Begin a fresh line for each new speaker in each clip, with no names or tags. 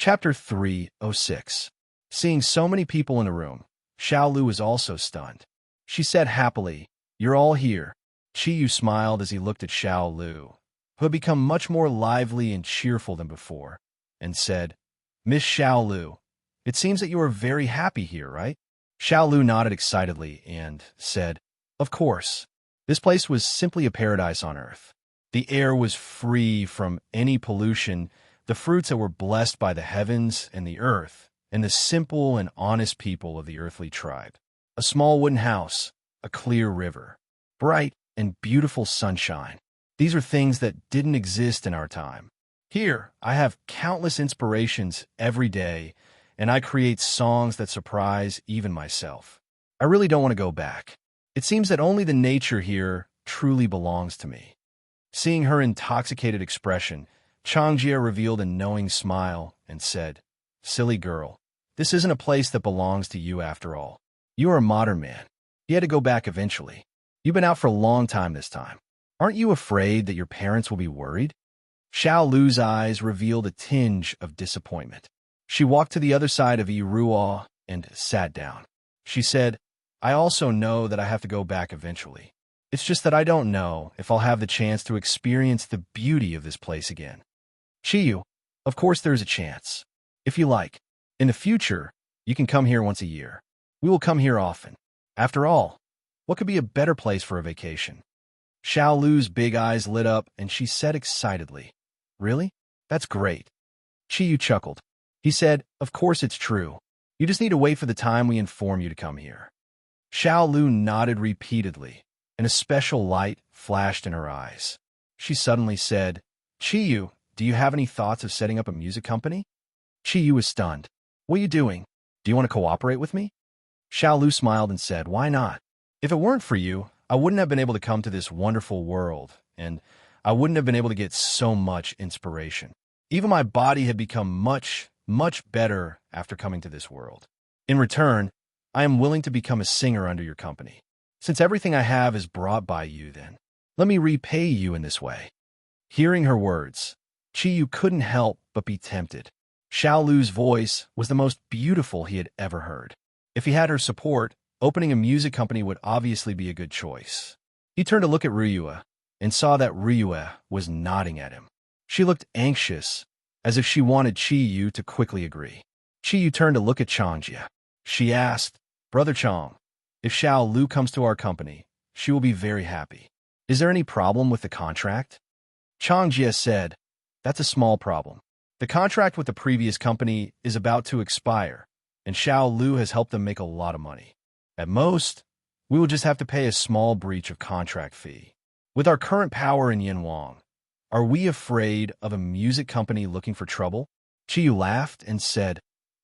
Chapter 306. Seeing so many people in a room, Xiao Lu was also stunned. She said happily, "You're all here." Qiyu smiled as he looked at Xiao Lu, who had become much more lively and cheerful than before, and said, "Miss Xiao Lu, it seems that you are very happy here, right?" Xiao Lu nodded excitedly and said, "Of course. This place was simply a paradise on earth. The air was free from any pollution, the fruits that were blessed by the heavens and the earth, and the simple and honest people of the earthly tribe. A small wooden house, a clear river, bright and beautiful sunshine. These are things that didn't exist in our time. Here, I have countless inspirations every day, and I create songs that surprise even myself. I really don't want to go back. It seems that only the nature here truly belongs to me." Seeing her intoxicated expression, Changjia revealed a knowing smile and said, "Silly girl, this isn't a place that belongs to you after all. You are a modern man. You had to go back eventually. You've been out for a long time this time. Aren't you afraid that your parents will be worried?" Xiao Lu's eyes revealed a tinge of disappointment. She walked to the other side of Yi Ruo and sat down. She said, "I also know that I have to go back eventually. It's just that I don't know if I'll have the chance to experience the beauty of this place again." "Qiyu, of course there's a chance. If you like, in the future, you can come here once a year. We will come here often. After all, what could be a better place for a vacation?" Xiao Lu's big eyes lit up and she said excitedly, "Really? That's great." Qiyu chuckled. He said, "Of course it's true. You just need to wait for the time we inform you to come here." Xiao Lu nodded repeatedly, and a special light flashed in her eyes. She suddenly said, "Qiyu, do you have any thoughts of setting up a music company?" Qiyu was stunned. "What are you doing? Do you want to cooperate with me?" Xiao Lu smiled and said, "Why not? If it weren't for you, I wouldn't have been able to come to this wonderful world, and I wouldn't have been able to get so much inspiration. Even my body had become much, much better after coming to this world. In return, I am willing to become a singer under your company. Since everything I have is brought by you, then let me repay you in this way." Hearing her words, Qiyu couldn't help but be tempted. Xiao Lu's voice was the most beautiful he had ever heard. If he had her support, opening a music company would obviously be a good choice. He turned to look at Ryue and saw that Ryue was nodding at him. She looked anxious, as if she wanted Qiyu to quickly agree. Qiyu turned to look at Changjia. She asked, "Brother Chang, if Xiao Lu comes to our company, she will be very happy. Is there any problem with the contract?" Changjia said, "That's a small problem. The contract with the previous company is about to expire, and Xiao Lu has helped them make a lot of money. At most, we will just have to pay a small breach of contract fee. With our current power in Yinwang, are we afraid of a music company looking for trouble?" Qiyu laughed and said,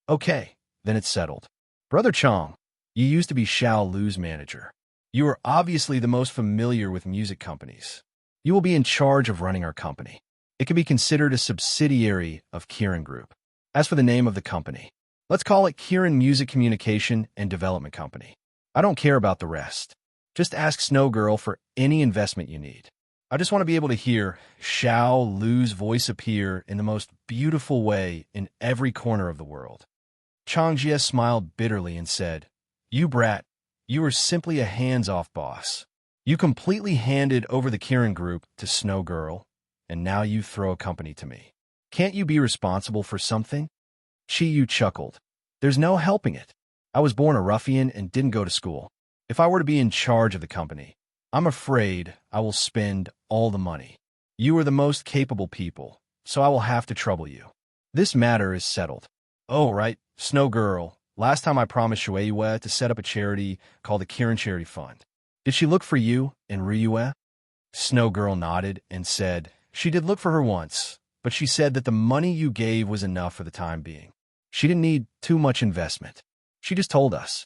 "Okay, then it's settled. Brother Chang, you used to be Xiao Lu's manager. You are obviously the most familiar with music companies. You will be in charge of running our company. It can be considered a subsidiary of Kirin Group. As for the name of the company, let's call it Kirin Music Communication and Development Company. I don't care about the rest. Just ask Snow Girl for any investment you need. I just want to be able to hear Xiao Lu's voice appear in the most beautiful way in every corner of the world." Changjia smiled bitterly and said, "You brat, you are simply a hands-off boss. You completely handed over the Kirin Group to Snow Girl, and now you throw a company to me. Can't you be responsible for something?" Qiyu chuckled. "There's no helping it. I was born a ruffian and didn't go to school. If I were to be in charge of the company, I'm afraid I will spend all the money. You are the most capable people, so I will have to trouble you. This matter is settled." "Oh, right, Snow Girl. Last time I promised Shueiyue to set up a charity called the Kirin Charity Fund. Did she look for you and Ryue?" Snow Girl nodded and said, "She did look for her once, but she said that the money you gave was enough for the time being. She didn't need too much investment. She just told us."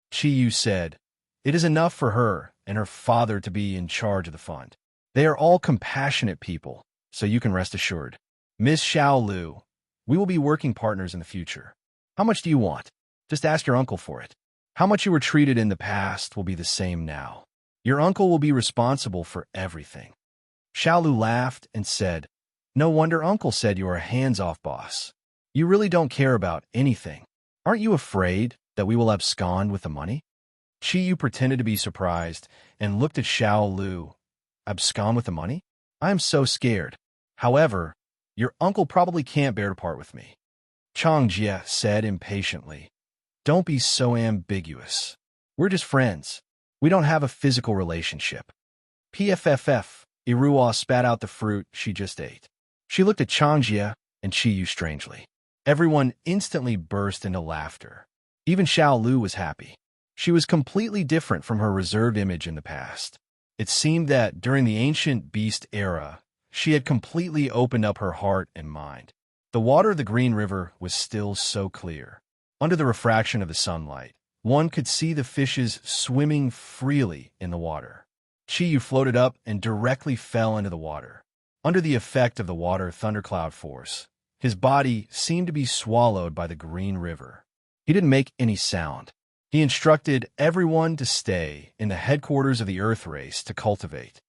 Qiyu said, "It is enough for her and her father to be in charge of the fund. They are all compassionate people, so you can rest assured. Miss Xiao Lu, we will be working partners in the future. How much do you want? Just ask your uncle for it. How much you were treated in the past will be the same now. Your uncle will be responsible for everything." Xiao Lu laughed and said, "No wonder Uncle said you are a hands-off boss. You really don't care about anything. Aren't you afraid that we will abscond with the money? Chi Yu pretended to be surprised and looked at Xiao Lu. Abscond with the money? I am so scared. However, your uncle probably can't bear to part with me. Chang Jie said impatiently. Don't be so ambiguous. We're just friends. We don't have a physical relationship. PFFF, Irua spat out the fruit she just ate. She looked at Chang Jie and Chi Yu strangely. Everyone instantly burst into laughter. Even Xiao Lu was happy. She was completely different from her reserved image in the past. It seemed that during the ancient beast era, she had completely opened up her heart and mind. The water of the Green River was still so clear. Under the refraction of the sunlight, one could see the fishes swimming freely in the water. Chi Yu floated up and directly fell into the water. Under the effect of the water thundercloud force, his body seemed to be swallowed by the Green River. He didn't make any sound. He instructed everyone to stay in the headquarters of the Earth race to cultivate.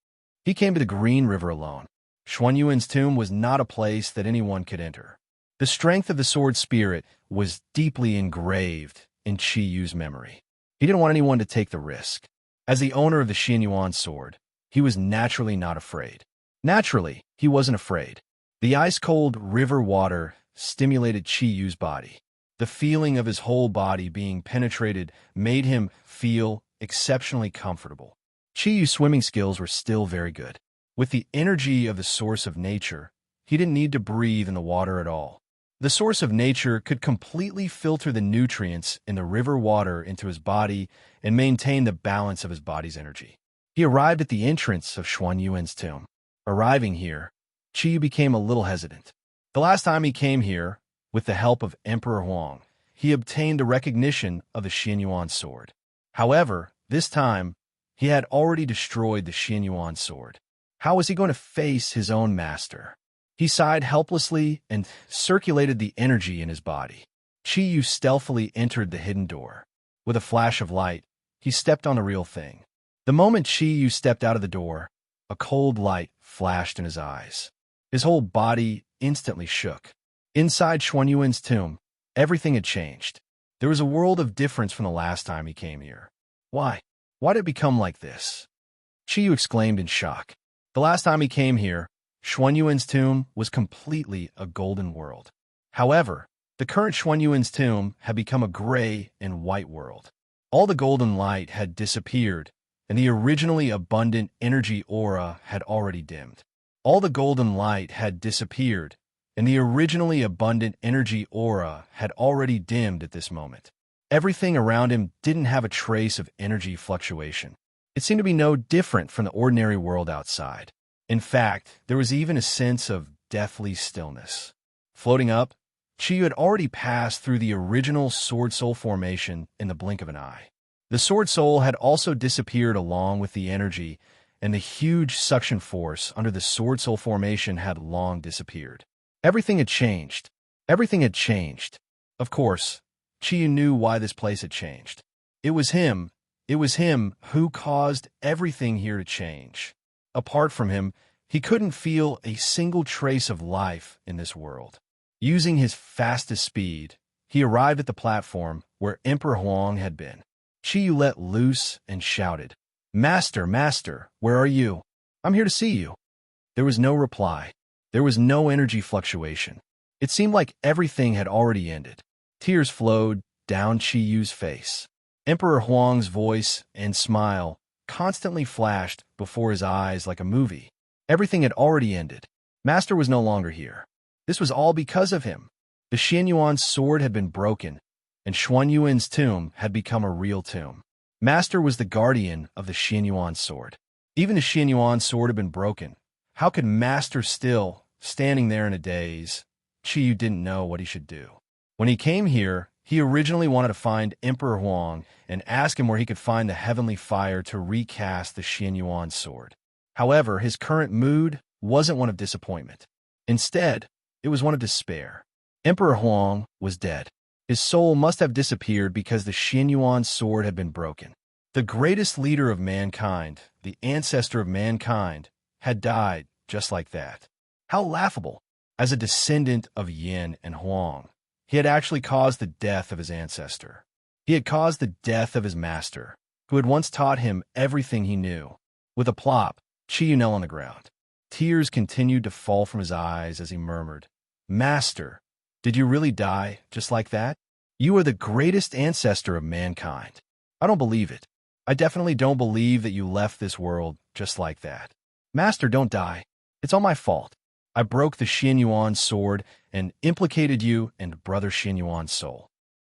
He came to the Green River alone. Xuanyuan's tomb was not a place that anyone could enter. The strength of the sword spirit was deeply engraved in Chi Yu's memory. He didn't want anyone to take the risk. As the owner of the Xuanyuan sword, he was naturally not afraid. Naturally, he wasn't afraid. The ice-cold river water stimulated Chi Yu's body. The feeling of his whole body being penetrated made him feel exceptionally comfortable. Chi Yu's swimming skills were still very good. With the energy of the source of nature, he didn't need to breathe in the water at all. The source of nature could completely filter the nutrients in the river water into his body and maintain the balance of his body's energy. He arrived at the entrance of Xuanyuan's tomb. Arriving here, Chi Yu became a little hesitant. The last time he came here, with the help of Emperor Huang, he obtained the recognition of the Xuanyuan sword. However, this time, he had already destroyed the Xuanyuan sword. How was he going to face his own master? He sighed helplessly and circulated the energy in his body. Chi Yu stealthily entered the hidden door. With a flash of light, he stepped on the real thing. The moment Chi Yu stepped out of the door, a cold light flashed in his eyes. His whole body instantly shook. Inside Xuanyuan's tomb, everything had changed. There was a world of difference from the last time he came here. Why? Why did it become like this? Chi Yu exclaimed in shock. The last time he came here, Xuanyuan's tomb was completely a golden world. However, the current Xuanyuan's tomb had become a gray and white world. All the golden light had disappeared, and the originally abundant energy aura had already dimmed. All the golden light had disappeared, and the originally abundant energy aura had already dimmed at this moment. Everything around him didn't have a trace of energy fluctuation. It seemed to be no different from the ordinary world outside. In fact, there was even a sense of deathly stillness. Floating up, Chi Yu had already passed through the original Sword Soul formation in the blink of an eye. The Sword Soul had also disappeared along with the energy, and the huge suction force under the Sword Soul formation had long disappeared. Everything had changed. Everything had changed. Of course, Chi Yu knew why this place had changed. It was him who caused everything here to change. Apart from him, he couldn't feel a single trace of life in this world. Using his fastest speed, he arrived at the platform where Emperor Huang had been. Chi Yu let loose and shouted, "Master, Master, where are you? I'm here to see you." There was no reply. There was no energy fluctuation. It seemed like everything had already ended. Tears flowed down Chi Yu's face. Emperor Huang's voice and smile constantly flashed before his eyes like a movie. Everything had already ended. Master was no longer here. This was all because of him. The Xuanyuan sword had been broken, and Xuanyuan's tomb had become a real tomb. Master was the guardian of the Xuanyuan sword. Even the Xuanyuan sword had been broken. How could Master still, standing there in a daze? Chi Yu didn't know what he should do. When he came here, he originally wanted to find Emperor Huang and ask him where he could find the heavenly fire to recast the Xuanyuan sword. However, his current mood wasn't one of disappointment. Instead, it was one of despair. Emperor Huang was dead. His soul must have disappeared because the Xuanyuan sword had been broken. The greatest leader of mankind, the ancestor of mankind, had died just like that. How laughable! As a descendant of Yin and Huang, He had actually caused the death of his ancestor. He had caused the death of his master, who had once taught him everything he knew. With a plop, Chi knelt on the ground. Tears continued to fall from his eyes as he murmured, "Master, did you really die just like that? You are the greatest ancestor of mankind. I don't believe it. I definitely don't believe that you left this world just like that. Master, don't die. It's all my fault. I broke the Xianyuan sword and implicated you and Brother Xianyuan's soul."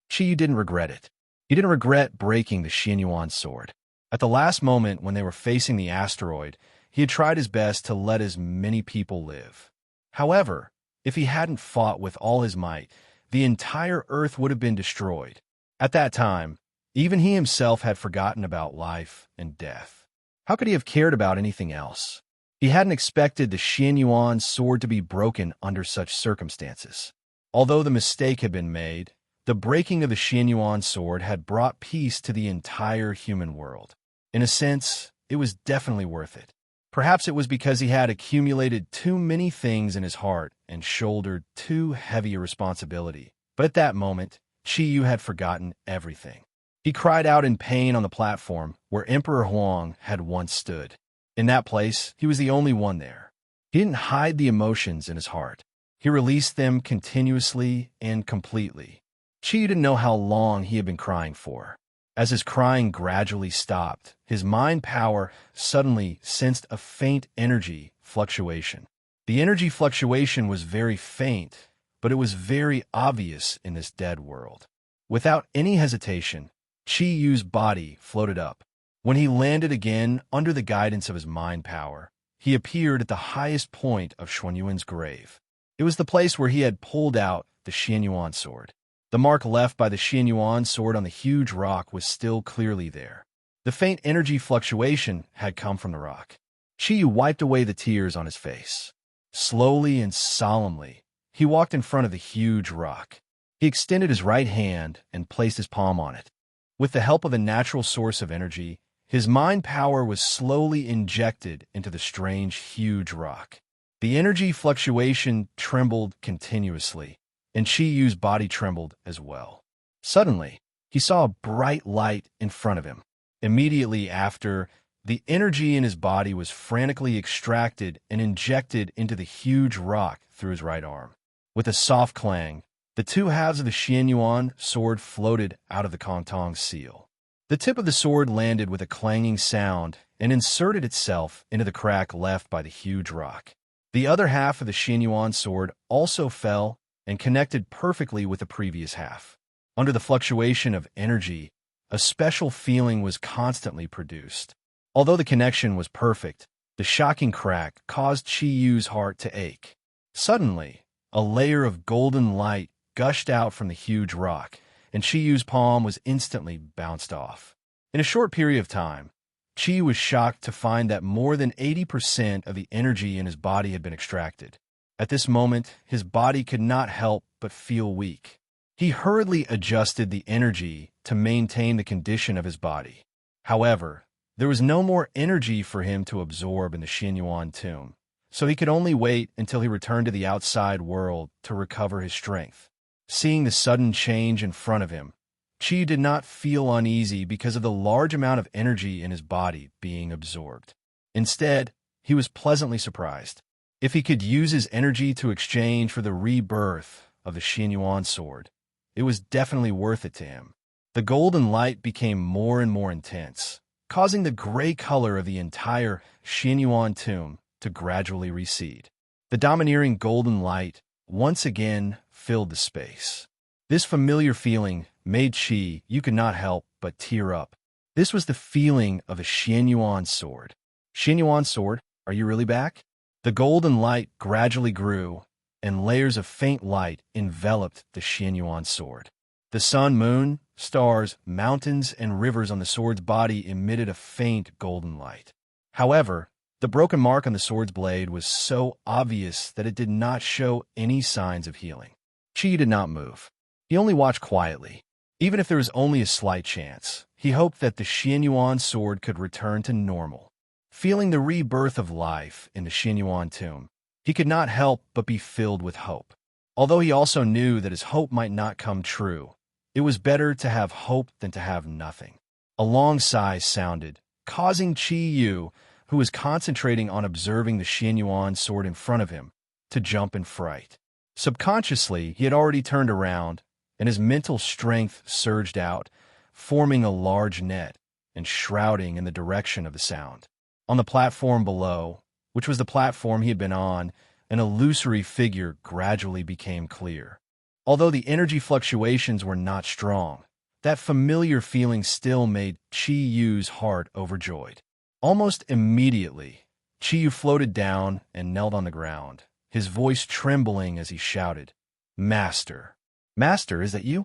Chi didn't regret it. He didn't regret breaking the Xianyuan sword. At the last moment when they were facing the asteroid, he had tried his best to let as many people live. However, if he hadn't fought with all his might, the entire Earth would have been destroyed. At that time, even he himself had forgotten about life and death. How could he have cared about anything else? He hadn't expected the Xianyuan sword to be broken under such circumstances. Although the mistake had been made, the breaking of the Xianyuan sword had brought peace to the entire human world. In a sense, it was definitely worth it. Perhaps it was because he had accumulated too many things in his heart and shouldered too heavy a responsibility. But at that moment, Chi Yu had forgotten everything. He cried out in pain on the platform where Emperor Huang had once stood. In that place, he was the only one there. He didn't hide the emotions in his heart. He released them continuously and completely. Chi didn't know how long he had been crying for. As his crying gradually stopped, his mind power suddenly sensed a faint energy fluctuation. The energy fluctuation was very faint, but it was very obvious in this dead world. Without any hesitation, Chi Yu's body floated up. When he landed again under the guidance of his mind power, he appeared at the highest point of Xuanyuan's grave. It was the place where he had pulled out the Xianyuan sword. The mark left by the Xianyuan sword on the huge rock was still clearly there. The faint energy fluctuation had come from the rock. Chi Yu wiped away the tears on his face. Slowly and solemnly, he walked in front of the huge rock. He extended his right hand and placed his palm on it. With the help of a natural source of energy, his mind power was slowly injected into the strange, huge rock. The energy fluctuation trembled continuously, and Chi Yu's body trembled as well. Suddenly, he saw a bright light in front of him. Immediately after, the energy in his body was frantically extracted and injected into the huge rock through his right arm. With a soft clang, the two halves of the Xianyuan sword floated out of the Kongtong seal. The tip of the sword landed with a clanging sound and inserted itself into the crack left by the huge rock. The other half of the Xianyuan sword also fell and connected perfectly with the previous half. Under the fluctuation of energy, a special feeling was constantly produced. Although the connection was perfect, the shocking crack caused Chi Yu's heart to ache. Suddenly, a layer of golden light gushed out from the huge rock, and Chi Yu's palm was instantly bounced off. In a short period of time, Chi was shocked to find that more than 80% of the energy in his body had been extracted. At this moment, his body could not help but feel weak. He hurriedly adjusted the energy to maintain the condition of his body. However, there was no more energy for him to absorb in the Xianyuan tomb, so he could only wait until he returned to the outside world to recover his strength. Seeing the sudden change in front of him, Chi did not feel uneasy because of the large amount of energy in his body being absorbed. Instead, he was pleasantly surprised. If he could use his energy to exchange for the rebirth of the Xianyuan sword, it was definitely worth it to him. The golden light became more and more intense, causing the gray color of the entire Xianyuan tomb to gradually recede. The domineering golden light once again filled the space. This familiar feeling made Chi Yu could not help but tear up. This was the feeling of a Xianyuan sword. Xianyuan sword, are you really back? The golden light gradually grew, and layers of faint light enveloped the Xianyuan sword. The sun, moon, stars, mountains, and rivers on the sword's body emitted a faint golden light. However, the broken mark on the sword's blade was so obvious that it did not show any signs of healing. Chi did not move. He only watched quietly. Even if there was only a slight chance, he hoped that the Xianyuan sword could return to normal. Feeling the rebirth of life in the Xianyuan tomb, he could not help but be filled with hope. Although he also knew that his hope might not come true, it was better to have hope than to have nothing. A long sigh sounded, causing Qi Yu, who was concentrating on observing the Xianyuan sword in front of him, to jump in fright. Subconsciously, he had already turned around, and his mental strength surged out, forming a large net and shrouding in the direction of the sound. On the platform below, which was the platform he had been on, an illusory figure gradually became clear. Although the energy fluctuations were not strong, that familiar feeling still made Qi Yu's heart overjoyed. Almost immediately, Qi Yu floated down and knelt on the ground, his voice trembling as he shouted, "Master! Master, is that you?"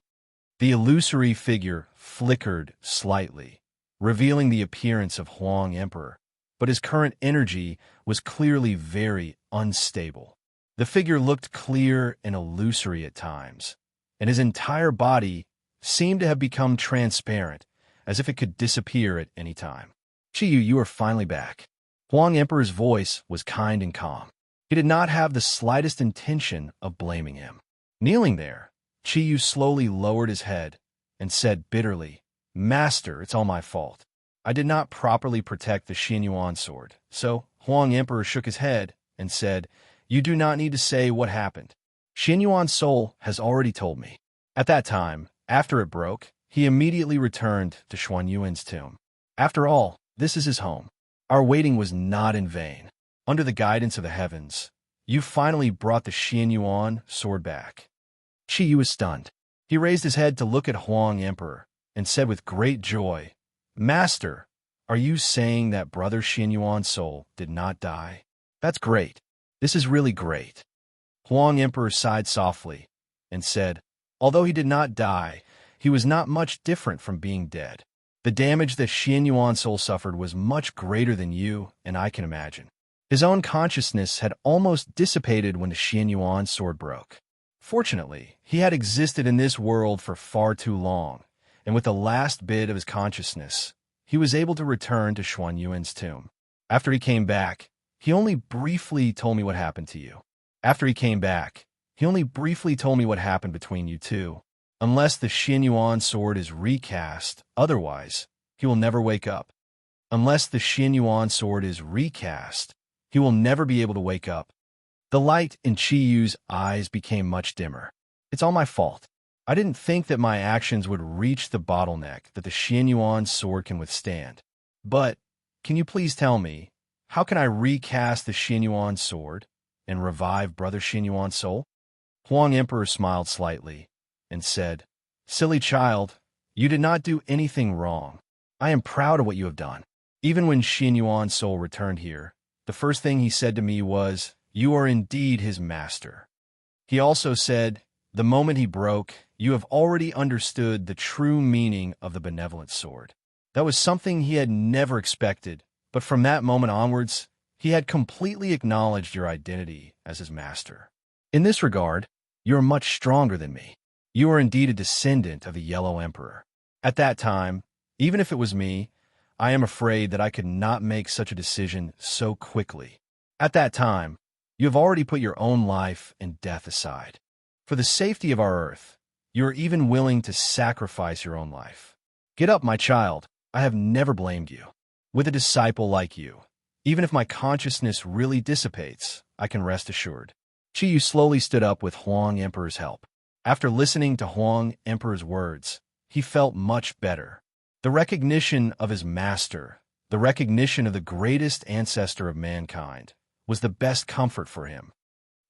The illusory figure flickered slightly, revealing the appearance of Huang Emperor, but his current energy was clearly very unstable. The figure looked clear and illusory at times, and his entire body seemed to have become transparent, as if it could disappear at any time. "Qi Yu, you are finally back." Huang Emperor's voice was kind and calm. He did not have the slightest intention of blaming him. Kneeling there, Qi Yu slowly lowered his head and said bitterly, "Master, it's all my fault. I did not properly protect the Xianyuan sword." So Huang Emperor shook his head and said, "You do not need to say what happened. Xianyuan's soul has already told me." At that time, after it broke, he immediately returned to Xuanyuan's tomb. After all, this is his home. Our waiting was not in vain. Under the guidance of the heavens, you finally brought the Xianyuan sword back. Qi Yu was stunned. He raised his head to look at Huang Emperor and said with great joy, "Master, are you saying that brother Xianyuan's soul did not die? That's great. This is really great." Huang Emperor sighed softly and said, "Although he did not die, he was not much different from being dead. The damage that Xianyuan's soul suffered was much greater than you and I can imagine. His own consciousness had almost dissipated when the Xianyuan sword broke. Fortunately, he had existed in this world for far too long, and with the last bit of his consciousness, he was able to return to Xuanyuan's tomb. After he came back, he only briefly told me what happened to you. After he came back, he only briefly told me what happened between you two. Unless the Xianyuan sword is recast, otherwise, he will never wake up. Unless the Xianyuan sword is recast, he will never be able to wake up." The light in Qi Yu's eyes became much dimmer. "It's all my fault. I didn't think that my actions would reach the bottleneck that the Xianyuan sword can withstand. But, can you please tell me, how can I recast the Xianyuan sword and revive brother Xianyuan's soul?" Huang Emperor smiled slightly and said, "Silly child, you did not do anything wrong. I am proud of what you have done. Even when Xianyuan's soul returned here, the first thing he said to me was, 'You are indeed his master.' He also said, 'The moment he broke, you have already understood the true meaning of the benevolent sword.' That was something he had never expected, but from that moment onwards, he had completely acknowledged your identity as his master. In this regard, you are much stronger than me. You are indeed a descendant of the Yellow Emperor. At that time, even if it was me, I am afraid that I could not make such a decision so quickly. At that time, you have already put your own life and death aside. For the safety of our Earth, you are even willing to sacrifice your own life. Get up, my child. I have never blamed you. With a disciple like you, even if my consciousness really dissipates, I can rest assured." Qi Yu slowly stood up with Huang Emperor's help. After listening to Huang Emperor's words, he felt much better. The recognition of his master, the recognition of the greatest ancestor of mankind, was the best comfort for him.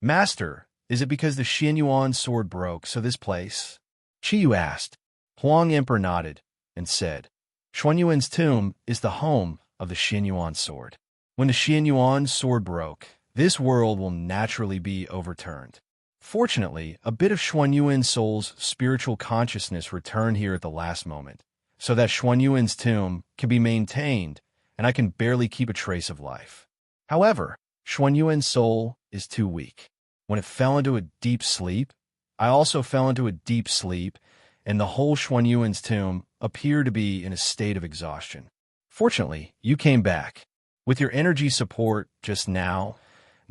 "Master, is it because the Xianyuan sword broke, so this place?" Qi Yu asked. Huang Emperor nodded and said, "Xuanyuan's tomb is the home of the Xianyuan sword. When the Xianyuan sword broke, this world will naturally be overturned. Fortunately, a bit of Xuanyuan's soul's spiritual consciousness returned here at the last moment, so that Xuanyuan's tomb can be maintained, and I can barely keep a trace of life. However, Xuanyuan's soul is too weak. When it fell into a deep sleep, I also fell into a deep sleep, and the whole Xuanyuan's tomb appeared to be in a state of exhaustion. Fortunately, you came back. With your energy support just now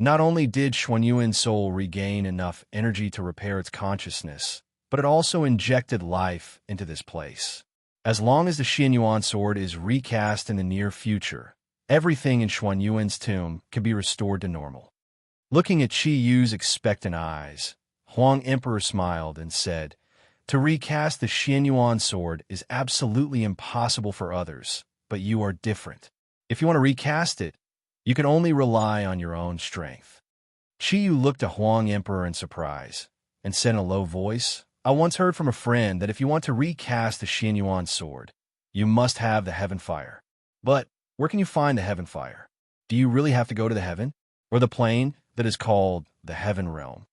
Not only did Xuanyuan's soul regain enough energy to repair its consciousness, but it also injected life into this place. As long as the Xianyuan sword is recast in the near future, everything in Xuanyuan's tomb can be restored to normal. Looking at Qi Yu's expectant eyes, Huang Emperor smiled and said, "To recast the Xianyuan sword is absolutely impossible for others, but you are different. If you want to recast it, you can only rely on your own strength." Qi Yu looked at Huang Emperor in surprise and said in a low voice, "I once heard from a friend that if you want to recast the Xianyuan sword, you must have the heaven fire. But where can you find the heaven fire? Do you really have to go to the heaven, or the plane that is called the heaven realm?"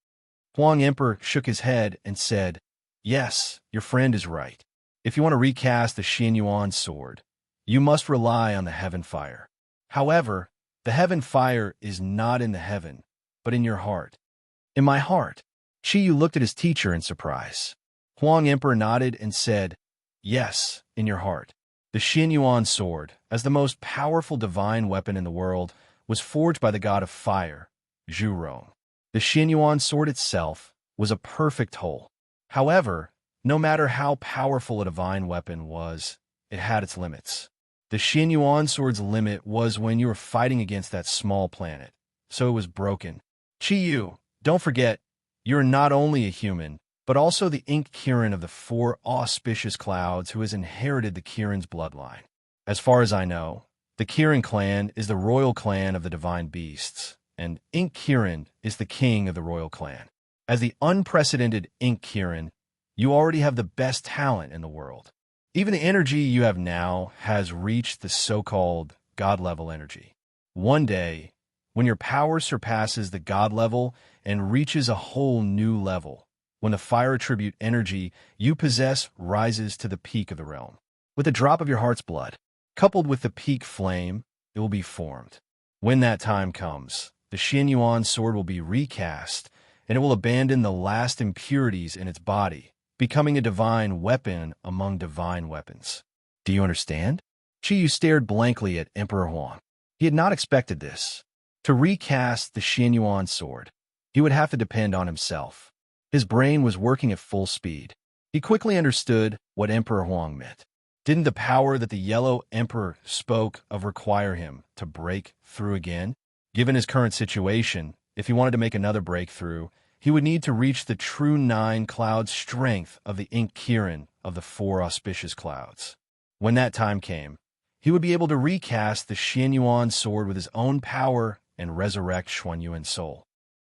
Huang Emperor shook his head and said, "Yes, your friend is right. If you want to recast the Xianyuan sword, you must rely on the heaven fire. However, the heaven fire is not in the heaven, but in your heart." "In my heart?" Qi Yu looked at his teacher in surprise. Huang Emperor nodded and said, "Yes, in your heart." The Xianyuan sword, as the most powerful divine weapon in the world, was forged by the god of fire, Zhurong. The Xianyuan sword itself was a perfect whole. However, no matter how powerful a divine weapon was, it had its limits. The Xianyuan sword's limit was when you were fighting against that small planet, so it was broken. "Qi Yu, don't forget, you're not only a human, but also the ink Kirin of the 4 auspicious clouds who has inherited the Kirin's bloodline. As far as I know, the Kirin clan is the royal clan of the divine beasts, and Ink Kirin is the king of the royal clan. As the unprecedented Ink Kirin, you already have the best talent in the world. Even the energy you have now has reached the so-called God-level energy. One day, when your power surpasses the God level and reaches a whole new level, when the fire attribute energy you possess rises to the peak of the realm. With a drop of your heart's blood, coupled with the peak flame, it will be formed. When that time comes, the Xianyuan sword will be recast, and it will abandon the last impurities in its body, becoming a divine weapon among divine weapons. Do you understand?" Qi Yu stared blankly at Emperor Huang. He had not expected this. To recast the Xianyuan sword, he would have to depend on himself. His brain was working at full speed. He quickly understood what Emperor Huang meant. Didn't the power that the Yellow Emperor spoke of require him to break through again? Given his current situation, if he wanted to make another breakthrough, he would need to reach the true 9-cloud strength of the Ink Kirin of the 4 auspicious clouds. When that time came, he would be able to recast the Xianyuan sword with his own power and resurrect Xuanyuan's soul.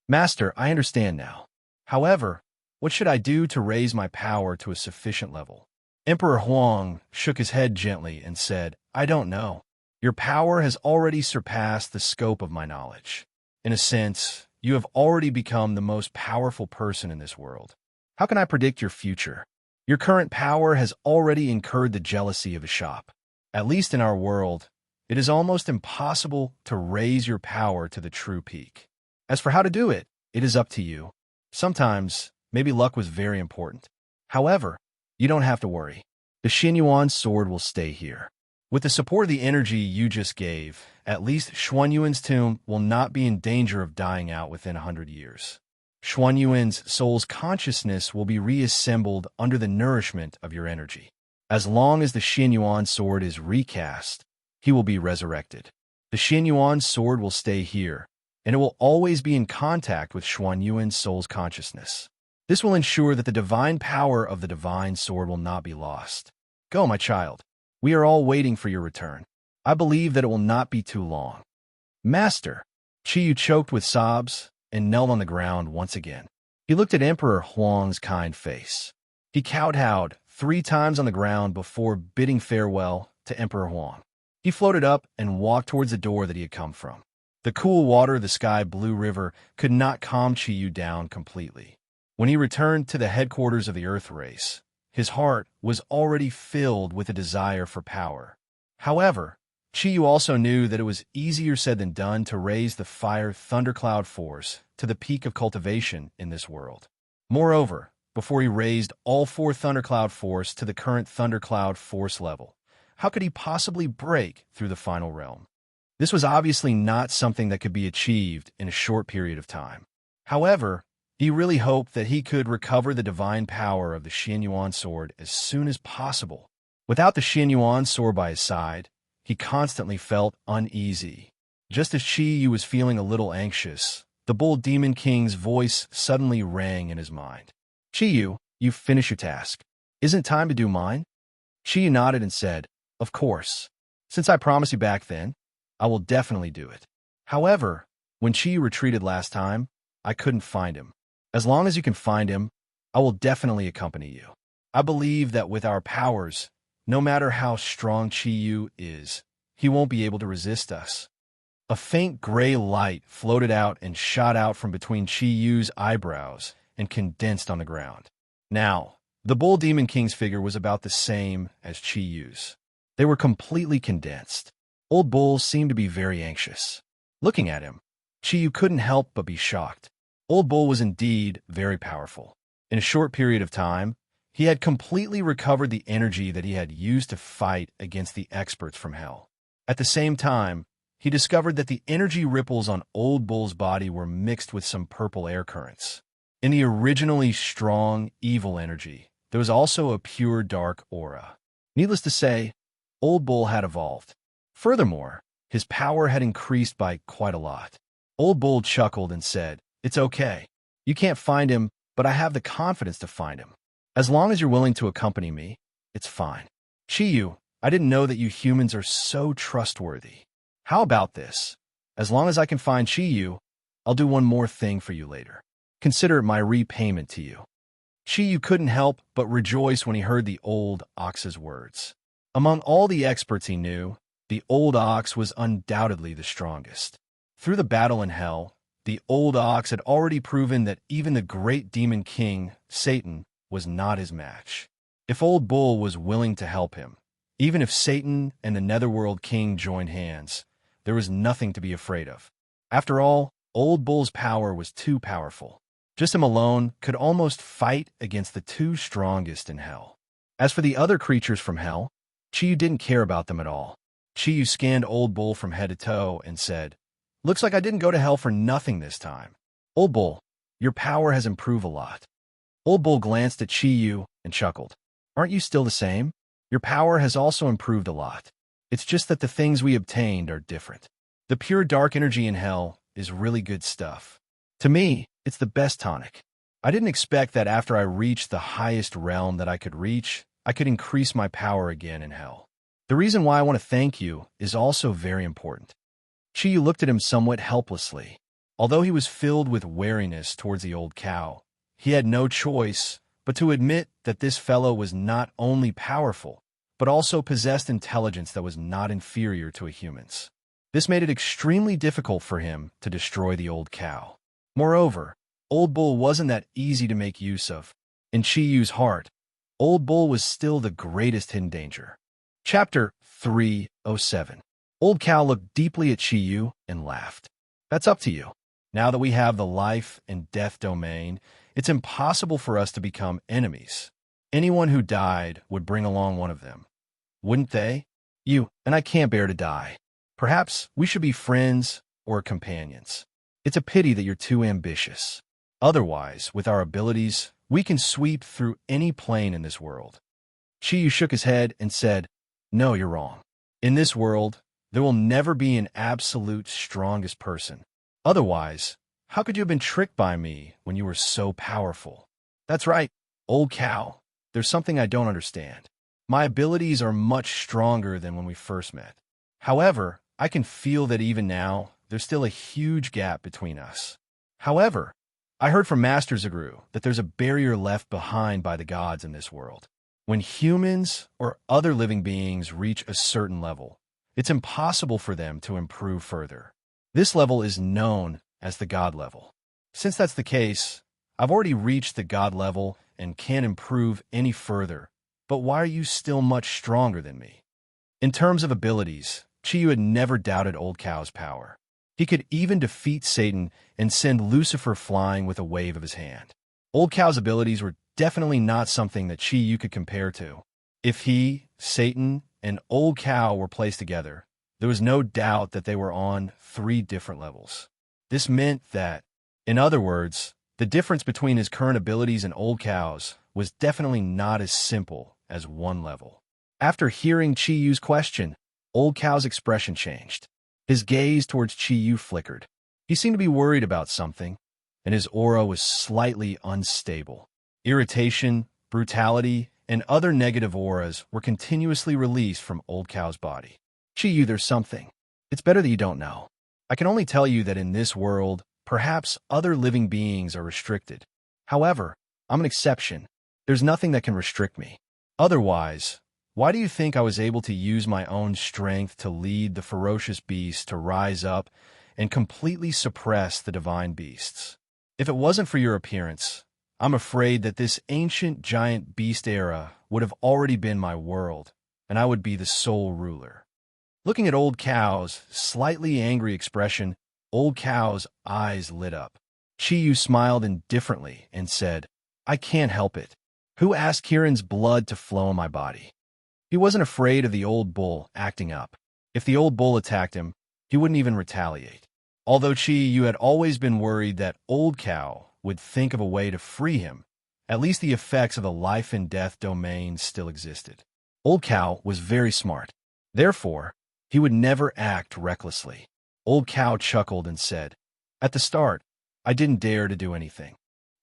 "Master, I understand now. However, what should I do to raise my power to a sufficient level?" Emperor Huang shook his head gently and said, "I don't know. Your power has already surpassed the scope of my knowledge. In a sense, you have already become the most powerful person in this world. How can I predict your future? Your current power has already incurred the jealousy of a shop. At least in our world, it is almost impossible to raise your power to the true peak. As for how to do it, it is up to you. Sometimes, maybe luck was very important. However, you don't have to worry. The Xianyuan sword will stay here. With the support of the energy you just gave, at least Xuanyuan's tomb will not be in danger of dying out within 100 years. Xuanyuan's soul's consciousness will be reassembled under the nourishment of your energy. As long as the Xianyuan sword is recast, he will be resurrected. The Xianyuan sword will stay here, and it will always be in contact with Xuanyuan's soul's consciousness. This will ensure that the divine power of the divine sword will not be lost. Go, my child. We are all waiting for your return. I believe that it will not be too long." "Master!" Qi Yu choked with sobs and knelt on the ground once again. He looked at Emperor Huang's kind face. He kowtowed 3 times on the ground before bidding farewell to Emperor Huang. He floated up and walked towards the door that he had come from. The cool water of the sky-blue river could not calm Qi Yu down completely. When he returned to the headquarters of the Earth race, his heart was already filled with a desire for power. However, Qi Yu also knew that it was easier said than done to raise the fire thundercloud force to the peak of cultivation in this world. Moreover, before he raised all 4 thundercloud force to the current thundercloud force level, how could he possibly break through the final realm? This was obviously not something that could be achieved in a short period of time. However, he really hoped that he could recover the divine power of the Xianyuan sword as soon as possible. Without the Xianyuan sword by his side, he constantly felt uneasy. Just as Qi Yu was feeling a little anxious, the Bull Demon King's voice suddenly rang in his mind. Qi Yu, you've finished your task. Isn't it time to do mine? Qi Yu nodded and said, Of course. Since I promised you back then, I will definitely do it. However, when Qi Yu retreated last time, I couldn't find him. As long as you can find him, I will definitely accompany you. I believe that with our powers, no matter how strong Qi Yu is, he won't be able to resist us. A faint gray light floated out and shot out from between Qi Yu's eyebrows and condensed on the ground. Now, the Bull Demon King's figure was about the same as Qi Yu's. They were completely condensed. Old Bull seemed to be very anxious. Looking at him, Qi Yu couldn't help but be shocked. Old Bull was indeed very powerful. In a short period of time, he had completely recovered the energy that he had used to fight against the experts from hell. At the same time, he discovered that the energy ripples on Old Bull's body were mixed with some purple air currents. In the originally strong, evil energy, there was also a pure dark aura. Needless to say, Old Bull had evolved. Furthermore, his power had increased by quite a lot. Old Bull chuckled and said, It's okay. You can't find him, but I have the confidence to find him. As long as you're willing to accompany me, it's fine. Qi Yu, I didn't know that you humans are so trustworthy. How about this? As long as I can find Qi Yu, I'll do one more thing for you later. Consider it my repayment to you. Qi Yu couldn't help but rejoice when he heard the old ox's words. Among all the experts he knew, the old ox was undoubtedly the strongest. Through the battle in hell, the old ox had already proven that even the great demon king, Satan, was not his match. If Old Bull was willing to help him, even if Satan and the Netherworld King joined hands, there was nothing to be afraid of. After all, Old Bull's power was too powerful. Just him alone could almost fight against the two strongest in hell. As for the other creatures from hell, Qi Yu didn't care about them at all. Qi Yu scanned Old Bull from head to toe and said, Looks like I didn't go to hell for nothing this time. Old Bull, your power has improved a lot. Old Bull glanced at Qi Yu and chuckled. Aren't you still the same? Your power has also improved a lot. It's just that the things we obtained are different. The pure dark energy in hell is really good stuff. To me, it's the best tonic. I didn't expect that after I reached the highest realm that I could reach, I could increase my power again in hell. The reason why I want to thank you is also very important. Qi Yu looked at him somewhat helplessly. Although he was filled with wariness towards the old cow, he had no choice but to admit that this fellow was not only powerful, but also possessed intelligence that was not inferior to a human's. This made it extremely difficult for him to destroy the old cow. Moreover, Old Bull wasn't that easy to make use of. In Qi Yu's heart, Old Bull was still the greatest hidden danger. Chapter 307. Old Cow looked deeply at Qi Yu and laughed. That's up to you. Now that we have the life and death domain, it's impossible for us to become enemies. Anyone who died would bring along one of them. Wouldn't they? You and I can't bear to die. Perhaps we should be friends or companions. It's a pity that you're too ambitious. Otherwise, with our abilities, we can sweep through any plane in this world. Qi Yu shook his head and said, No, you're wrong. In this world, there will never be an absolute strongest person. Otherwise, how could you have been tricked by me when you were so powerful? That's right, Old Cow. There's something I don't understand. My abilities are much stronger than when we first met. However, I can feel that even now, there's still a huge gap between us. However, I heard from Master Zagru that there's a barrier left behind by the gods in this world. When humans or other living beings reach a certain level, it's impossible for them to improve further. This level is known as the God level. Since that's the case, I've already reached the God level and can't improve any further, but why are you still much stronger than me? In terms of abilities, Qi Yu had never doubted Old Cow's power. He could even defeat Satan and send Lucifer flying with a wave of his hand. Old Cow's abilities were definitely not something that Qi Yu could compare to. If he, Satan, and Old Cow were placed together, There was no doubt that they were on 3 different levels. This meant that, in other words, the difference between his current abilities and Old Cow's was definitely not as simple as 1 level. After hearing Chi Yu's question, Old Cow's expression changed. His gaze towards Chi Yu flickered. He seemed to be worried about something, and his aura was slightly unstable. Irritation, brutality, and other negative auras were continuously released from Old Cow's body. Chi Yu, there's something. It's better that you don't know. I can only tell you that in this world, perhaps other living beings are restricted. However, I'm an exception. There's nothing that can restrict me. Otherwise, why do you think I was able to use my own strength to lead the ferocious beasts to rise up and completely suppress the divine beasts? If it wasn't for your appearance, I'm afraid that this ancient giant beast era would have already been my world, and I would be the sole ruler. Looking at Old Cow's slightly angry expression, Old Cow's eyes lit up. Chi Yu smiled indifferently and said, I can't help it. Who asked Kiran's blood to flow in my body? He wasn't afraid of the old bull acting up. If the old bull attacked him, he wouldn't even retaliate. Although Chi Yu had always been worried that Old Cow would think of a way to free him, at least the effects of the life and death domain still existed. Old Cow was very smart. Therefore, he would never act recklessly. Old Cow chuckled and said, At the start, I didn't dare to do anything.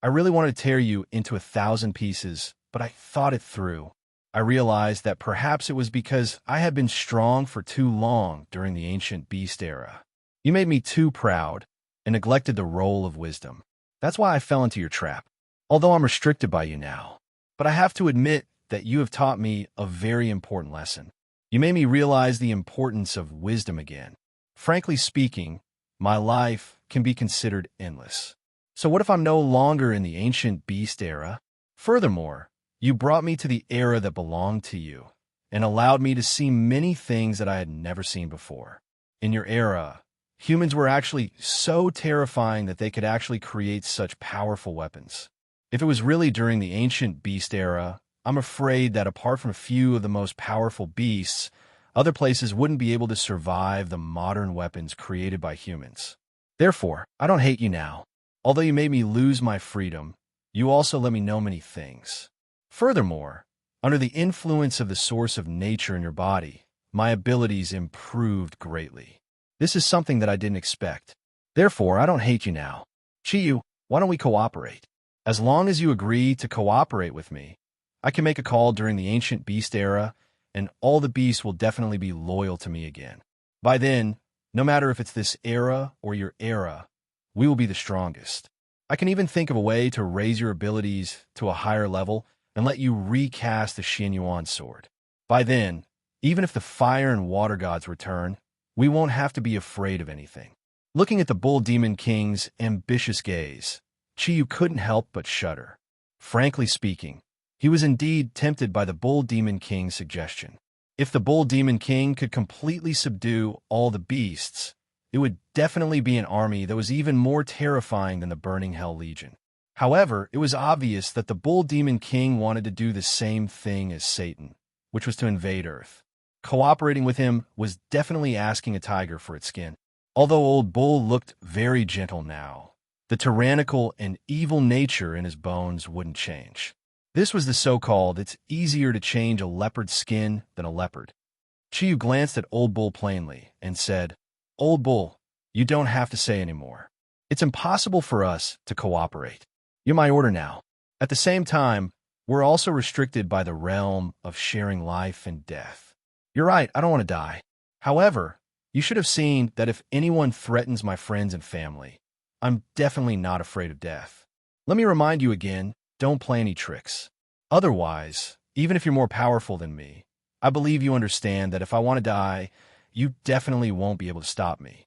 I really wanted to tear you into 1,000 pieces, but I thought it through. I realized that perhaps it was because I had been strong for too long during the ancient beast era. You made me too proud and neglected the role of wisdom. That's why I fell into your trap, although I'm restricted by you now. But I have to admit that you have taught me a very important lesson. You made me realize the importance of wisdom again. Frankly speaking, my life can be considered endless. So what if I'm no longer in the ancient beast era? Furthermore, you brought me to the era that belonged to you and allowed me to see many things that I had never seen before. In your era, humans were actually so terrifying that they could actually create such powerful weapons. If it was really during the ancient beast era, I'm afraid that apart from a few of the most powerful beasts, other places wouldn't be able to survive the modern weapons created by humans. Therefore, I don't hate you now. Although you made me lose my freedom, you also let me know many things. Furthermore, under the influence of the source of nature in your body, my abilities improved greatly. This is something that I didn't expect. Therefore, I don't hate you now. Chi Yu, why don't we cooperate? As long as you agree to cooperate with me, I can make a call during the ancient beast era, and all the beasts will definitely be loyal to me again. By then, no matter if it's this era or your era, we will be the strongest. I can even think of a way to raise your abilities to a higher level and let you recast the Xin Yuan sword. By then, even if the fire and water gods return, we won't have to be afraid of anything. Looking at the Bull Demon King's ambitious gaze, Chi Yu couldn't help but shudder. Frankly speaking, he was indeed tempted by the Bull Demon King's suggestion. If the Bull Demon King could completely subdue all the beasts, it would definitely be an army that was even more terrifying than the Burning Hell Legion. However, it was obvious that the Bull Demon King wanted to do the same thing as Satan, which was to invade Earth. Cooperating with him was definitely asking a tiger for its skin. Although Old Bull looked very gentle now, the tyrannical and evil nature in his bones wouldn't change. This was the so-called, it's easier to change a leopard's skin than a leopard. Chi Yu glanced at Old Bull plainly and said, Old Bull, you don't have to say anymore. It's impossible for us to cooperate. You're my order now. At the same time, we're also restricted by the realm of sharing life and death. You're right, I don't want to die. However, you should have seen that if anyone threatens my friends and family, I'm definitely not afraid of death. Let me remind you again, don't play any tricks. Otherwise, even if you're more powerful than me, I believe you understand that if I want to die, you definitely won't be able to stop me.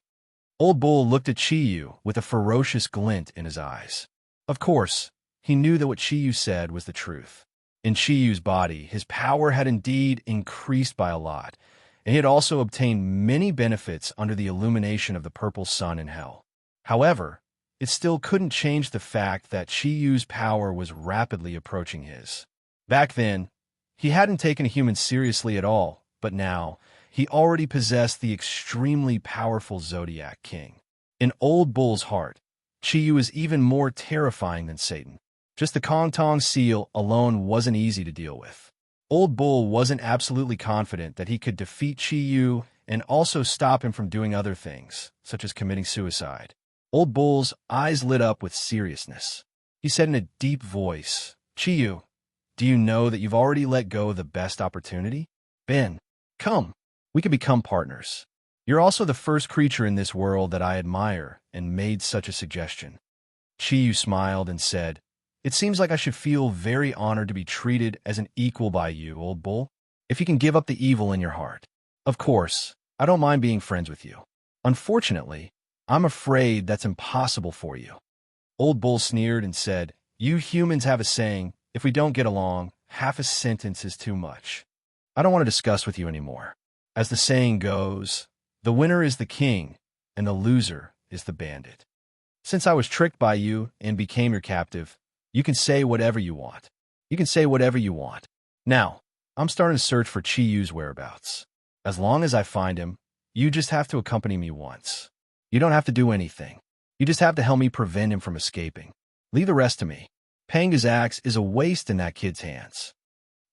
Old Bull looked at Chi Yu with a ferocious glint in his eyes. Of course, he knew that what Chi Yu said was the truth. In Chi Yu's body, his power had indeed increased by a lot, and he had also obtained many benefits under the illumination of the purple sun in hell. However, it still couldn't change the fact that Chi Yu's power was rapidly approaching his. Back then, he hadn't taken a human seriously at all, but now, he already possessed the extremely powerful Zodiac King. In Old Bull's heart, Chiyu is even more terrifying than Satan. Just the Kong Tong seal alone wasn't easy to deal with. Old Bull wasn't absolutely confident that he could defeat Chiyu and also stop him from doing other things, such as committing suicide. Old Bull's eyes lit up with seriousness. He said in a deep voice, "Chiyu, do you know that you've already let go of the best opportunity? Ben, come, we can become partners. You're also the first creature in this world that I admire and made such a suggestion." Chiyu smiled and said, "It seems like I should feel very honored to be treated as an equal by you, Old Bull, if you can give up the evil in your heart. Of course, I don't mind being friends with you. Unfortunately, I'm afraid that's impossible for you." Old Bull sneered and said, "You humans have a saying, if we don't get along, half a sentence is too much. I don't want to discuss with you anymore. As the saying goes, the winner is the king, and the loser is the bandit. Since I was tricked by you and became your captive, you can say whatever you want. You can say whatever you want. Now, I'm starting to search for Chiyu's whereabouts. As long as I find him, you just have to accompany me once. You don't have to do anything. You just have to help me prevent him from escaping. Leave the rest to me. Panga's axe is a waste in that kid's hands."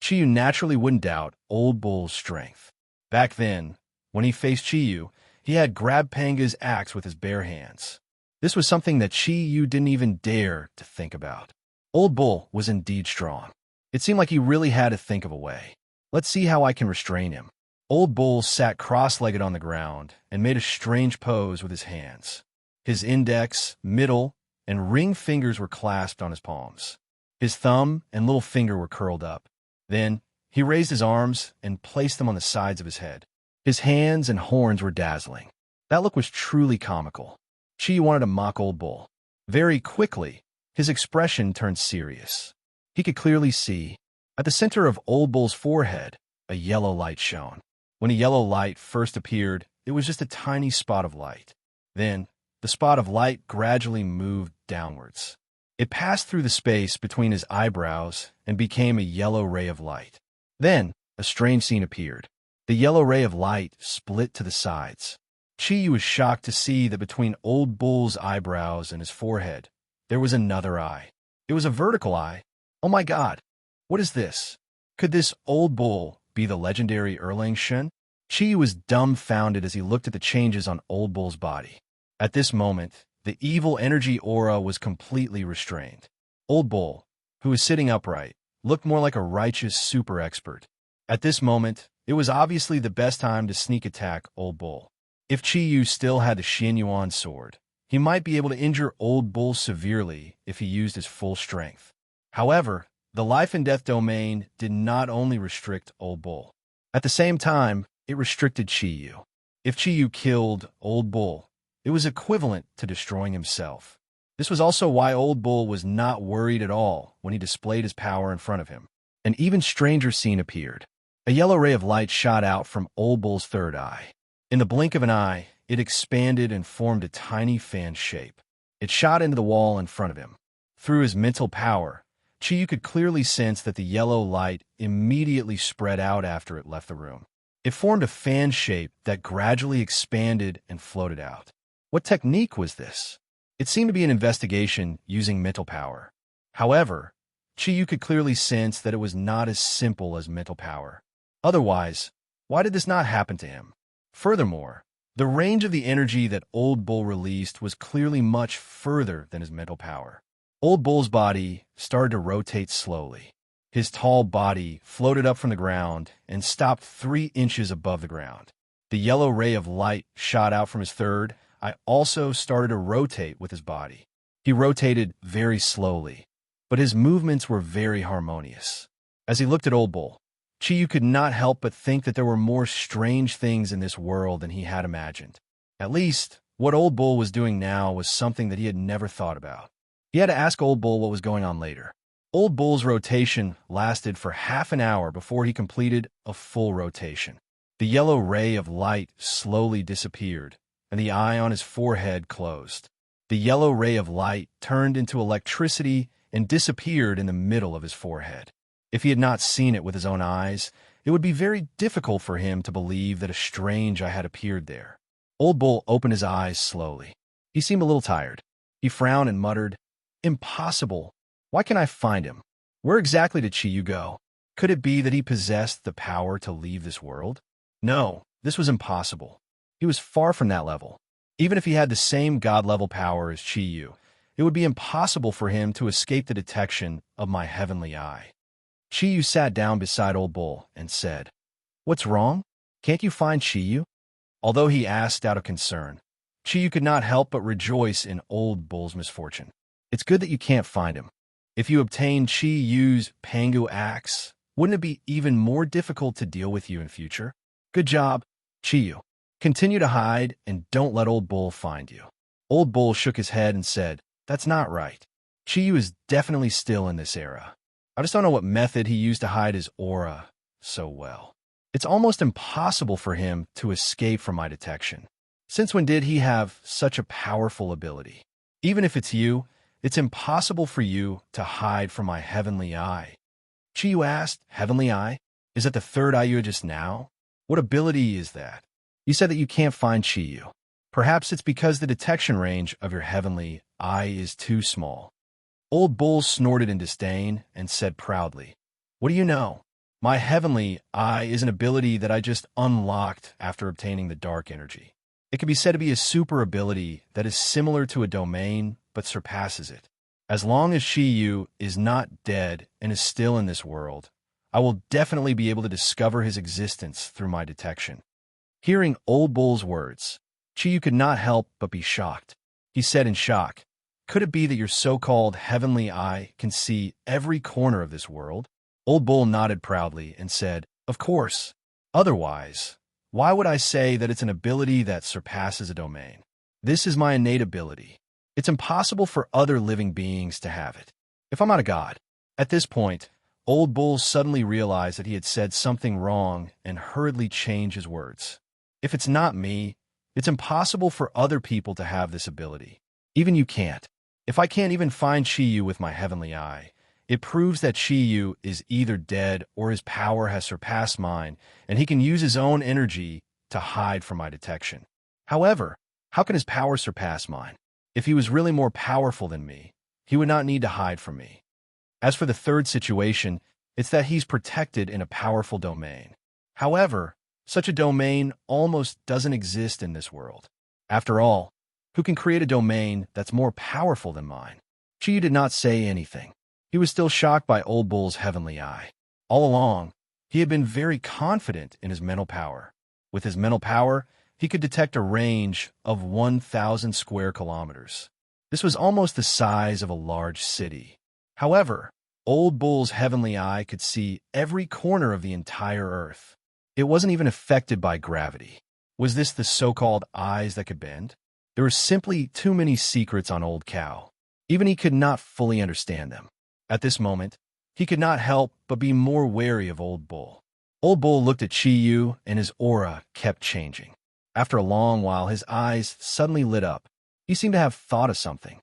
Chiyu naturally wouldn't doubt Old Bull's strength. Back then, when he faced Chiyu, he had grabbed Panga's axe with his bare hands. This was something that Chiyu didn't even dare to think about. Old Bull was indeed strong. It seemed like he really had to think of a way. "Let's see how I can restrain him." Old Bull sat cross-legged on the ground and made a strange pose with his hands. His index, middle, and ring fingers were clasped on his palms. His thumb and little finger were curled up. Then, he raised his arms and placed them on the sides of his head. His hands and horns were dazzling. That look was truly comical. Chiyu wanted to mock Old Bull. Very quickly, his expression turned serious. He could clearly see, at the center of Old Bull's forehead, a yellow light shone. When a yellow light first appeared, it was just a tiny spot of light. Then, the spot of light gradually moved downwards. It passed through the space between his eyebrows and became a yellow ray of light. Then, a strange scene appeared. The yellow ray of light split to the sides. Chiyu was shocked to see that between Old Bull's eyebrows and his forehead, there was another eye. It was a vertical eye. Oh my God! What is this? Could this Old Bull be the legendary Erlang Shen? Chiyu was dumbfounded as he looked at the changes on Old Bull's body. At this moment, the evil energy aura was completely restrained. Old Bull, who was sitting upright, looked more like a righteous super expert. At this moment, it was obviously the best time to sneak attack Old Bull. If Chiyu still had the Xianyuan sword, he might be able to injure Old Bull severely if he used his full strength. However, the life and death domain did not only restrict Old Bull. At the same time, it restricted Chiyu. If Chiyu killed Old Bull, it was equivalent to destroying himself. This was also why Old Bull was not worried at all when he displayed his power in front of him. An even stranger scene appeared. A yellow ray of light shot out from Old Bull's third eye. In the blink of an eye, it expanded and formed a tiny fan shape. It shot into the wall in front of him. Through his mental power, Chiyu could clearly sense that the yellow light immediately spread out after it left the room. It formed a fan shape that gradually expanded and floated out. What technique was this? It seemed to be an investigation using mental power. However, Chiyu could clearly sense that it was not as simple as mental power. Otherwise, why did this not happen to him? Furthermore, the range of the energy that Old Bull released was clearly much further than his mental power. Old Bull's body started to rotate slowly. His tall body floated up from the ground and stopped 3 inches above the ground. The yellow ray of light shot out from his third eye also started to rotate with his body. He rotated very slowly, but his movements were very harmonious. As he looked at Old Bull, Chiyu could not help but think that there were more strange things in this world than he had imagined. At least, what Old Bull was doing now was something that he had never thought about. He had to ask Old Bull what was going on later. Old Bull's rotation lasted for half an hour before he completed a full rotation. The yellow ray of light slowly disappeared, and the eye on his forehead closed. The yellow ray of light turned into electricity and disappeared in the middle of his forehead. If he had not seen it with his own eyes, It would be very difficult for him to believe that a strange I had appeared there. Old Bull opened his eyes slowly. He seemed a little tired. He frowned and muttered, "Impossible. Why can't I find him? Where exactly did Chiyu go? Could it be that he possessed the power to leave this world? No, this was impossible. He was far from that level. Even if he had the same god-level power as Chiyu, it would be impossible for him to escape the detection of my heavenly eye." Chiyu sat down beside Old Bull and said, "What's wrong? Can't you find Chiyu?" Although he asked out of concern, Chiyu could not help but rejoice in Old Bull's misfortune. "It's good that you can't find him. If you obtained Chiyu's Pangu axe, wouldn't it be even more difficult to deal with you in future? Good job, Chiyu. Continue to hide and don't let Old Bull find you." Old Bull shook his head and said, "That's not right. Chiyu is definitely still in this era. I just don't know what method he used to hide his aura so well. It's almost impossible for him to escape from my detection. Since when did he have such a powerful ability? Even if it's you, it's impossible for you to hide from my heavenly eye." Chiyu asked, "Heavenly eye? Is that the third eye you had just now? What ability is that? You said that you can't find Chiyu. Perhaps it's because the detection range of your heavenly eye is too small." Old Bull snorted in disdain and said proudly, "What do you know? My heavenly eye is an ability that I just unlocked after obtaining the dark energy. It can be said to be a super ability that is similar to a domain but surpasses it. As long as Chiyu is not dead and is still in this world, I will definitely be able to discover his existence through my detection." Hearing Old Bull's words, Chiyu could not help but be shocked. He said in shock, "Could it be that your so-called heavenly eye can see every corner of this world?" Old Bull nodded proudly and said, "Of course. Otherwise, why would I say that it's an ability that surpasses a domain? This is my innate ability. It's impossible for other living beings to have it. If I'm not a god." At this point, Old Bull suddenly realized that he had said something wrong and hurriedly changed his words. "If it's not me, it's impossible for other people to have this ability. Even you can't. If I can't even find Chiyu with my heavenly eye, it proves that Chiyu is either dead or his power has surpassed mine, and he can use his own energy to hide from my detection. However, how can his power surpass mine? If he was really more powerful than me, he would not need to hide from me. As for the third situation, it's that he's protected in a powerful domain. However, such a domain almost doesn't exist in this world. After all, who can create a domain that's more powerful than mine?" Chiyu did not say anything. He was still shocked by Old Bull's heavenly eye. All along, he had been very confident in his mental power. With his mental power, he could detect a range of 1,000 square kilometers. This was almost the size of a large city. However, Old Bull's heavenly eye could see every corner of the entire Earth. It wasn't even affected by gravity. Was this the so-called eyes that could bend? There were simply too many secrets on Old Cow. Even he could not fully understand them. At this moment, he could not help but be more wary of Old Bull. Old Bull looked at Chiyu, and his aura kept changing. After a long while, his eyes suddenly lit up. He seemed to have thought of something.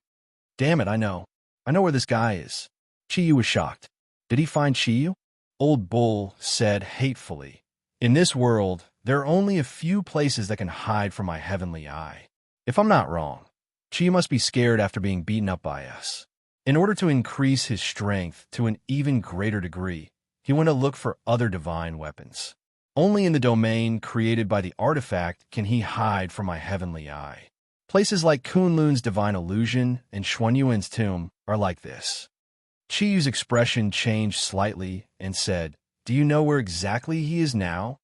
"Damn it, I know. I know where this guy is." Chiyu was shocked. "Did he find Chiyu?" Old Bull said hatefully, "In this world, there are only a few places that can hide from my heavenly eye. If I'm not wrong, Chiyu must be scared after being beaten up by us. In order to increase his strength to an even greater degree, he went to look for other divine weapons. Only in the domain created by the artifact can he hide from my heavenly eye. Places like Kunlun's divine illusion and Xuanyuan's tomb are like this." Chiyu's expression changed slightly and said, "Do you know where exactly he is now?"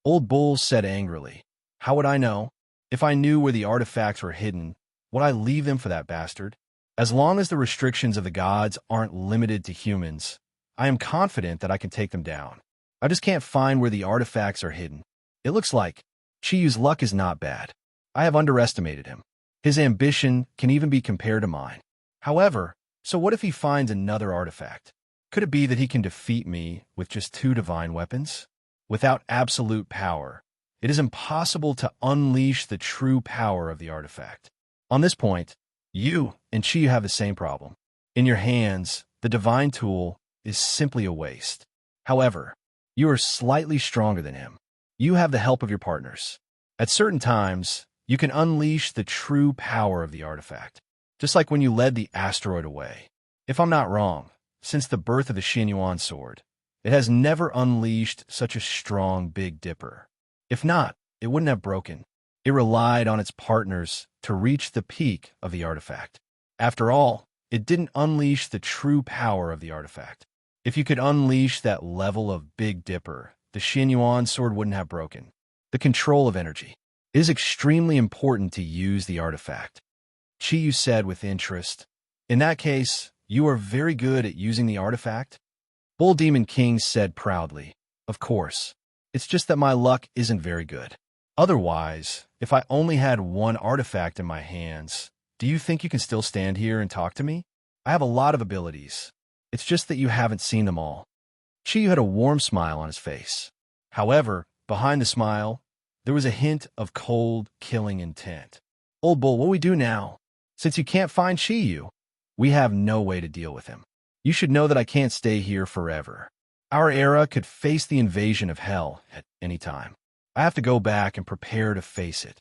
Old Bull said angrily, "How would I know? If I knew where the artifacts were hidden, would I leave them for that bastard? As long as the restrictions of the gods aren't limited to humans, I am confident that I can take them down. I just can't find where the artifacts are hidden. It looks like Chiyu's luck is not bad. I have underestimated him. His ambition can even be compared to mine. However, so what if he finds another artifact? Could it be that he can defeat me with just 2 divine weapons? Without absolute power, it is impossible to unleash the true power of the artifact. On this point, you and Chiyu have the same problem. In your hands, the divine tool is simply a waste. However, You are slightly stronger than him. You have the help of your partners. At certain times, you can unleash the true power of the artifact, just like when you led the asteroid away. If I'm not wrong, since the birth of the Xinyuan sword, it has never unleashed such a strong Big Dipper. If not, it wouldn't have broken. It relied on its partners to reach the peak of the artifact. After all, it didn't unleash the true power of the artifact. If you could unleash that level of Big Dipper, the Xinyuan sword wouldn't have broken. The control of energy. It is extremely important to use the artifact. Chiyu said with interest. In that case, you are very good at using the artifact? Bull Demon King said proudly. Of course. It's just that my luck isn't very good. Otherwise, if I only had one artifact in my hands, do you think you can still stand here and talk to me? I have a lot of abilities. It's just that you haven't seen them all. Chiyu had a warm smile on his face. However, behind the smile, there was a hint of cold, killing intent. Old Bull, what do we do now? Since you can't find Chiyu, we have no way to deal with him. You should know that I can't stay here forever. Our era could face the invasion of hell at any time. I have to go back and prepare to face it.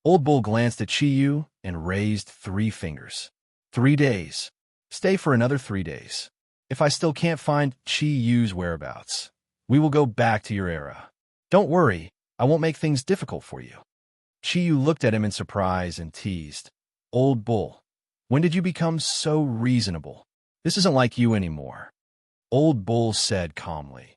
Old Bull glanced at Chiyu and raised 3 fingers. 3 days. Stay for another 3 days. If I still can't find Chiyu's whereabouts, we will go back to your era. Don't worry, I won't make things difficult for you. Chiyu looked at him in surprise and teased. Old Bull, when did you become so reasonable? This isn't like you anymore. Old Bull said calmly.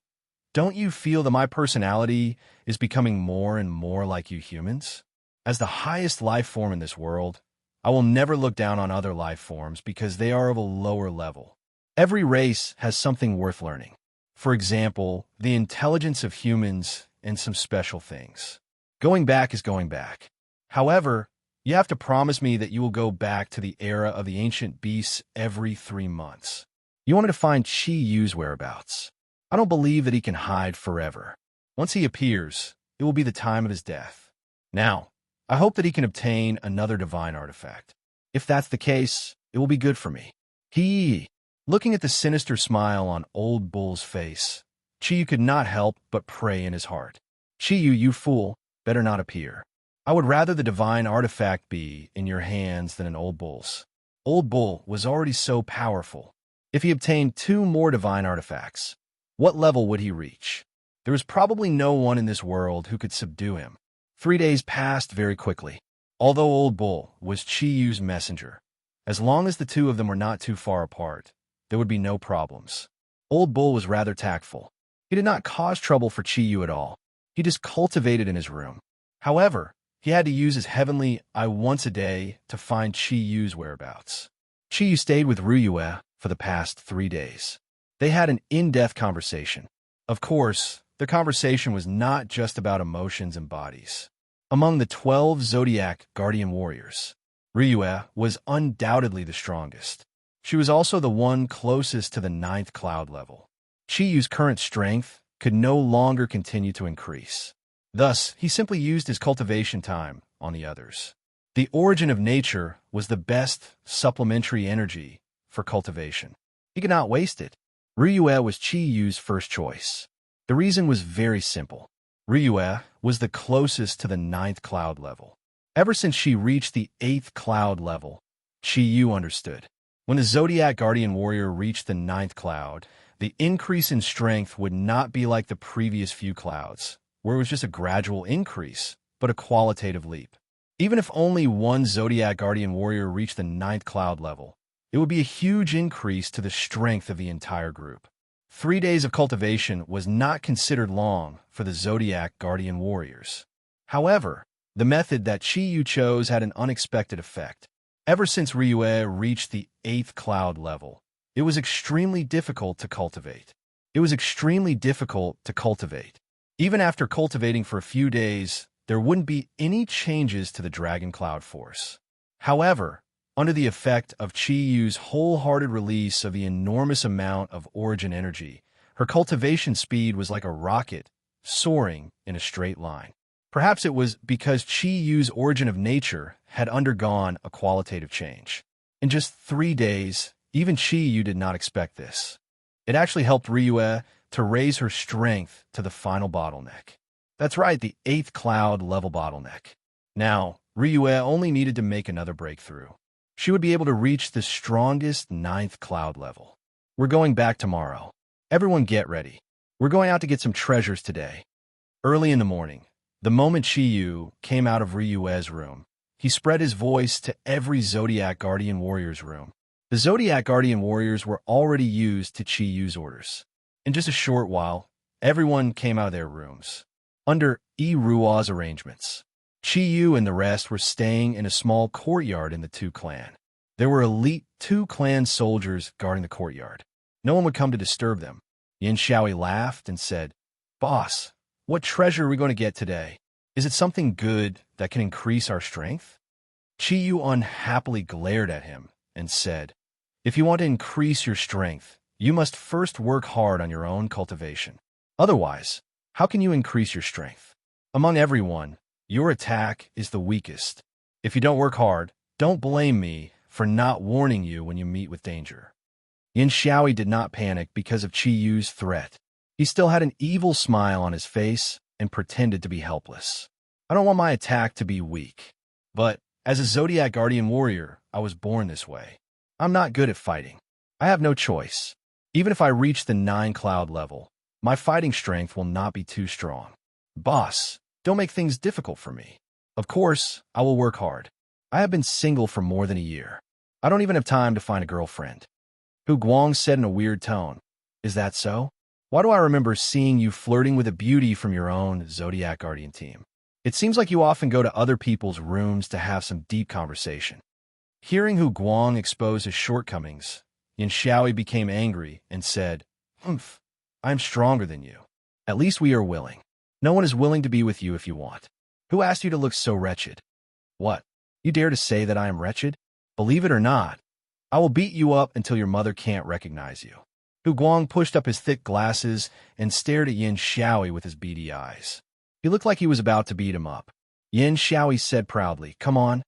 Don't you feel that my personality is becoming more and more like you humans? As the highest life form in this world, I will never look down on other life forms because they are of a lower level. Every race has something worth learning. For example, the intelligence of humans and some special things. Going back is going back. However, you have to promise me that you will go back to the era of the ancient beasts every 3 months. You want me to find Chiyu's whereabouts. I don't believe that he can hide forever. Once he appears, it will be the time of his death. Now, I hope that he can obtain another divine artifact. If that's the case, it will be good for me. Looking at the sinister smile on Old Bull's face, Chiyu could not help but pray in his heart. Chiyu, you fool, better not appear. I would rather the divine artifact be in your hands than in Old Bull's. Old Bull was already so powerful. If he obtained 2 more divine artifacts, what level would he reach? There was probably no one in this world who could subdue him. 3 days passed very quickly. Although Old Bull was Chiyu's messenger, as long as the 2 of them were not too far apart, there would be no problems. Old Bull was rather tactful. He did not cause trouble for Chiyu at all. He just cultivated in his room. However, he had to use his heavenly eye once a day to find Chiyu's whereabouts. Chiyu stayed with Ryue for the past 3 days. They had an in-depth conversation. Of course, their conversation was not just about emotions and bodies. Among the 12 Zodiac Guardian Warriors, Ryue was undoubtedly the strongest. She was also the one closest to the 9th cloud level. Chiyu's current strength could no longer continue to increase. Thus, he simply used his cultivation time on the others. The origin of nature was the best supplementary energy for cultivation. He could not waste it. Ryue was Chiyu's first choice. The reason was very simple. Ryue was the closest to the 9th cloud level. Ever since she reached the 8th cloud level, Chiyu understood. When the Zodiac Guardian Warrior reached the 9th cloud, the increase in strength would not be like the previous few clouds, where it was just a gradual increase, but a qualitative leap. Even if only one Zodiac Guardian Warrior reached the 9th cloud level, it would be a huge increase to the strength of the entire group. 3 days of cultivation was not considered long for the Zodiac Guardian Warriors. However, the method that Chiyu chose had an unexpected effect. Ever since Ryue reached the 8th cloud level, it was extremely difficult to cultivate. Even after cultivating for a few days, there wouldn't be any changes to the Dragon Cloud Force. However, under the effect of Chiyu's wholehearted release of the enormous amount of origin energy, her cultivation speed was like a rocket, soaring in a straight line. Perhaps it was because Chiyu's origin of nature had undergone a qualitative change. In just 3 days, even Chiyu did not expect this. It actually helped Ryue to raise her strength to the final bottleneck. That's right, the 8th cloud level bottleneck. Now, Ryue only needed to make another breakthrough. She would be able to reach the strongest 9th cloud level. We're going back tomorrow. Everyone get ready. We're going out to get some treasures today. Early in the morning, the moment Chiyu came out of Ryue's room, he spread his voice to every Zodiac Guardian Warrior's room. The Zodiac Guardian Warriors were already used to Chiyu's orders. In just a short while, everyone came out of their rooms. Under Rua's arrangements, Chiyu and the rest were staying in a small courtyard in the 2 clan. There were elite 2 clan soldiers guarding the courtyard. No one would come to disturb them. Yin Xiaoyi laughed and said, "Boss, what treasure are we going to get today? Is it something good that can increase our strength?" Chiyu unhappily glared at him and said, "If you want to increase your strength, you must first work hard on your own cultivation. Otherwise, how can you increase your strength? Among everyone, your attack is the weakest. If you don't work hard, don't blame me for not warning you when you meet with danger." Yin Xiaoyi did not panic because of Chiyu's threat. He still had an evil smile on his face and pretended to be helpless. "I don't want my attack to be weak. But as a Zodiac Guardian Warrior, I was born this way. I'm not good at fighting. I have no choice. Even if I reach the 9 cloud level, my fighting strength will not be too strong. Boss, don't make things difficult for me. Of course, I will work hard. I have been single for more than a year. I don't even have time to find a girlfriend." Hu Guang said in a weird tone, "Is that so? Why do I remember seeing you flirting with a beauty from your own Zodiac Guardian team? It seems like you often go to other people's rooms to have some deep conversation." Hearing Hu Guang expose his shortcomings, Yin Xiaoyi became angry and said, "Humph, I am stronger than you. At least we are willing. No one is willing to be with you if you want. Who asked you to look so wretched? What? You dare to say that I am wretched? Believe it or not, I will beat you up until your mother can't recognize you." Hu Guang pushed up his thick glasses and stared at Yin Xiaoyi with his beady eyes. He looked like he was about to beat him up. Yin Xiaoyi said proudly, Come on.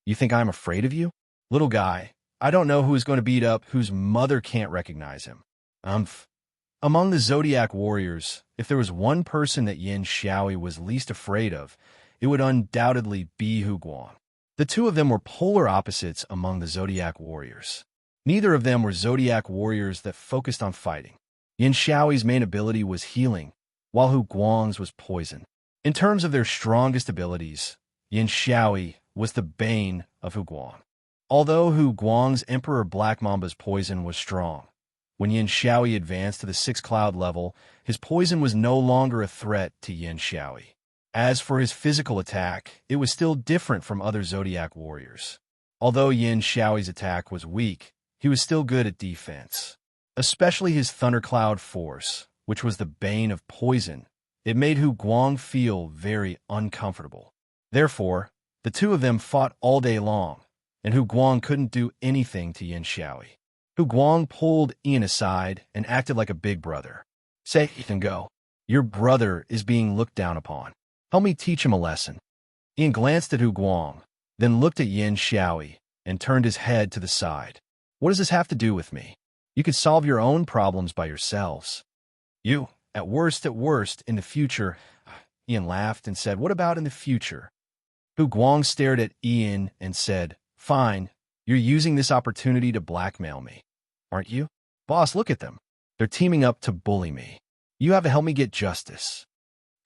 You think I'm afraid of you? Little guy, I don't know who is going to beat up whose mother can't recognize him. Among the Zodiac Warriors, if there was one person that Yin Xiaoyi was least afraid of, it would undoubtedly be Hu Guang. The 2 of them were polar opposites among the Zodiac Warriors. Neither of them were Zodiac Warriors that focused on fighting. Yin Xiaoyi's main ability was healing, while Hu Guang's was poison. In terms of their strongest abilities, Yin Xiaoyi was the bane of Hu Guang. Although Hu Guang's Emperor Black Mamba's poison was strong, when Yin Xiaoyi advanced to the 6th cloud level, his poison was no longer a threat to Yin Xiaoyi. As for his physical attack, it was still different from other Zodiac Warriors. Although Yin Xiaoyi's attack was weak, he was still good at defense. Especially his Thundercloud Force, which was the bane of poison. It made Hu Guang feel very uncomfortable. Therefore, the 2 of them fought all day long, and Hu Guang couldn't do anything to Yin Xiaoyi. Hu Guang pulled Ian aside and acted like a big brother. "Say, Ethan, go. Your brother is being looked down upon. Help me teach him a lesson." Ian glanced at Hu Guang, then looked at Yin Xiaoyi, and turned his head to the side. "What does this have to do with me? You could solve your own problems by yourselves. You, at worst, in the future." Ian laughed and said, "What about in the future?" Hu Guang stared at Ian and said, "Fine, you're using this opportunity to blackmail me, aren't you? Boss, look at them. They're teaming up to bully me. You have to help me get justice."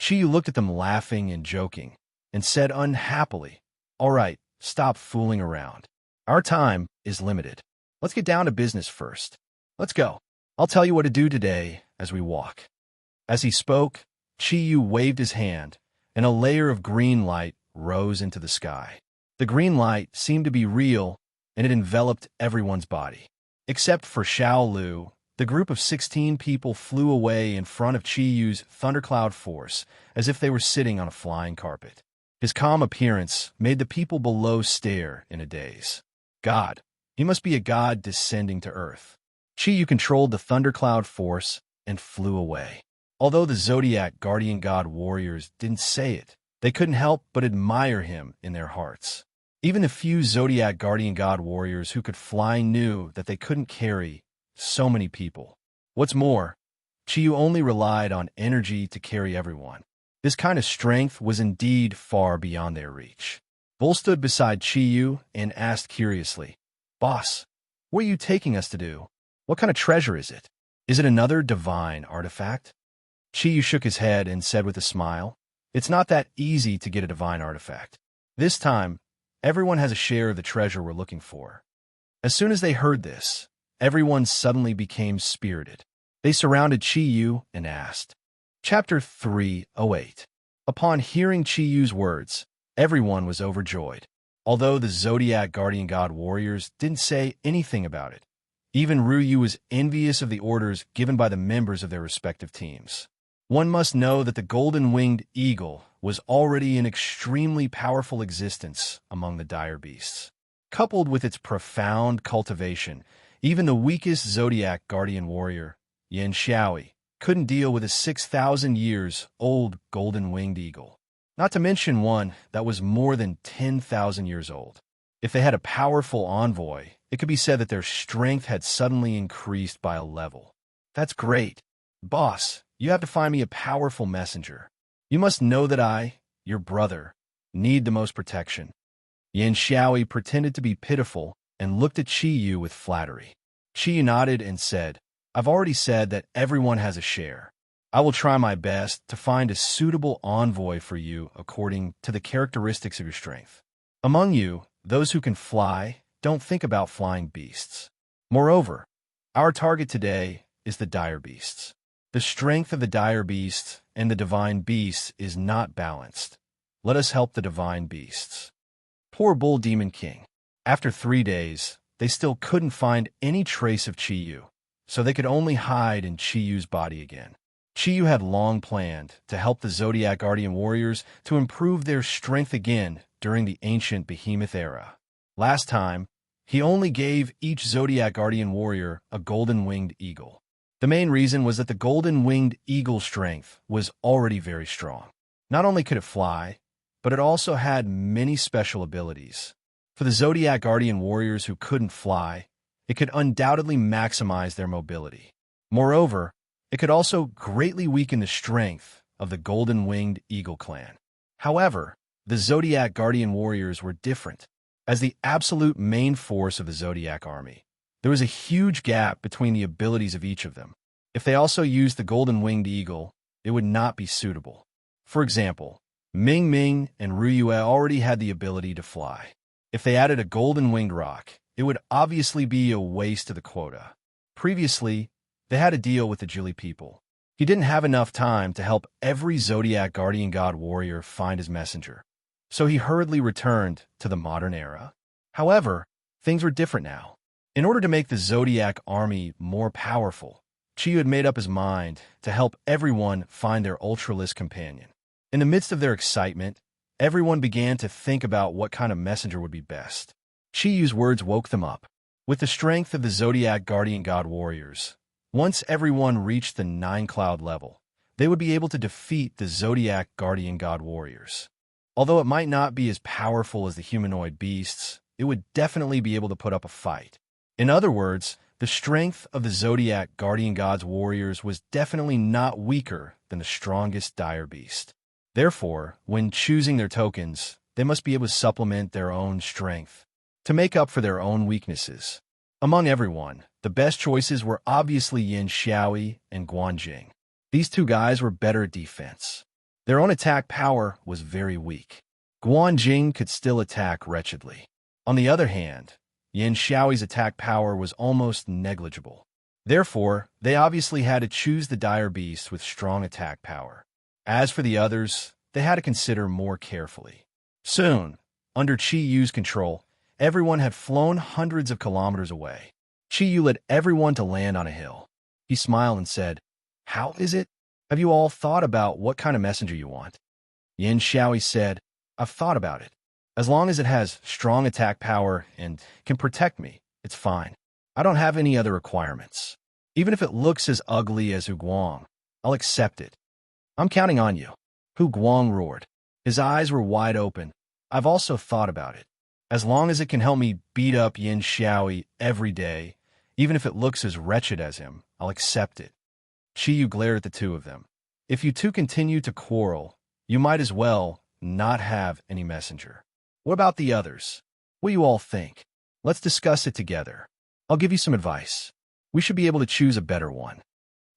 Chiyu looked at them laughing and joking, and said unhappily, "All right, stop fooling around. Our time is limited. Let's get down to business first. Let's go. I'll tell you what to do today as we walk." As he spoke, Chiyu waved his hand, and a layer of green light rose into the sky. The green light seemed to be real, and it enveloped everyone's body. Except for Xiao Lu, the group of 16 people flew away in front of Chiyu's Thundercloud Force as if they were sitting on a flying carpet. His calm appearance made the people below stare in a daze. God, he must be a god descending to earth. Chiyu controlled the Thundercloud Force and flew away. Although the Zodiac Guardian God Warriors didn't say it, they couldn't help but admire him in their hearts. Even the few Zodiac Guardian God Warriors who could fly knew that they couldn't carry so many people. What's more, Chiyu only relied on energy to carry everyone. This kind of strength was indeed far beyond their reach. Bull stood beside Chiyu and asked curiously, "Boss, what are you taking us to do? What kind of treasure is it? Is it another divine artifact?" Chiyu shook his head and said with a smile, "It's not that easy to get a divine artifact. This time, everyone has a share of the treasure we're looking for." As soon as they heard this, everyone suddenly became spirited. They surrounded Chiyu and asked. Chapter 308. Upon hearing Chiyu's words, everyone was overjoyed. Although the Zodiac Guardian God warriors didn't say anything about it, even Ryu was envious of the orders given by the members of their respective teams. One must know that the golden-winged eagle was already an extremely powerful existence among the dire beasts. Coupled with its profound cultivation, even the weakest Zodiac Guardian warrior, Yin Xiaoi, couldn't deal with a 6,000 years old golden-winged eagle. Not to mention one that was more than 10,000 years old. If they had a powerful envoy, it could be said that their strength had suddenly increased by a level. That's great. Boss, you have to find me a powerful messenger. You must know that I, your brother, need the most protection. Yin Xiaoi pretended to be pitiful and looked at Chiyu with flattery. Chiyu nodded and said, "I've already said that everyone has a share. I will try my best to find a suitable envoy for you according to the characteristics of your strength. Among you, those who can fly, don't think about flying beasts. Moreover, our target today is the dire beasts. The strength of the dire beasts and the divine beasts is not balanced. Let us help the divine beasts." Poor Bull Demon King. After 3 days, they still couldn't find any trace of Chiyu, so they could only hide in Chiyu's body again. Chiyu had long planned to help the Zodiac Guardian warriors to improve their strength again during the ancient Behemoth era. Last time, he only gave each Zodiac Guardian warrior a golden-winged eagle. The main reason was that the golden-winged eagle's strength was already very strong. Not only could it fly, but it also had many special abilities. For the Zodiac Guardian warriors who couldn't fly, it could undoubtedly maximize their mobility. Moreover, it could also greatly weaken the strength of the golden-winged eagle clan. However, the Zodiac Guardian warriors were different. As the absolute main force of the Zodiac army, there was a huge gap between the abilities of each of them. If they also used the golden-winged eagle, it would not be suitable. For example, Ming Ming and Ryu already had the ability to fly. If they added a golden-winged rock, it would obviously be a waste of the quota. Previously, they had to deal with the Jili people. He didn't have enough time to help every Zodiac Guardian God warrior find his messenger, so he hurriedly returned to the modern era. However, things were different now. In order to make the Zodiac army more powerful, Chiyu had made up his mind to help everyone find their ultralist companion. In the midst of their excitement, everyone began to think about what kind of messenger would be best. Chiyu's words woke them up. With the strength of the Zodiac Guardian God warriors, once everyone reached the 9-cloud level, they would be able to defeat the Zodiac Guardian God warriors. Although it might not be as powerful as the humanoid beasts, it would definitely be able to put up a fight. In other words, the strength of the Zodiac Guardian God's warriors was definitely not weaker than the strongest dire beast. Therefore, when choosing their tokens, they must be able to supplement their own strength to make up for their own weaknesses. Among everyone, the best choices were obviously Yin Xiaoi and Guanjing. These two guys were better at defense. Their own attack power was very weak. Guanjing could still attack wretchedly. On the other hand, Yin Xiaoi's attack power was almost negligible. Therefore, they obviously had to choose the dire beast with strong attack power. As for the others, they had to consider more carefully. Soon, under Chiyu's control, everyone had flown hundreds of kilometers away. Chiyu led everyone to land on a hill. He smiled and said, "How is it? Have you all thought about what kind of messenger you want?" Yin Xiaoi said, "I've thought about it. As long as it has strong attack power and can protect me, it's fine. I don't have any other requirements. Even if it looks as ugly as Hu Guang, I'll accept it. I'm counting on you." Hu Guang roared. His eyes were wide open. "I've also thought about it. As long as it can help me beat up Yin Xiaoi every day, even if it looks as wretched as him, I'll accept it." Chiyu glared at the two of them. If you two continue to quarrel, you might as well not have any messenger. What about the others? What do you all think? Let's discuss it together. I'll give you some advice. We should be able to choose a better one.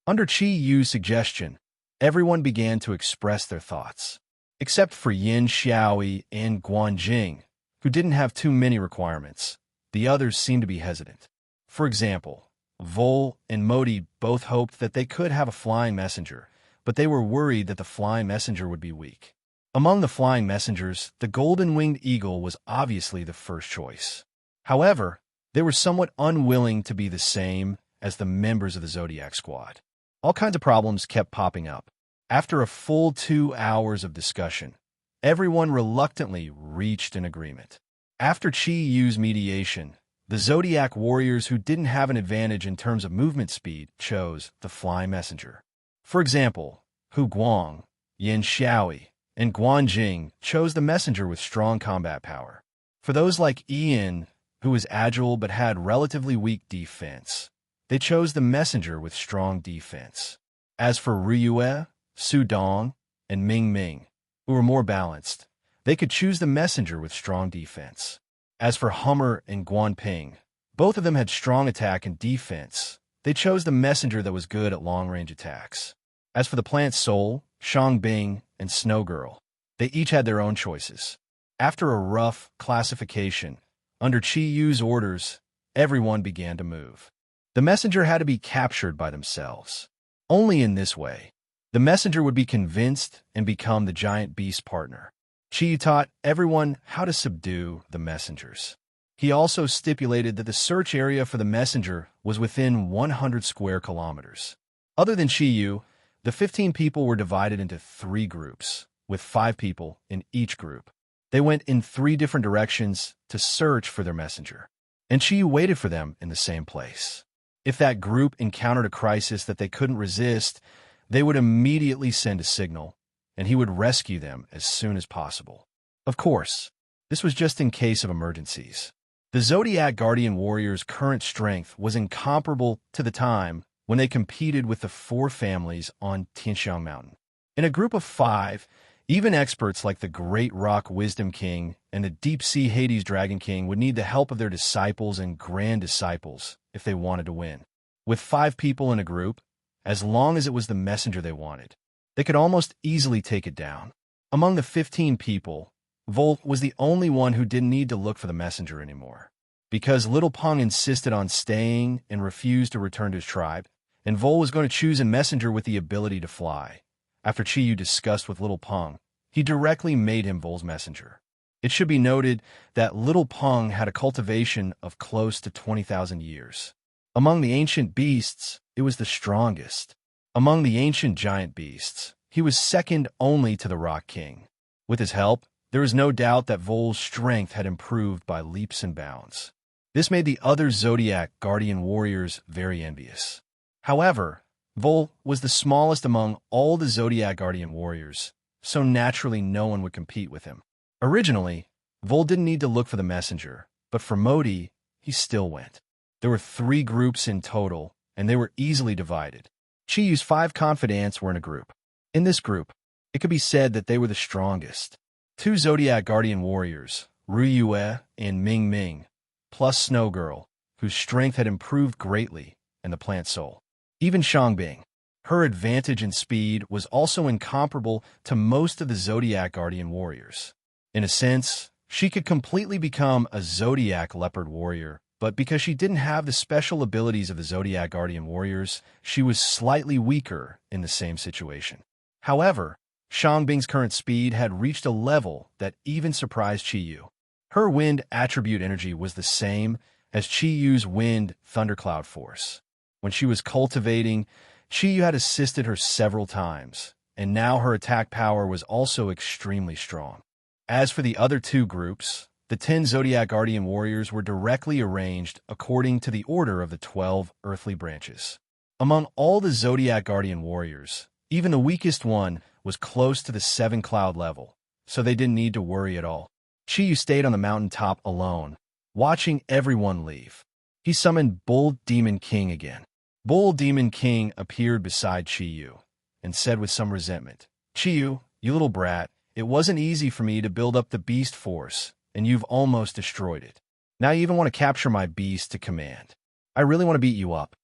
Under Chi-Yu's suggestion, everyone began to express their thoughts, except for Yin Xiaoi and Guanjing, who didn't have too many requirements. The others seemed to be hesitant. For example, Vol and Modi both hoped that they could have a flying messenger, but they were worried that the flying messenger would be weak. Among the flying messengers, the golden-winged eagle was obviously the first choice. However, they were somewhat unwilling to be the same as the members of the Zodiac squad. All kinds of problems kept popping up. After a full 2 hours of discussion, everyone reluctantly reached an agreement. After Chi-Yu's mediation, the Zodiac warriors who didn't have an advantage in terms of movement speed chose the flying messenger. For example, Hu Guang, Yin Xiaoi, and Guanjing chose the messenger with strong combat power. For those like Ian, who was agile but had relatively weak defense, they chose the messenger with strong defense. As for Ryue, Su Dong, and Ming Ming, who were more balanced, they could choose the messenger with strong defense. As for Hummer and Guanping, both of them had strong attack and defense. They chose the messenger that was good at long-range attacks. As for the plant soul, Shangbing, and Snow Girl, they each had their own choices. After a rough classification, under Chi-Yu's orders, everyone began to move. The messenger had to be captured by themselves. Only in this way, the messenger would be convinced and become the giant beast partner. Chi-Yu taught everyone how to subdue the messengers. He also stipulated that the search area for the messenger was within 100 square kilometers. Other than Chi-Yu, the 15 people were divided into 3 groups, with 5 people in each group. They went in 3 different directions to search for their messenger, and Chi-Yu waited for them in the same place. If that group encountered a crisis that they couldn't resist, they would immediately send a signal, and he would rescue them as soon as possible. Of course, this was just in case of emergencies. The Zodiac Guardian Warriors' current strength was incomparable to the time when they competed with the 4 families on Tianxiang Mountain. In a group of 5, even experts like the Great Rock Wisdom King and the Deep Sea Hades Dragon King would need the help of their disciples and grand disciples if they wanted to win. With 5 people in a group, as long as it was the messenger they wanted, they could almost easily take it down. Among the 15 people, Volt was the only one who didn't need to look for the messenger anymore. Because Little Peng insisted on staying and refused to return to his tribe, and Vol was going to choose a messenger with the ability to fly. After Chi-Yu discussed with Little Peng, he directly made him Vol's messenger. It should be noted that Little Peng had a cultivation of close to 20,000 years. Among the ancient beasts, it was the strongest. Among the ancient giant beasts, he was second only to the Rock King. With his help, there is no doubt that Vol's strength had improved by leaps and bounds. This made the other Zodiac Guardian Warriors very envious. However, Vol was the smallest among all the Zodiac Guardian Warriors, so naturally no one would compete with him. Originally, Vol didn't need to look for the messenger, but for Modi, he still went. There were 3 groups in total, and they were easily divided. Chi-Yu's 5 confidants were in a group. In this group, it could be said that they were the strongest. 2 Zodiac Guardian Warriors, Ryue and Ming Ming, plus Snow Girl, whose strength had improved greatly, and the plant soul. Even Shangbing, her advantage in speed was also incomparable to most of the Zodiac Guardian Warriors. In a sense, she could completely become a Zodiac Leopard Warrior, but because she didn't have the special abilities of the Zodiac Guardian Warriors, she was slightly weaker in the same situation. However, Shangbing's current speed had reached a level that even surprised Chi-Yu. Her wind attribute energy was the same as Chi-Yu's wind thundercloud force. When she was cultivating, Chi-Yu had assisted her several times, and now her attack power was also extremely strong. As for the other 2 groups, the 10 Zodiac Guardian Warriors were directly arranged according to the order of the 12 earthly branches. Among all the Zodiac Guardian Warriors, even the weakest one was close to the 7 cloud level, so they didn't need to worry at all. Chi-Yu stayed on the mountaintop alone, watching everyone leave. He summoned Bull Demon King again. Bull Demon King appeared beside Chi-Yu and said with some resentment, Chi-Yu, you little brat, it wasn't easy for me to build up the beast force, and you've almost destroyed it. Now you even want to capture my beast to command. I really want to beat you up.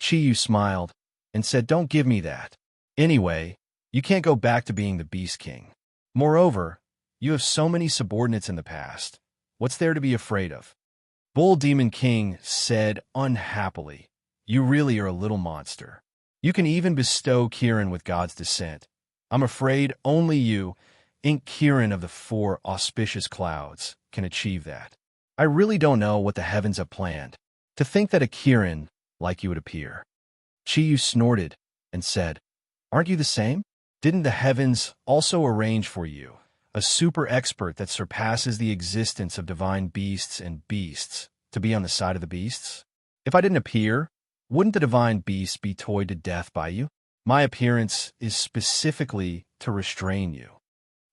Chi-Yu smiled and said, don't give me that. Anyway, you can't go back to being the Beast King. Moreover, you have so many subordinates in the past. What's there to be afraid of? Bull Demon King said unhappily, you really are a little monster. You can even bestow Kirin with God's descent. I'm afraid only you, Ink Kirin of the 4 auspicious clouds, can achieve that. I really don't know what the heavens have planned. To think that a Kirin like you would appear. Chi-Yu snorted and said, aren't you the same? Didn't the heavens also arrange for you a super expert that surpasses the existence of divine beasts and beasts to be on the side of the beasts? If I didn't appear, wouldn't the divine beasts be toyed to death by you? My appearance is specifically to restrain you.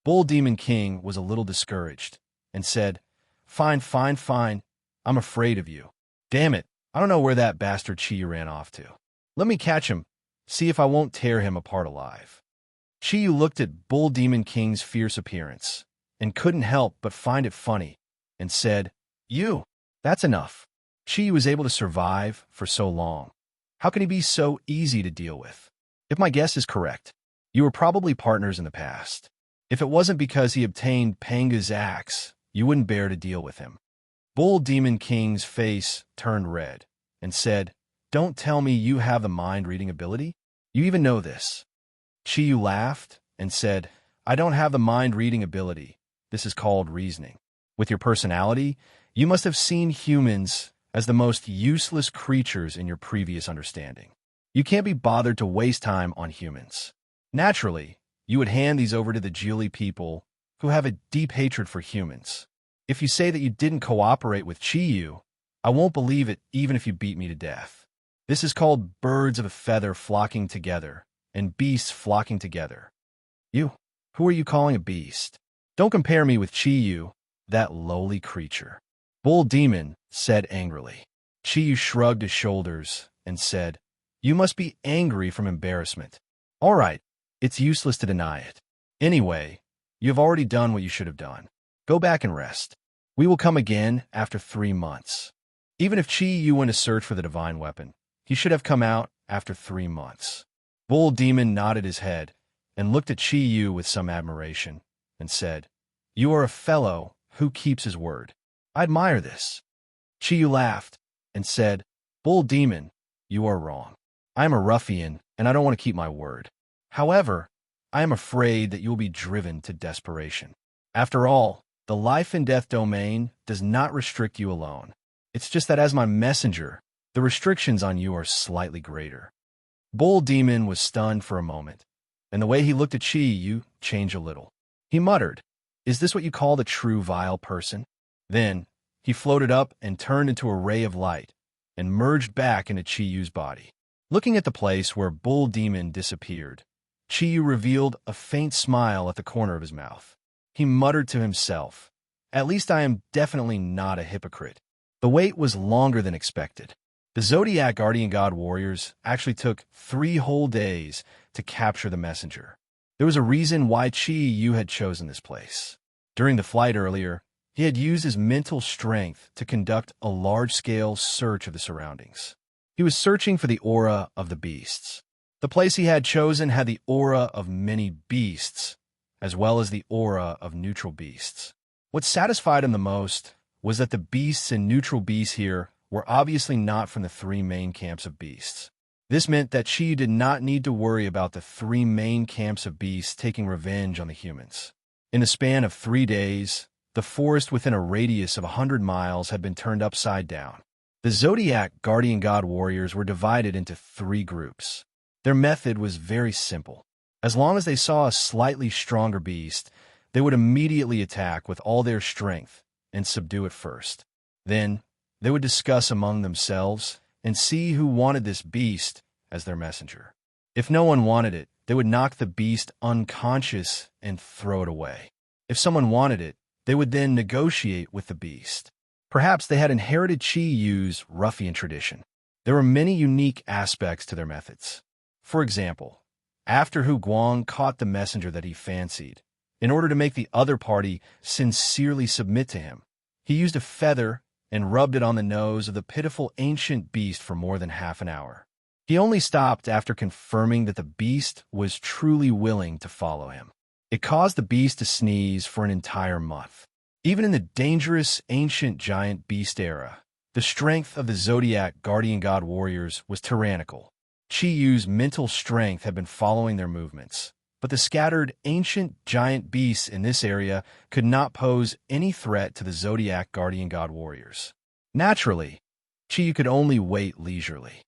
Bull Demon King was a little discouraged and said, fine, fine, fine. I'm afraid of you. Damn it, I don't know where that bastard Chi-Yu ran off to. Let me catch him, see if I won't tear him apart alive. Chi-Yu looked at Bull Demon King's fierce appearance and couldn't help but find it funny and said, you, that's enough. Chi-Yu was able to survive for so long. How can he be so easy to deal with? If my guess is correct, you were probably partners in the past. If it wasn't because he obtained Panga's axe, you wouldn't bear to deal with him. Bull Demon King's face turned red and said, don't tell me you have the mind-reading ability? You even know this. Chi-Yu laughed and said, I don't have the mind-reading ability. This is called reasoning. With your personality, you must have seen humans as the most useless creatures in your previous understanding. You can't be bothered to waste time on humans. Naturally, you would hand these over to the Geely people who have a deep hatred for humans. If you say that you didn't cooperate with Chi-Yu, I won't believe it even if you beat me to death. This is called birds of a feather flocking together and beasts flocking together. You, who are you calling a beast? Don't compare me with Chi-Yu, that lowly creature. Bull Demon said angrily. Chi-Yu shrugged his shoulders and said, you must be angry from embarrassment. All right, it's useless to deny it. Anyway, you have already done what you should have done. Go back and rest. We will come again after 3 months. Even if Chi-Yu went to search for the divine weapon, he should have come out after 3 months. Bull Demon nodded his head and looked at Chi-Yu with some admiration and said, you are a fellow who keeps his word. I admire this. Chi-Yu laughed and said, Bull Demon, you are wrong. I am a ruffian and I don't want to keep my word. However, I am afraid that you will be driven to desperation. After all, the life and death domain does not restrict you alone. It's just that as my messenger, the restrictions on you are slightly greater. Bull Demon was stunned for a moment, and the way he looked at Chi-Yu changed a little. He muttered, is this what you call the true vile person? Then, he floated up and turned into a ray of light and merged back into Chi-Yu's body. Looking at the place where Bull Demon disappeared, Chi-Yu revealed a faint smile at the corner of his mouth. He muttered to himself, at least I am definitely not a hypocrite. The wait was longer than expected. The Zodiac Guardian God warriors actually took 3 whole days to capture the messenger. There was a reason why Chi-Yu had chosen this place. During the flight earlier, he had used his mental strength to conduct a large-scale search of the surroundings. He was searching for the aura of the beasts. The place he had chosen had the aura of many beasts, as well as the aura of neutral beasts. What satisfied him the most was that the beasts and neutral beasts here were obviously not from the 3 main camps of beasts. This meant that Chi did not need to worry about the 3 main camps of beasts taking revenge on the humans. In the span of 3 days, the forest within a radius of 100 miles had been turned upside down. The Zodiac Guardian God warriors were divided into 3 groups. Their method was very simple. As long as they saw a slightly stronger beast, they would immediately attack with all their strength and subdue it first. Then, they would discuss among themselves and see who wanted this beast as their messenger. If no one wanted it, they would knock the beast unconscious and throw it away. If someone wanted it, they would then negotiate with the beast. Perhaps they had inherited Chi-Yu's ruffian tradition. There were many unique aspects to their methods. For example, after Hu Guang caught the messenger that he fancied, in order to make the other party sincerely submit to him, he used a feather and rubbed it on the nose of the pitiful ancient beast for more than half an hour. He only stopped after confirming that the beast was truly willing to follow him. It caused the beast to sneeze for an entire month. Even in the dangerous ancient giant beast era, the strength of the Zodiac guardian god warriors was tyrannical. Chi Yu's mental strength had been following their movements, but the scattered ancient giant beasts in this area could not pose any threat to the Zodiac guardian god warriors. Naturally, Chi Yu could only wait leisurely.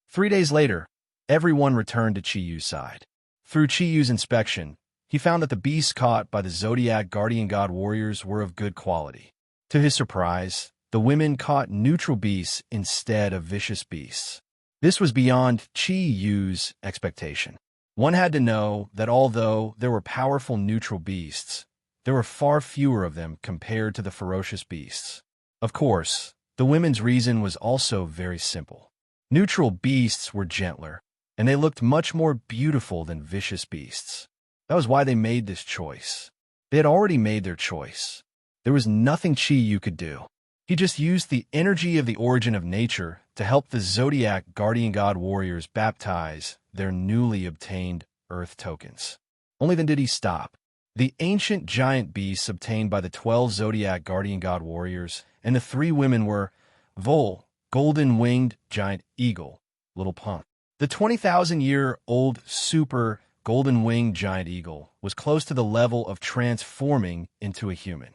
3 days later, everyone returned to Chi Yu's side. Through Chi Yu's inspection, he found that the beasts caught by the Zodiac guardian god warriors were of good quality. To his surprise, the women caught neutral beasts instead of vicious beasts. This was beyond Chi Yu's expectation. One had to know that although there were powerful neutral beasts, there were far fewer of them compared to the ferocious beasts. Of course, the women's reason was also very simple. Neutral beasts were gentler, and they looked much more beautiful than vicious beasts. That was why they made this choice. They had already made their choice. There was nothing Chi Yu could do. He just used the energy of the origin of nature to help the Zodiac guardian god warriors baptize their newly obtained earth tokens. Only then did he stop. The ancient giant beasts obtained by the 12 Zodiac guardian god warriors and the 3 women were Vol, golden-winged giant eagle, Little Punk. The 20,000-year-old super golden-winged giant eagle was close to the level of transforming into a human.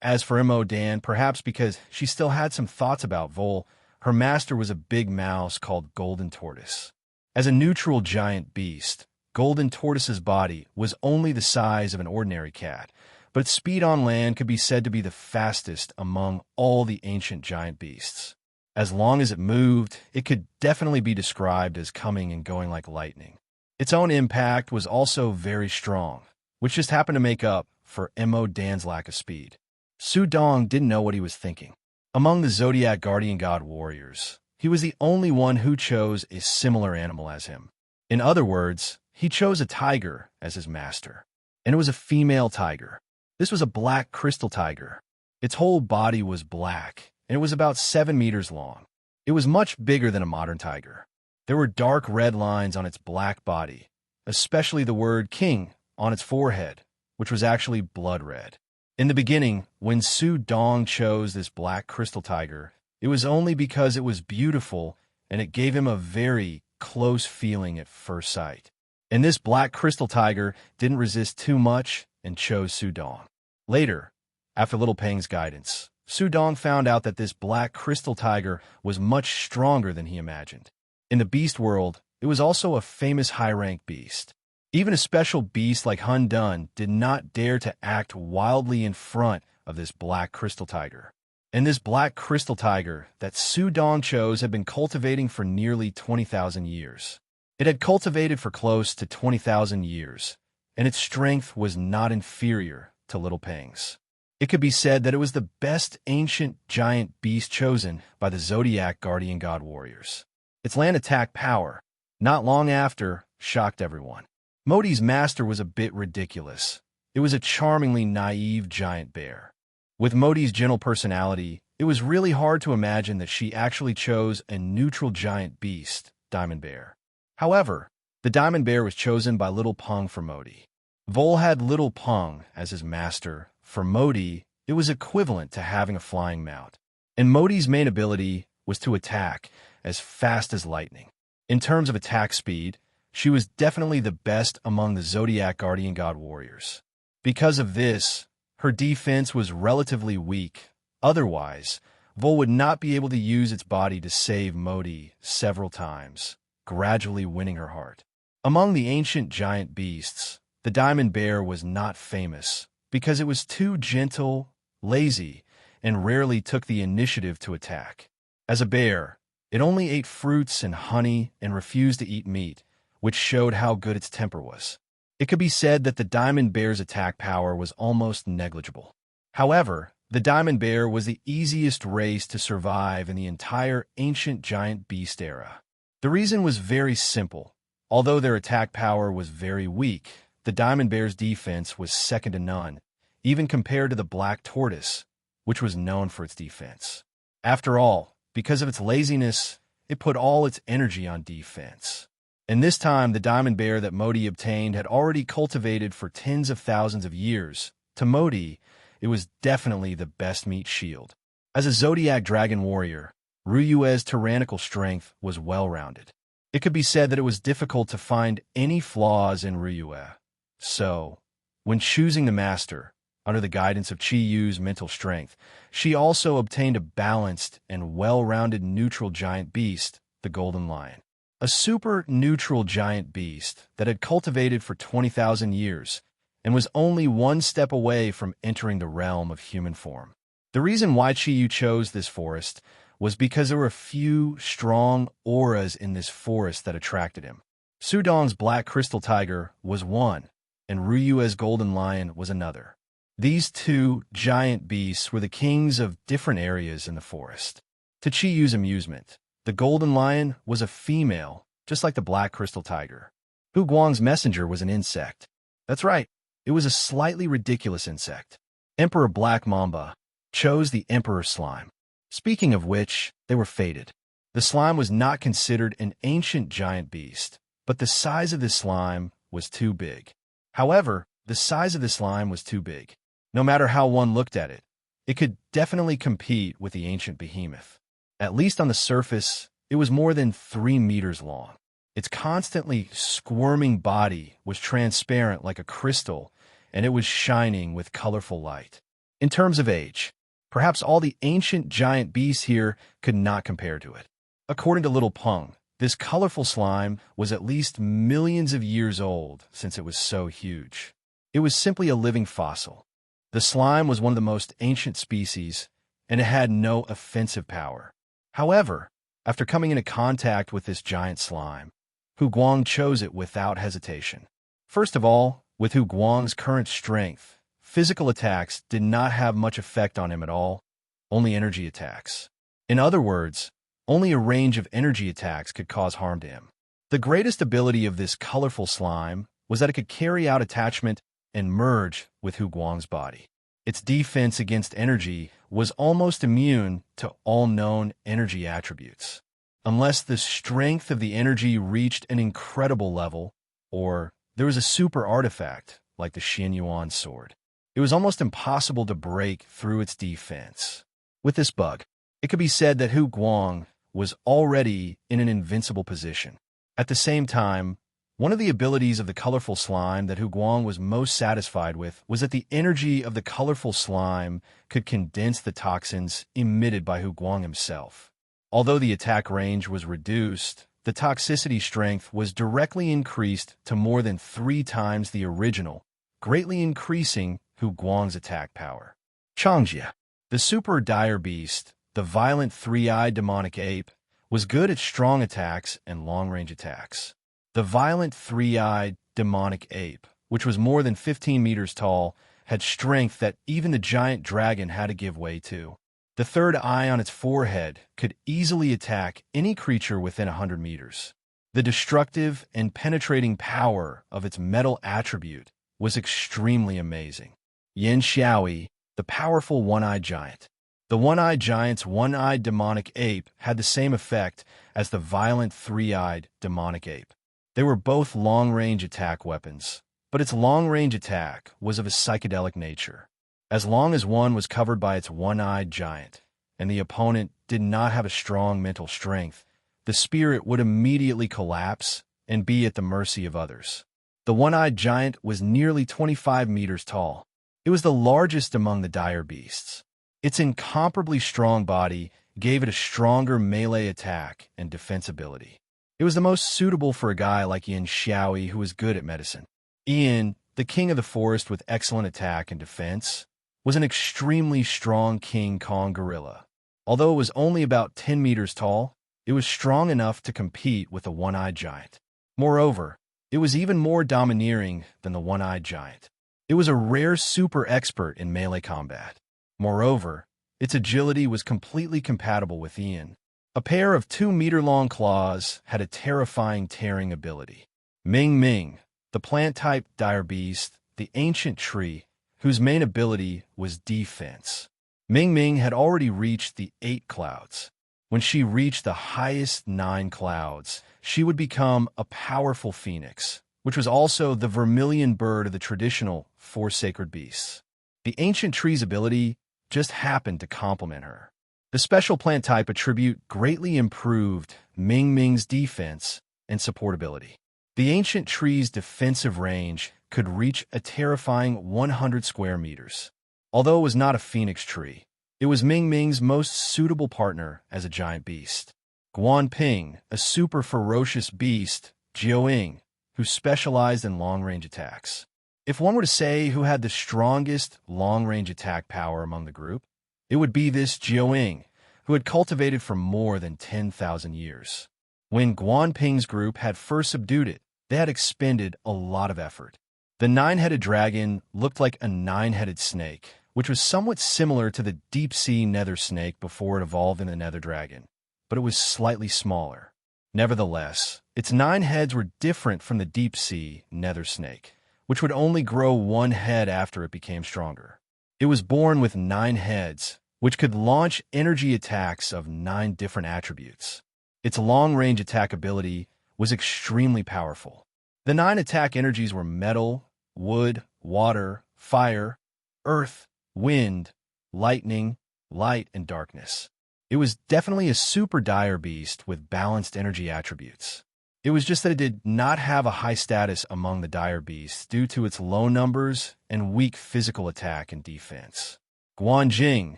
As for Mo Dan, perhaps because she still had some thoughts about Vol, her master was a big mouse called Golden Tortoise. As a neutral giant beast, Golden Tortoise's body was only the size of an ordinary cat, but its speed on land could be said to be the fastest among all the ancient giant beasts. As long as it moved, it could definitely be described as coming and going like lightning. Its own impact was also very strong, which just happened to make up for Mo Dan's lack of speed. Su Dong didn't know what he was thinking. Among the Zodiac guardian god warriors, he was the only one who chose a similar animal as him. In other words, he chose a tiger as his master. And it was a female tiger. This was a black crystal tiger. Its whole body was black, and it was about 7 meters long. It was much bigger than a modern tiger. There were dark red lines on its black body, especially the word king on its forehead, which was actually blood red. In the beginning, when Su Dong chose this black crystal tiger, it was only because it was beautiful and it gave him a very close feeling at first sight. And this black crystal tiger didn't resist too much and chose Su Dong. Later, after Little Peng's guidance, Su Dong found out that this black crystal tiger was much stronger than he imagined. In the beast world, it was also a famous high-rank beast. Even a special beast like Hun Dun did not dare to act wildly in front of this black crystal tiger. And this black crystal tiger that Su Dong chose had been cultivating for nearly 20,000 years. It had cultivated for close to 20,000 years, and its strength was not inferior to Little Peng's. It could be said that it was the best ancient giant beast chosen by the Zodiac guardian god warriors. Its land attack power, not long after, shocked everyone. Modi's master was a bit ridiculous. It was a charmingly naive giant bear. With Modi's gentle personality, it was really hard to imagine that she actually chose a neutral giant beast, Diamond Bear. However, the Diamond Bear was chosen by Little Peng for Modi. Vol had Little Peng as his master. For Modi, it was equivalent to having a flying mount. And Modi's main ability was to attack as fast as lightning. In terms of attack speed, she was definitely the best among the Zodiac guardian god warriors. Because of this, her defense was relatively weak. Otherwise, Vol would not be able to use its body to save Modi several times, gradually winning her heart. Among the ancient giant beasts, the Diamond Bear was not famous because it was too gentle, lazy, and rarely took the initiative to attack. As a bear, it only ate fruits and honey and refused to eat meat, which showed how good its temper was. It could be said that the Diamond Bear's attack power was almost negligible. However, The diamond bear was the easiest race to survive in the entire ancient giant beast era. The reason was very simple. Although their attack power was very weak, the diamond bear's defense was second to none, even compared to the black tortoise, which was known for its defense. After all, because of its laziness, it put all its energy on defense. And this time, the diamond bear that Modi obtained had already cultivated for tens of thousands of years. To Modi, it was definitely the best meat shield. As a Zodiac dragon warrior, Ryue's tyrannical strength was well-rounded. It could be said that it was difficult to find any flaws in Ryue. So, when choosing the master, under the guidance of Chi-Yu's mental strength, she also obtained a balanced and well-rounded neutral giant beast, the Golden Lion. A super neutral giant beast that had cultivated for 20,000 years and was only one step away from entering the realm of human form. The reason why Chi-Yu chose this forest was because there were a few strong auras in this forest that attracted him. Sudong's black crystal tiger was one, and Ryue's golden lion was another. These two giant beasts were the kings of different areas in the forest. To Chi-Yu's amusement, the golden lion was a female, just like the black crystal tiger. Hu Guang's messenger was an insect. That's right, it was a slightly ridiculous insect. Emperor Black Mamba chose the Emperor Slime. Speaking of which, they were fated. The slime was not considered an ancient giant beast, but the size of this slime was too big. However, the size of the slime was too big. No matter how one looked at it, it could definitely compete with the ancient behemoth. At least on the surface, it was more than 3 meters long. Its constantly squirming body was transparent like a crystal, and it was shining with colorful light. In terms of age, perhaps all the ancient giant beasts here could not compare to it. According to Little Pung, this colorful slime was at least millions of years old since it was so huge. It was simply a living fossil. The slime was one of the most ancient species, and it had no offensive power. However, after coming into contact with this giant slime, Hu Guang chose it without hesitation. First of all, with Hu Guang's current strength, physical attacks did not have much effect on him at all, only energy attacks. In other words, only a range of energy attacks could cause harm to him. The greatest ability of this colorful slime was that it could carry out attachment and merge with Hu Guang's body. Its defense against energy was almost immune to all known energy attributes. Unless the strength of the energy reached an incredible level, or there was a super artifact like the Xian Yuan sword, it was almost impossible to break through its defense. With this bug, it could be said that Hu Guang was already in an invincible position. At the same time, one of the abilities of the colorful slime that Hu Guang was most satisfied with was that the energy of the colorful slime could condense the toxins emitted by Hu Guang himself. Although the attack range was reduced, the toxicity strength was directly increased to more than 3 times the original, greatly increasing Hu Guang's attack power. Changjia, the super dire beast, the violent 3-eyed demonic ape, was good at strong attacks and long-range attacks. The violent 3-eyed demonic ape, which was more than 15 meters tall, had strength that even the giant dragon had to give way to. The third eye on its forehead could easily attack any creature within 100 meters. The destructive and penetrating power of its metal attribute was extremely amazing. Yin Xiaoyi, the powerful one-eyed giant. The one-eyed giant's one-eyed demonic ape had the same effect as the violent 3-eyed demonic ape. They were both long-range attack weapons, but its long-range attack was of a psychedelic nature. As long as one was covered by its one-eyed giant, and the opponent did not have a strong mental strength, the spirit would immediately collapse and be at the mercy of others. The one-eyed giant was nearly 25 meters tall. It was the largest among the dire beasts. Its incomparably strong body gave it a stronger melee attack and defense ability. It was the most suitable for a guy like Yin Xiaoyi who was good at medicine. Ian, the king of the forest with excellent attack and defense, was an extremely strong King Kong gorilla. Although it was only about 10 meters tall, it was strong enough to compete with the one-eyed giant. Moreover, it was even more domineering than the one-eyed giant. It was a rare super expert in melee combat. Moreover, its agility was completely compatible with Ian. A pair of 2-meter-long claws had a terrifying tearing ability. Ming Ming, the plant-type dire beast, the ancient tree, whose main ability was defense. Ming Ming had already reached the 8 clouds. When she reached the highest 9 clouds, she would become a powerful phoenix, which was also the vermilion bird of the traditional 4 sacred beasts. The ancient tree's ability just happened to complement her. The special plant type attribute greatly improved Ming Ming's defense and supportability. The ancient tree's defensive range could reach a terrifying 100 square meters. Although it was not a phoenix tree, it was Ming Ming's most suitable partner as a giant beast. Guan Ping, a super ferocious beast, Jiaoying, who specialized in long-range attacks. If one were to say who had the strongest long-range attack power among the group, it would be this Jiaoying, who had cultivated for more than 10,000 years. When Guan Ping's group had first subdued it, they had expended a lot of effort. The 9-headed dragon looked like a 9-headed snake, which was somewhat similar to the deep-sea nether snake before it evolved into the nether dragon, but it was slightly smaller. Nevertheless, its 9 heads were different from the deep-sea nether snake, which would only grow 1 head after it became stronger. It was born with 9 heads, which could launch energy attacks of 9 different attributes. Its long-range attack ability was extremely powerful. The 9 attack energies were metal, wood, water, fire, earth, wind, lightning, light, and darkness. It was definitely a super dire beast with balanced energy attributes. It was just that it did not have a high status among the dire beasts due to its low numbers and weak physical attack and defense. Guanjing,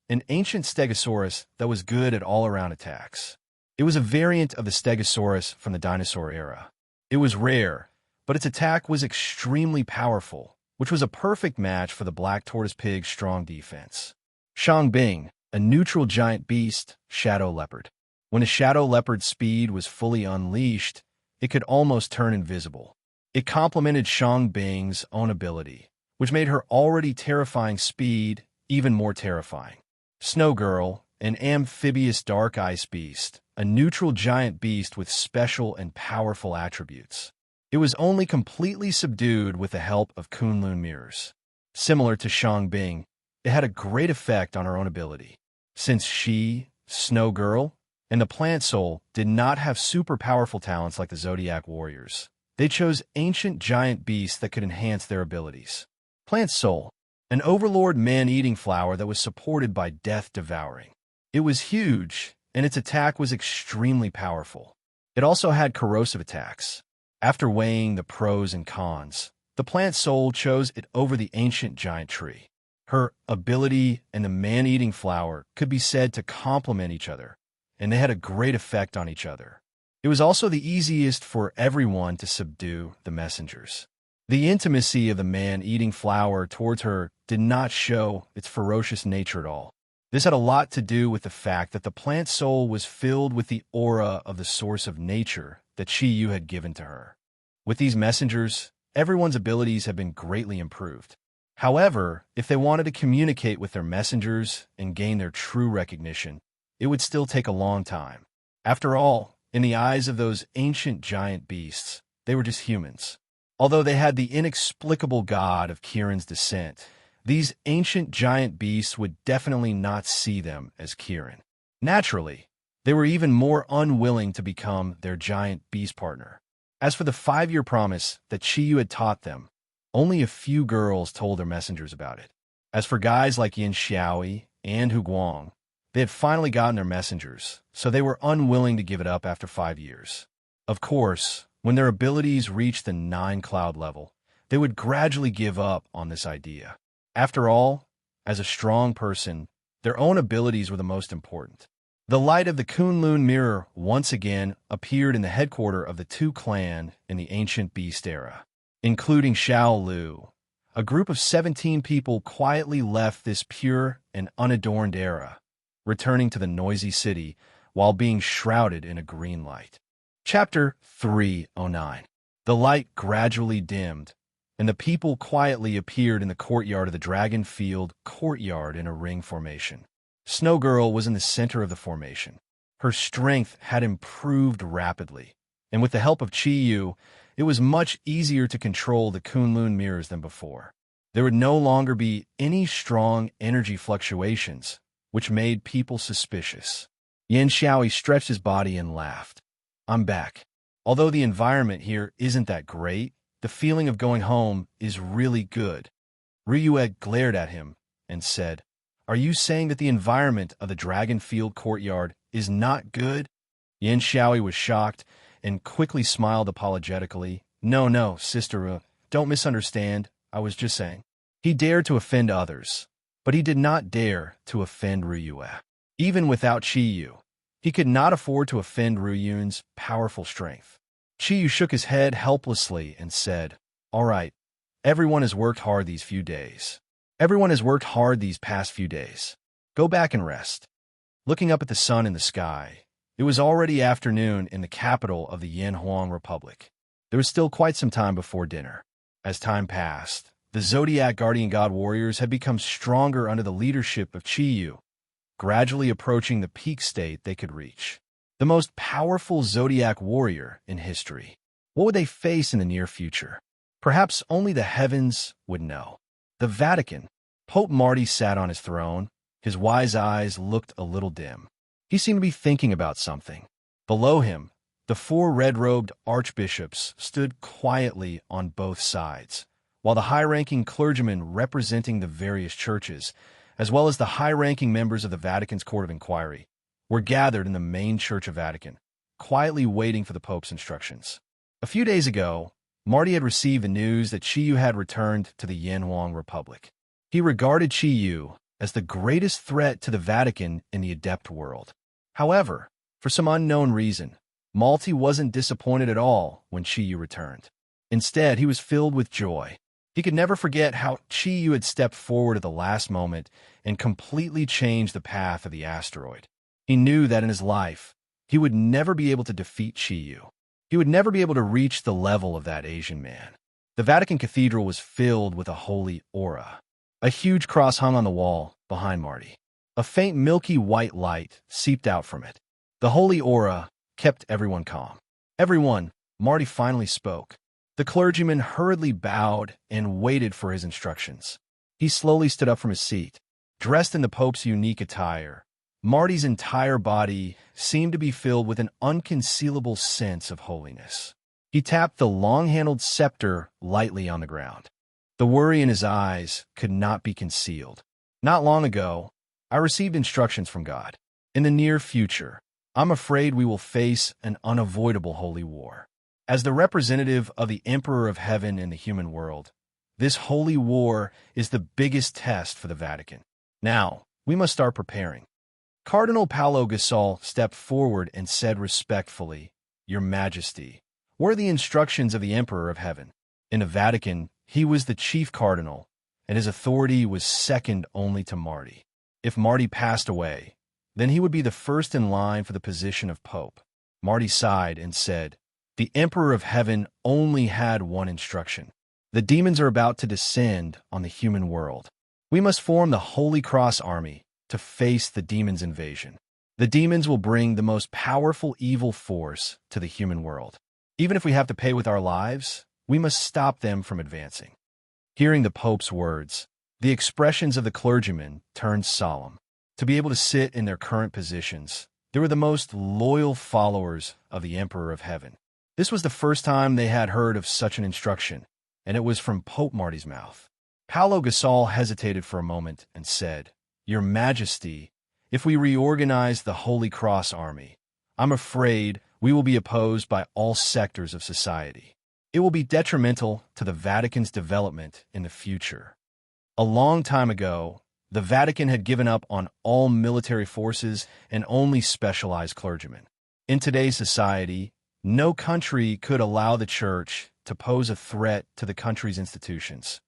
an ancient stegosaurus that was good at all-around attacks. It was a variant of the stegosaurus from the dinosaur era. It was rare, but its attack was extremely powerful, which was a perfect match for the black tortoise pig's strong defense. Shangbing, a neutral giant beast, shadow leopard. When a shadow leopard's speed was fully unleashed, it could almost turn invisible. It complemented Shangbing's own ability, which made her already terrifying speed even more terrifying. Snow Girl, an amphibious dark ice beast, a neutral giant beast with special and powerful attributes. It was only completely subdued with the help of Kunlun mirrors. Similar to Shangbing, it had a great effect on her own ability. Since she, Snow Girl, and the Plant Soul did not have super powerful talents like the Zodiac warriors, they chose ancient giant beasts that could enhance their abilities. Plant Soul, an overlord man-eating flower that was supported by death devouring. It was huge, and its attack was extremely powerful. It also had corrosive attacks. After weighing the pros and cons, the Plant Soul chose it over the ancient giant tree. Her ability and the man-eating flower could be said to complement each other, and they had a great effect on each other. It was also the easiest for everyone to subdue the messengers. The intimacy of the man-eating flower towards her did not show its ferocious nature at all. This had a lot to do with the fact that the Plant Soul was filled with the aura of the source of nature that Chi-Yu had given to her. With these messengers, everyone's abilities had been greatly improved. However, if they wanted to communicate with their messengers and gain their true recognition, it would still take a long time. After all, in the eyes of those ancient giant beasts, they were just humans. Although they had the inexplicable god of Kirin's descent, these ancient giant beasts would definitely not see them as Kirin. Naturally, they were even more unwilling to become their giant beast partner. As for the 5-year promise that Chi-Yu had taught them, only a few girls told their messengers about it. As for guys like Yin Xiaoi and Hu Guang, they had finally gotten their messengers, so they were unwilling to give it up after 5 years. Of course, when their abilities reached the 9-cloud level, they would gradually give up on this idea. After all, as a strong person, their own abilities were the most important. The light of the Kunlun mirror once again appeared in the headquarters of the 2 clan in the ancient beast era, including Xiao Lu. A group of 17 people quietly left this pure and unadorned era, returning to the noisy city while being shrouded in a green light. Chapter 309. The light gradually dimmed, and the people quietly appeared in the courtyard of the Dragon Field courtyard in a ring formation. Snow Girl was in the center of the formation. Her strength had improved rapidly, and with the help of Chi Yu, it was much easier to control the Kunlun mirrors than before. There would no longer be any strong energy fluctuations, which made people suspicious. Yan Xiaoi stretched his body and laughed. I'm back. Although the environment here isn't that great, the feeling of going home is really good. Ryue glared at him and said, Are you saying that the environment of the Dragon Field courtyard is not good? Yan Xiaoi was shocked and quickly smiled apologetically. No, sister, don't misunderstand. I was just saying. He dared to offend others, but he did not dare to offend Ryue. Even without Chi Yu, he could not afford to offend Ryu's powerful strength. Chi Yu shook his head helplessly and said, All right, everyone has worked hard these few days. Everyone has worked hard these past few days. Go back and rest. Looking up at the sun in the sky, it was already afternoon in the capital of the Yanhuang Republic. There was still quite some time before dinner. As time passed, the Zodiac Guardian God warriors had become stronger under the leadership of Chi Yu, gradually approaching the peak state they could reach. The most powerful Zodiac warrior in history. What would they face in the near future? Perhaps only the heavens would know. The Vatican. Pope Marty sat on his throne. His wise eyes looked a little dim. He seemed to be thinking about something. Below him, the four red-robed archbishops stood quietly on both sides, while the high-ranking clergymen representing the various churches, as well as the high-ranking members of the Vatican's Court of Inquiry, were gathered in the main Church of Vatican, quietly waiting for the Pope's instructions. A few days ago, Marty had received the news that Chi Yu had returned to the Yanhuang Republic. He regarded Chi Yu as the greatest threat to the Vatican in the adept world. However, for some unknown reason, Malty wasn't disappointed at all when Chi Yu returned. Instead, he was filled with joy. He could never forget how Chi Yu had stepped forward at the last moment and completely changed the path of the asteroid. He knew that in his life, he would never be able to defeat Chi Yu. He would never be able to reach the level of that Asian man. The Vatican Cathedral was filled with a holy aura. A huge cross hung on the wall behind Marty. A faint milky white light seeped out from it. The holy aura kept everyone calm. Everyone, Marty finally spoke. The clergyman hurriedly bowed and waited for his instructions. He slowly stood up from his seat. Dressed in the Pope's unique attire, Marty's entire body seemed to be filled with an unconcealable sense of holiness. He tapped the long-handled scepter lightly on the ground. The worry in his eyes could not be concealed. Not long ago, I received instructions from God. In the near future, I'm afraid we will face an unavoidable holy war. As the representative of the Emperor of Heaven in the human world, this holy war is the biggest test for the Vatican. Now, we must start preparing. Cardinal Paolo Gasol stepped forward and said respectfully, Your Majesty, what are the instructions of the Emperor of Heaven? In the Vatican, he was the chief cardinal, and his authority was second only to Marty. If Marty passed away, then he would be the first in line for the position of Pope. Marty sighed and said, The Emperor of Heaven only had one instruction. The demons are about to descend on the human world. We must form the Holy Cross Army to face the demons' invasion. The demons will bring the most powerful evil force to the human world. Even if we have to pay with our lives, we must stop them from advancing. Hearing the Pope's words, the expressions of the clergymen turned solemn. To be able to sit in their current positions, they were the most loyal followers of the Emperor of Heaven. This was the first time they had heard of such an instruction, and it was from Pope Marty's mouth. Paolo Gasol hesitated for a moment and said, Your Majesty, if we reorganize the Holy Cross Army, I'm afraid we will be opposed by all sectors of society. It will be detrimental to the Vatican's development in the future. A long time ago, the Vatican had given up on all military forces and only specialized clergymen. In today's society, no country could allow the Church to pose a threat to the country's institutions,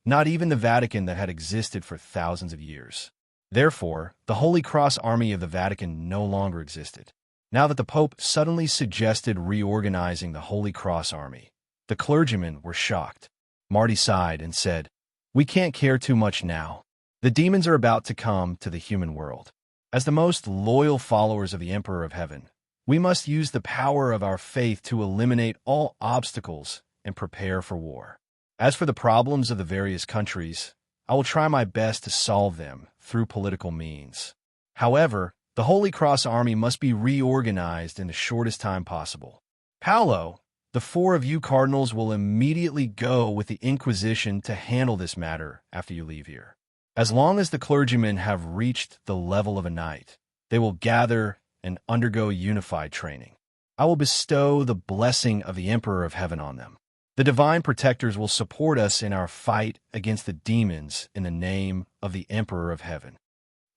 not even the Vatican that had existed for thousands of years. Therefore, the Holy Cross Army of the Vatican no longer existed. Now that the Pope suddenly suggested reorganizing the Holy Cross Army, the clergymen were shocked. Marty sighed and said, "We can't care too much now. The demons are about to come to the human world. As the most loyal followers of the Emperor of Heaven, we must use the power of our faith to eliminate all obstacles and prepare for war. As for the problems of the various countries, I will try my best to solve them through political means. However, the Holy Cross Army must be reorganized in the shortest time possible. Paolo, the four of you cardinals will immediately go with the Inquisition to handle this matter after you leave here. As long as the clergymen have reached the level of a knight, they will gather and undergo unified training. I will bestow the blessing of the Emperor of Heaven on them. The divine protectors will support us in our fight against the demons in the name of the Emperor of Heaven."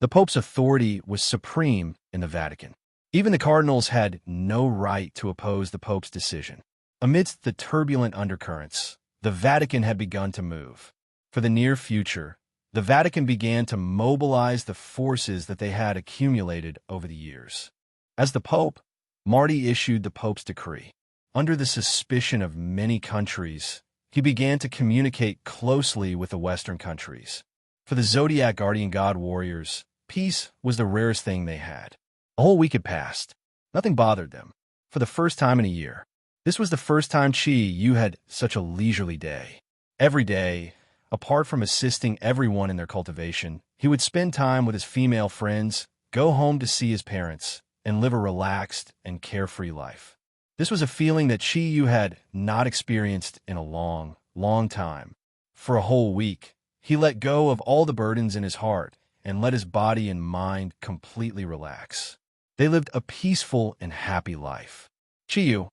The Pope's authority was supreme in the Vatican. Even the cardinals had no right to oppose the Pope's decision. Amidst the turbulent undercurrents, the Vatican had begun to move. For the near future, the Vatican began to mobilize the forces that they had accumulated over the years. As the Pope, Marty issued the Pope's decree. Under the suspicion of many countries, he began to communicate closely with the Western countries. For the Zodiac Guardian God warriors, peace was the rarest thing they had. A whole week had passed. Nothing bothered them. For the first time in a year. This was the first time you had such a leisurely day. Every day, apart from assisting everyone in their cultivation, he would spend time with his female friends, go home to see his parents, and live a relaxed and carefree life. This was a feeling that Chiyu had not experienced in a long, long time. For a whole week, he let go of all the burdens in his heart and let his body and mind completely relax. They lived a peaceful and happy life. "Chiyu,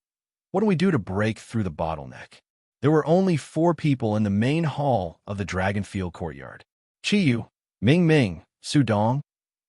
what do we do to break through the bottleneck?" There were only 4 people in the main hall of the Dragonfield courtyard: Chiyu, Ming Ming, Su Dong,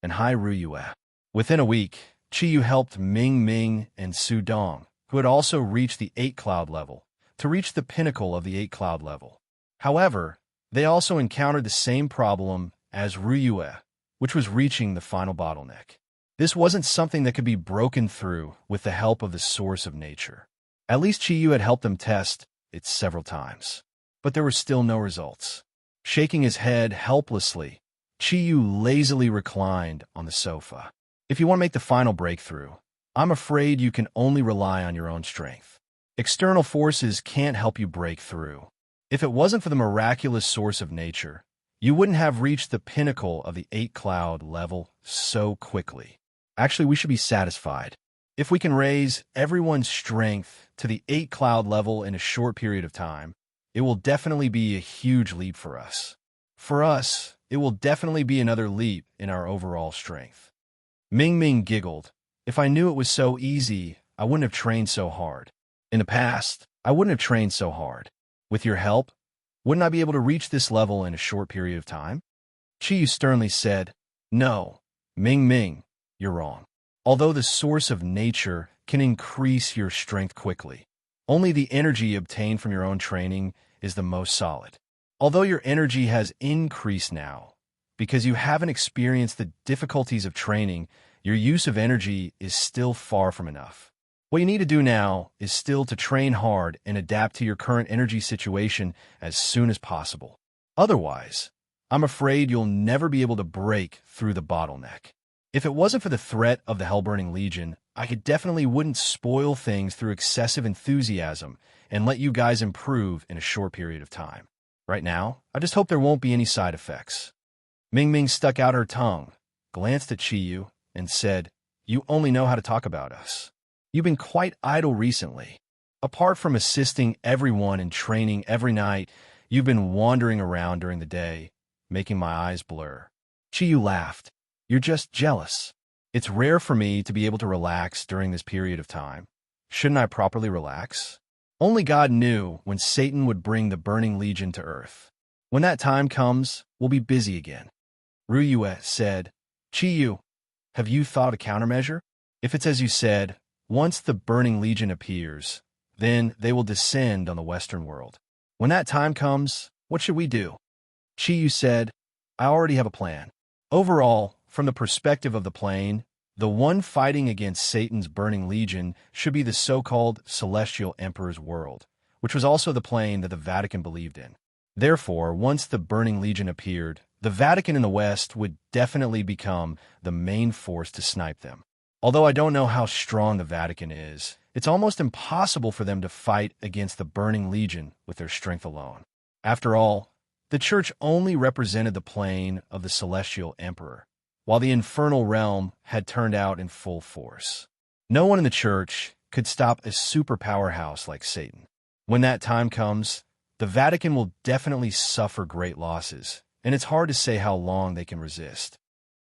and Hai Ruyue. Within a week, Chiyu helped Ming Ming and Su Dong, who had also reached the 8-cloud level, to reach the pinnacle of the 8-cloud level. However, they also encountered the same problem as Ruyue, which was reaching the final bottleneck. This wasn't something that could be broken through with the help of the source of nature. At least Chiyu had helped them test it several times. But there were still no results. Shaking his head helplessly, Chiyu lazily reclined on the sofa. "If you want to make the final breakthrough, I'm afraid you can only rely on your own strength. External forces can't help you break through. If it wasn't for the miraculous source of nature, you wouldn't have reached the pinnacle of the 8-cloud level so quickly. Actually, we should be satisfied. If we can raise everyone's strength to the 8-cloud level in a short period of time, it will definitely be a huge leap for us. For us, it will definitely be another leap in our overall strength." Ming Ming giggled. "If I knew it was so easy, I wouldn't have trained so hard. In the past, I wouldn't have trained so hard. With your help, wouldn't I be able to reach this level in a short period of time?" Chiyu sternly said, "No, Ming Ming, you're wrong. Although the source of nature can increase your strength quickly, only the energy obtained from your own training is the most solid. Although your energy has increased now, because you haven't experienced the difficulties of training, your use of energy is still far from enough. What you need to do now is still to train hard and adapt to your current energy situation as soon as possible. Otherwise, I'm afraid you'll never be able to break through the bottleneck. If it wasn't for the threat of the Hellburning Legion, I definitely wouldn't spoil things through excessive enthusiasm and let you guys improve in a short period of time. Right now, I just hope there won't be any side effects." Ming Ming stuck out her tongue, glanced at Chiyu, and said, "You only know how to talk about us. You've been quite idle recently. Apart from assisting everyone in training every night, you've been wandering around during the day, making my eyes blur." Chiyu laughed. "You're just jealous. It's rare for me to be able to relax during this period of time. Shouldn't I properly relax? Only God knew when Satan would bring the Burning Legion to Earth. When that time comes, we'll be busy again." Ruyue said, "Chiyu, have you thought a countermeasure? If it's as you said, once the Burning Legion appears, then they will descend on the Western world. When that time comes, what should we do?" Chiyu said, "I already have a plan. Overall, from the perspective of the plane, the one fighting against Satan's Burning Legion should be the so-called Celestial Emperor's world, which was also the plane that the Vatican believed in. Therefore, once the Burning Legion appeared, the Vatican in the West would definitely become the main force to snipe them. Although I don't know how strong the Vatican is, it's almost impossible for them to fight against the Burning Legion with their strength alone. After all, the Church only represented the plane of the celestial emperor, while the infernal realm had turned out in full force. No one in the Church could stop a superpower house like Satan. When that time comes, the Vatican will definitely suffer great losses, and it's hard to say how long they can resist.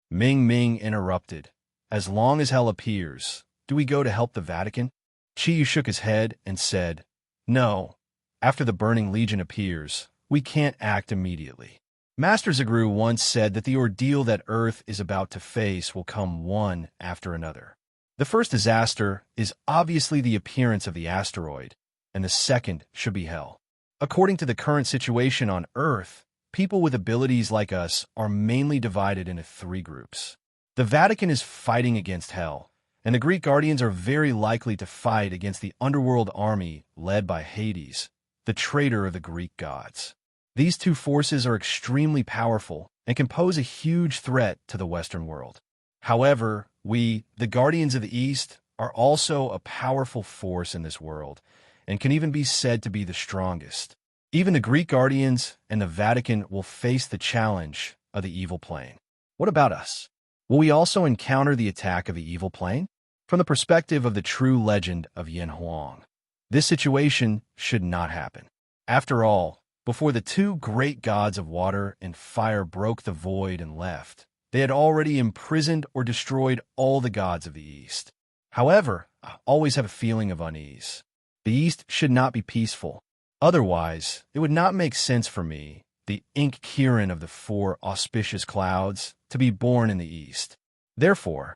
Ming Ming interrupted. As long as hell appears, do we go to help the Vatican? Chiyu shook his head and said, No. After the Burning Legion appears, we can't act immediately. Master Zagru once said that the ordeal that Earth is about to face will come one after another. The first disaster is obviously the appearance of the asteroid, and the second should be hell. According to the current situation on Earth, people with abilities like us are mainly divided into three groups. The Vatican is fighting against hell, and the Greek Guardians are very likely to fight against the underworld army led by Hades, the traitor of the Greek gods. These two forces are extremely powerful and can pose a huge threat to the Western world. However, we, the Guardians of the East, are also a powerful force in this world, and can even be said to be the strongest. Even the Greek Guardians and the Vatican will face the challenge of the evil plane. What about us? Will we also encounter the attack of the evil plane? From the perspective of the true legend of Yin Huang, this situation should not happen. After all, before the two great gods of water and fire broke the void and left, they had already imprisoned or destroyed all the gods of the East. However, I always have a feeling of unease. The East should not be peaceful. Otherwise, it would not make sense for me, the ink Kirin of the four auspicious clouds, to be born in the East. Therefore,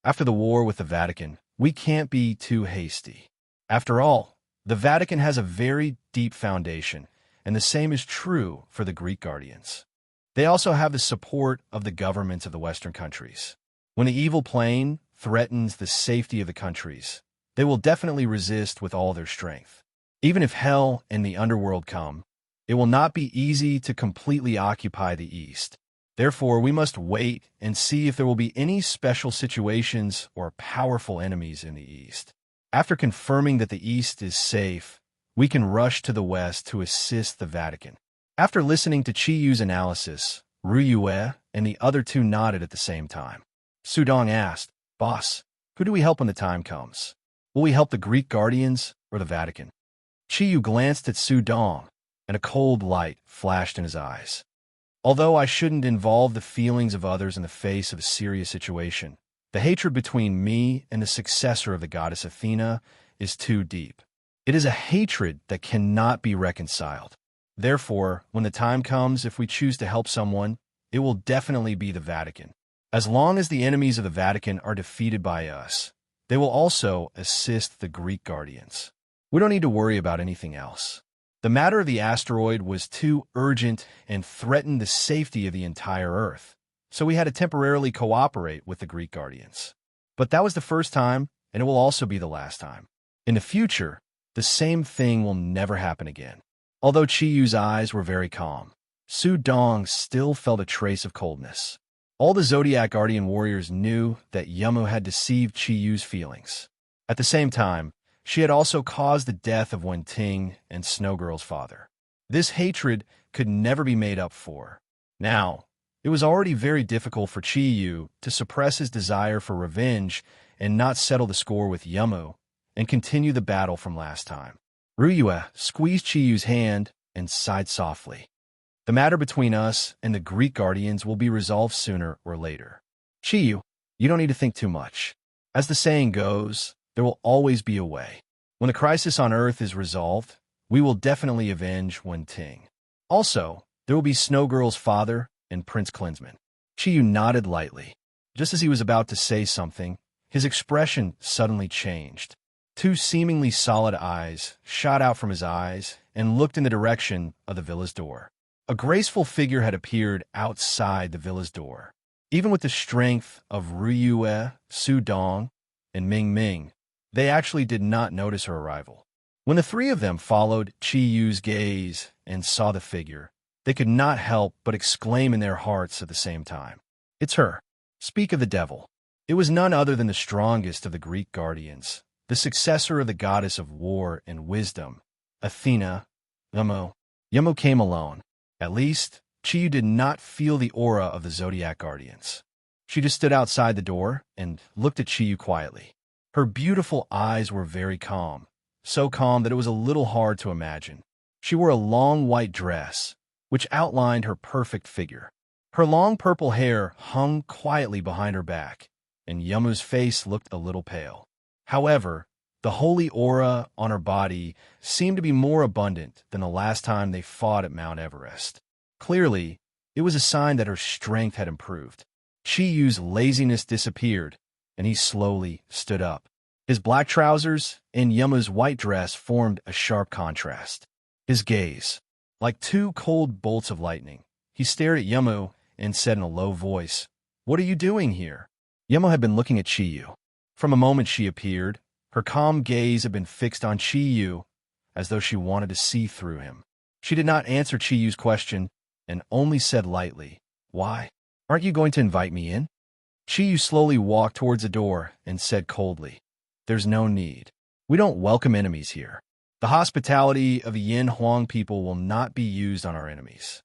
after the war with the Vatican, we can't be too hasty. After all, the Vatican has a very deep foundation, and the same is true for the Greek Guardians. They also have the support of the governments of the Western countries. When the evil plane threatens the safety of the countries, they will definitely resist with all their strength. Even if hell and the underworld come, it will not be easy to completely occupy the East. Therefore, we must wait and see if there will be any special situations or powerful enemies in the East. After confirming that the East is safe, we can rush to the West to assist the Vatican. After listening to Chiyu's analysis, Ruyue and the other two nodded at the same time. Sudong asked, Boss, who do we help when the time comes? Will we help the Greek Guardians or the Vatican? Chiyu glanced at Sudong, and a cold light flashed in his eyes. Although I shouldn't involve the feelings of others in the face of a serious situation, the hatred between me and the successor of the goddess Athena is too deep. It is a hatred that cannot be reconciled. Therefore, when the time comes, if we choose to help someone, it will definitely be the Vatican. As long as the enemies of the Vatican are defeated by us, they will also assist the Greek Guardians. We don't need to worry about anything else. The matter of the asteroid was too urgent and threatened the safety of the entire Earth, so we had to temporarily cooperate with the Greek Guardians. But that was the first time, and it will also be the last time. In the future, the same thing will never happen again. Although Chiyu's eyes were very calm, Sudong still felt a trace of coldness. All the Zodiac Guardian warriors knew that Yamu had deceived Chiyu's feelings. At the same time, she had also caused the death of Wenting and Snowgirl's father. This hatred could never be made up for. Now, it was already very difficult for Chiyu to suppress his desire for revenge and not settle the score with Yamu and continue the battle from last time. Ruyue squeezed Chiyu's hand and sighed softly. The matter between us and the Greek Guardians will be resolved sooner or later. Chiyu, you don't need to think too much. As the saying goes, there will always be a way. When the crisis on Earth is resolved, we will definitely avenge Wenting. Also, there will be Snowgirl's father and Prince Klinsman. Chiyu nodded lightly. Just as he was about to say something, his expression suddenly changed. Two seemingly solid eyes shot out from his eyes and looked in the direction of the villa's door. A graceful figure had appeared outside the villa's door. Even with the strength of Ruyue, Sudong, and Ming Ming, they actually did not notice her arrival. When the three of them followed Chiyu's gaze and saw the figure, They could not help but exclaim in their hearts at the same time. It's her. Speak of the devil. It was none other than the strongest of the Greek guardians, the successor of the goddess of war and wisdom, Athena. Yamo came alone. At least, Chiyu did not feel the aura of the Zodiac guardians. She just stood outside the door and looked at Chiyu quietly. Her beautiful eyes were very calm, so calm that it was a little hard to imagine. She wore a long white dress, which outlined her perfect figure. Her long purple hair hung quietly behind her back, and Yamu's face looked a little pale. However, the holy aura on her body seemed to be more abundant than the last time they fought at Mount Everest. Clearly, it was a sign that her strength had improved. Chiyu's laziness disappeared, and he slowly stood up. His black trousers and Yamu's white dress formed a sharp contrast. His gaze, like two cold bolts of lightning, he stared at Yamu and said in a low voice, "What are you doing here?" Yamu had been looking at Chiyu. From a moment she appeared, her calm gaze had been fixed on Chiyu, as though she wanted to see through him. She did not answer Chiyu's question, and only said lightly, "Why? Aren't you going to invite me in?" Chiyu slowly walked towards the door and said coldly, "There's no need. We don't welcome enemies here. The hospitality of the Yin Huang people will not be used on our enemies."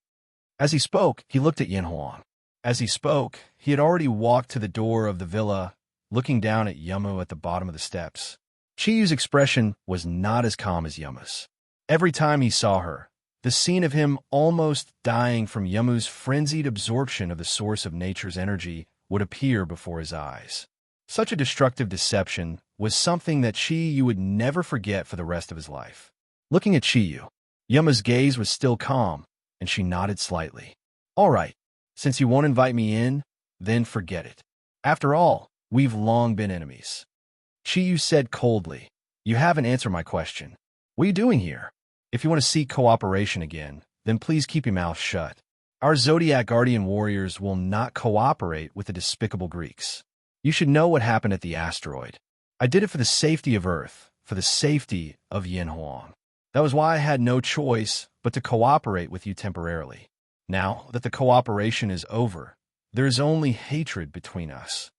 As he spoke, he looked at Yin Huang. As he spoke, he had already walked to the door of the villa, looking down at Yamu at the bottom of the steps. Chiyu's expression was not as calm as Yamu's. Every time he saw her, the scene of him almost dying from Yamu's frenzied absorption of the source of nature's energy would appear before his eyes. Such a destructive deception was something that Chiyu would never forget for the rest of his life. Looking at Chiyu, Yamu's gaze was still calm, and she nodded slightly. "All right, since you won't invite me in, then forget it. After all, we've long been enemies." Chiyu said coldly, "You haven't answered my question. What are you doing here? If you want to seek cooperation again, then please keep your mouth shut. Our Zodiac Guardian warriors will not cooperate with the despicable Greeks. You should know what happened at the asteroid. I did it for the safety of Earth, for the safety of Yin Huang. That was why I had no choice but to cooperate with you temporarily. Now that the cooperation is over, there is only hatred between us."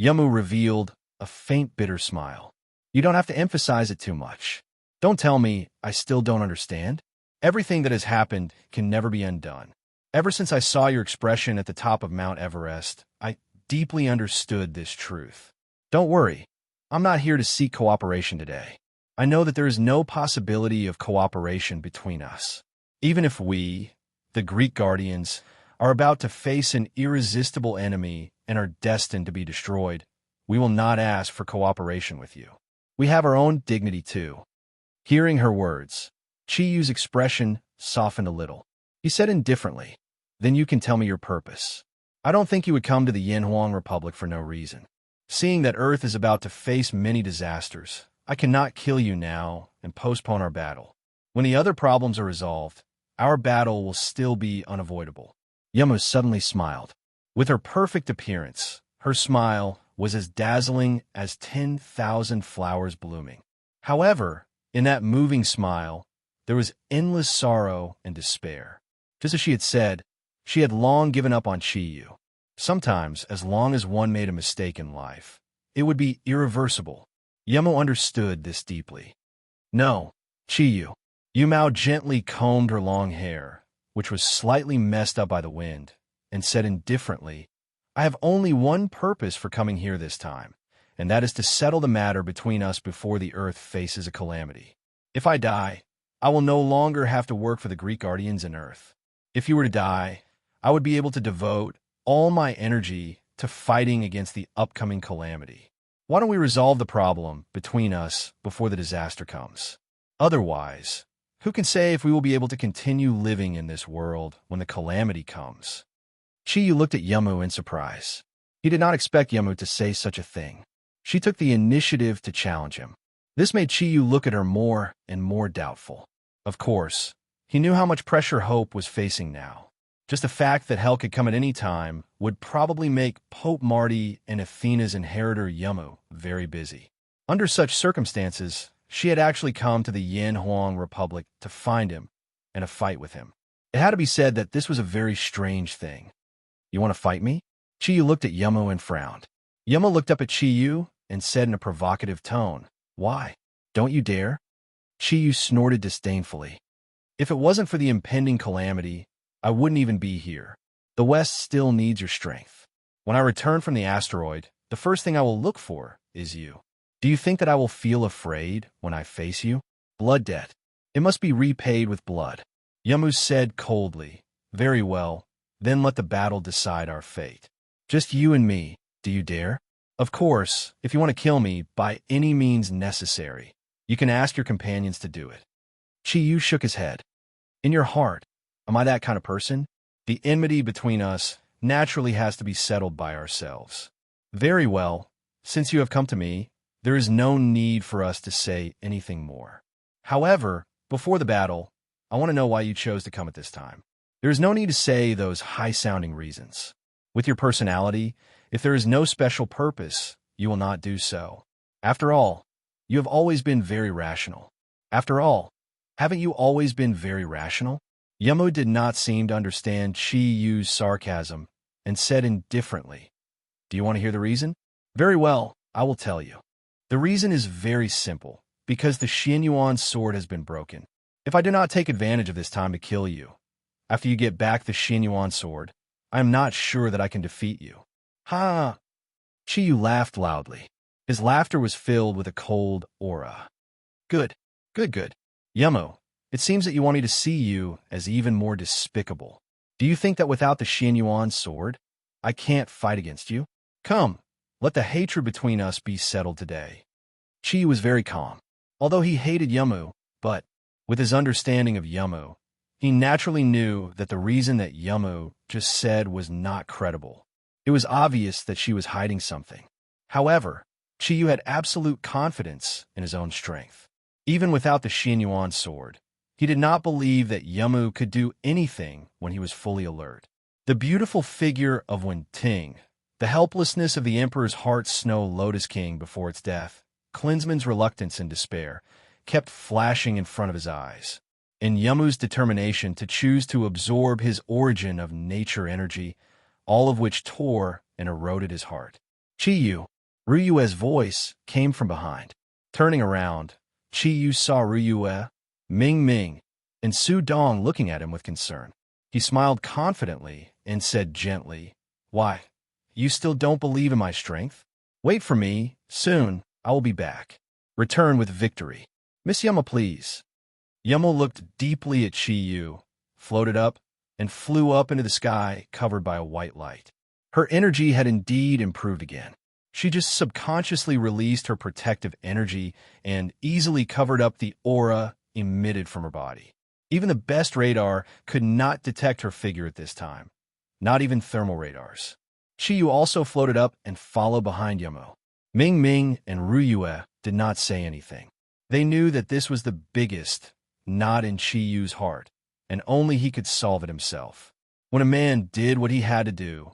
Yamu revealed a faint bitter smile. "You don't have to emphasize it too much. Don't tell me I still don't understand. Everything that has happened can never be undone. Ever since I saw your expression at the top of Mount Everest, I deeply understood this truth. Don't worry, I'm not here to seek cooperation today. I know that there is no possibility of cooperation between us. Even if we, the Greek Guardians, are about to face an irresistible enemy and are destined to be destroyed, we will not ask for cooperation with you. We have our own dignity too." Hearing her words, Chiyu's expression softened a little. He said indifferently, "Then you can tell me your purpose. I don't think you would come to the Yin Huang Republic for no reason. Seeing that Earth is about to face many disasters, I cannot kill you now and postpone our battle. When the other problems are resolved, our battle will still be unavoidable." Yamu suddenly smiled. With her perfect appearance, her smile was as dazzling as 10,000 flowers blooming. However, in that moving smile, there was endless sorrow and despair. Just as she had said, she had long given up on Chiyu. Sometimes, as long as one made a mistake in life, it would be irreversible. Yamu understood this deeply. "No, Chiyu." Yumao gently combed her long hair, which was slightly messed up by the wind, and said indifferently, "I have only one purpose for coming here this time, and that is to settle the matter between us before the Earth faces a calamity. If I die, I will no longer have to work for the Greek Guardians in Earth. If you were to die, I would be able to devote all my energy to fighting against the upcoming calamity. Why don't we resolve the problem between us before the disaster comes? Otherwise, who can say if we will be able to continue living in this world when the calamity comes?" Chiyu looked at Yamu in surprise. He did not expect Yamu to say such a thing. She took the initiative to challenge him. This made Chiyu look at her more and more doubtful. Of course, he knew how much pressure Hope was facing now. Just the fact that hell could come at any time would probably make Pope Marty and Athena's inheritor Yamu very busy. Under such circumstances, she had actually come to the Yin Huang Republic to find him and a fight with him. It had to be said that this was a very strange thing. You want to fight me? Chiyu looked at Yumo and frowned. Yumo looked up at Chiyu and said in a provocative tone, "Why? Don't you dare?" Chiyu snorted disdainfully. "If it wasn't for the impending calamity, I wouldn't even be here. The West still needs your strength. When I return from the asteroid, the first thing I will look for is you. Do you think that I will feel afraid when I face you? Blood debt. It must be repaid with blood." Yamu said coldly, "Very well, then let the battle decide our fate. Just you and me, do you dare? Of course, if you want to kill me by any means necessary, you can ask your companions to do it." Chiyu shook his head. "In your heart, am I that kind of person? The enmity between us naturally has to be settled by ourselves. Very well, since you have come to me, there is no need for us to say anything more. However, before the battle, I want to know why you chose to come at this time. There is no need to say those high-sounding reasons. With your personality, if there is no special purpose, you will not do so. After all, you have always been very rational. After all, haven't you always been very rational?" Yamu did not seem to understand Chi-Yu's sarcasm and said indifferently, "Do you want to hear the reason? Very well, I will tell you. The reason is very simple, because the Xianyuan sword has been broken. If I do not take advantage of this time to kill you, after you get back the Xianyuan sword, I am not sure that I can defeat you." "Ha!" Chiyu laughed loudly. His laughter was filled with a cold aura. "Good, good, good. Yamu, it seems that you want me to see you as even more despicable. Do you think that without the Xianyuan sword, I can't fight against you? Come, let the hatred between us be settled today." Chi was very calm. Although he hated Yamu, but, with his understanding of Yamu, he naturally knew that the reason that Yamu just said was not credible. It was obvious that she was hiding something. However, Chiyu had absolute confidence in his own strength. Even without the Xianyuan sword, he did not believe that Yamu could do anything when he was fully alert. The beautiful figure of Wen-Ting, the helplessness of the Emperor's Heart Snow Lotus King before its death, Klinsmann's reluctance and despair, kept flashing in front of his eyes. And Yamu's determination to choose to absorb his origin of nature energy, all of which tore and eroded his heart. "Chiyu," Ryue's voice came from behind. Turning around, Chiyu saw Ryue, Ming Ming, and Su Dong looking at him with concern. He smiled confidently and said gently, "Why, you still don't believe in my strength? Wait for me, soon I will be back. Return with victory. Miss Yama, please." Yama looked deeply at Chiyu, floated up, and flew up into the sky covered by a white light. Her energy had indeed improved again. She just subconsciously released her protective energy and easily covered up the aura emitted from her body. Even the best radar could not detect her figure at this time, not even thermal radars. Chiyu also floated up and followed behind Yamu. Ming Ming and Ryue did not say anything. They knew that this was the biggest knot in Chiyu's heart, and only he could solve it himself. When a man did what he had to do,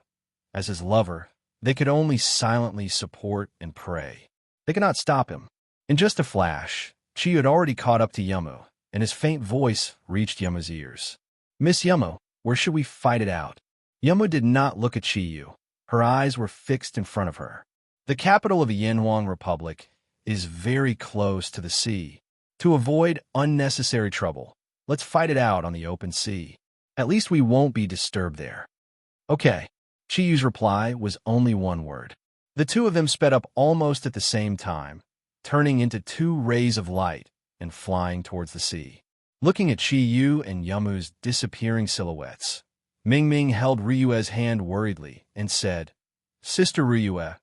as his lover, they could only silently support and pray. They could not stop him. In just a flash, Chiyu had already caught up to Yamu, and his faint voice reached Yamu's ears. "Miss Yamu, where should we fight it out?" Yamu did not look at Chiyu. Her eyes were fixed in front of her. "The capital of the Yanhuang Republic is very close to the sea. To avoid unnecessary trouble, let's fight it out on the open sea. At least we won't be disturbed there." "Okay." Chiyu's reply was only one word. The two of them sped up almost at the same time, turning into two rays of light and flying towards the sea. Looking at Chiyu and Yamu's disappearing silhouettes, Ming Ming held Ryue's hand worriedly and said, "Sister Ryue,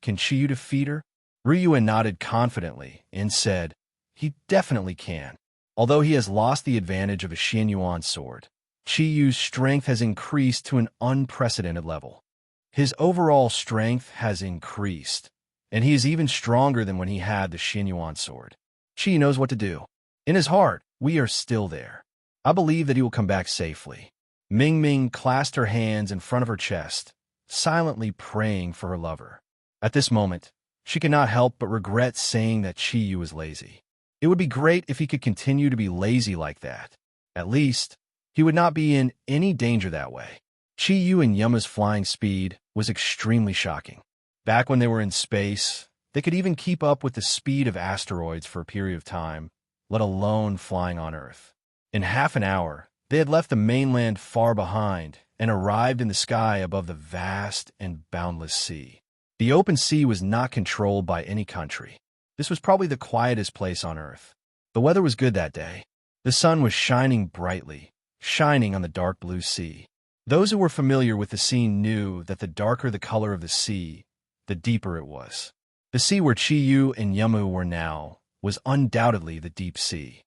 can Chiyu defeat her?" Ryue nodded confidently and said, "He definitely can. Although he has lost the advantage of a Xianyuan sword, Chiyu's strength has increased to an unprecedented level. His overall strength has increased, and he is even stronger than when he had the Xianyuan sword. Chiyu knows what to do. In his heart, we are still there. I believe that he will come back safely." Ming Ming clasped her hands in front of her chest, silently praying for her lover. At this moment, she could not help but regret saying that Chiyu was lazy. It would be great if he could continue to be lazy like that. At least, He would not be in any danger that way. Chi Yu and Yama's flying speed was extremely shocking. Back when they were in space, they could even keep up with the speed of asteroids for a period of time, let alone flying on Earth. In half an hour, they had left the mainland far behind and arrived in the sky above the vast and boundless sea. The open sea was not controlled by any country. This was probably the quietest place on Earth. The weather was good that day. The sun was shining brightly, shining on the dark blue sea. Those who were familiar with the scene knew that the darker the color of the sea, the deeper it was. The sea where Chi Yu and Yamu were now was undoubtedly the deep sea.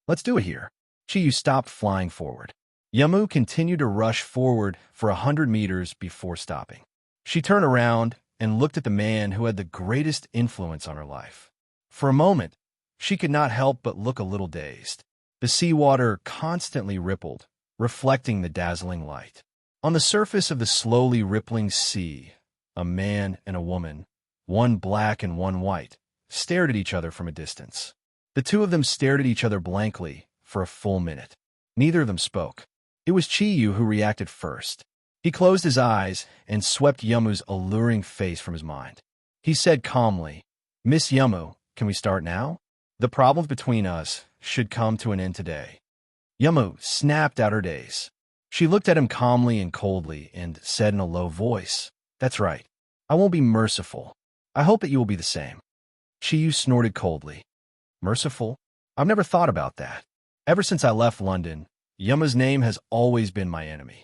Let's do it here. Chi Yu stopped flying forward. Yamu continued to rush forward for 100 meters before stopping. She turned around and looked at the man who had the greatest influence on her life. For a moment, she could not help but look a little dazed. The seawater constantly rippled, reflecting the dazzling light. On the surface of the slowly rippling sea, a man and a woman, one black and one white, stared at each other from a distance. The two of them stared at each other blankly for a full minute. Neither of them spoke. It was Chi Yu who reacted first. He closed his eyes and swept Yamu's alluring face from his mind. He said calmly, "Miss Yamu, can we start now? The problems between us should come to an end today." Yamu snapped out her daze. She looked at him calmly and coldly and said in a low voice, "That's right. I won't be merciful. I hope that you will be the same." Chi Yu snorted coldly. "Merciful? I've never thought about that. Ever since I left London, Yamu's name has always been my enemy."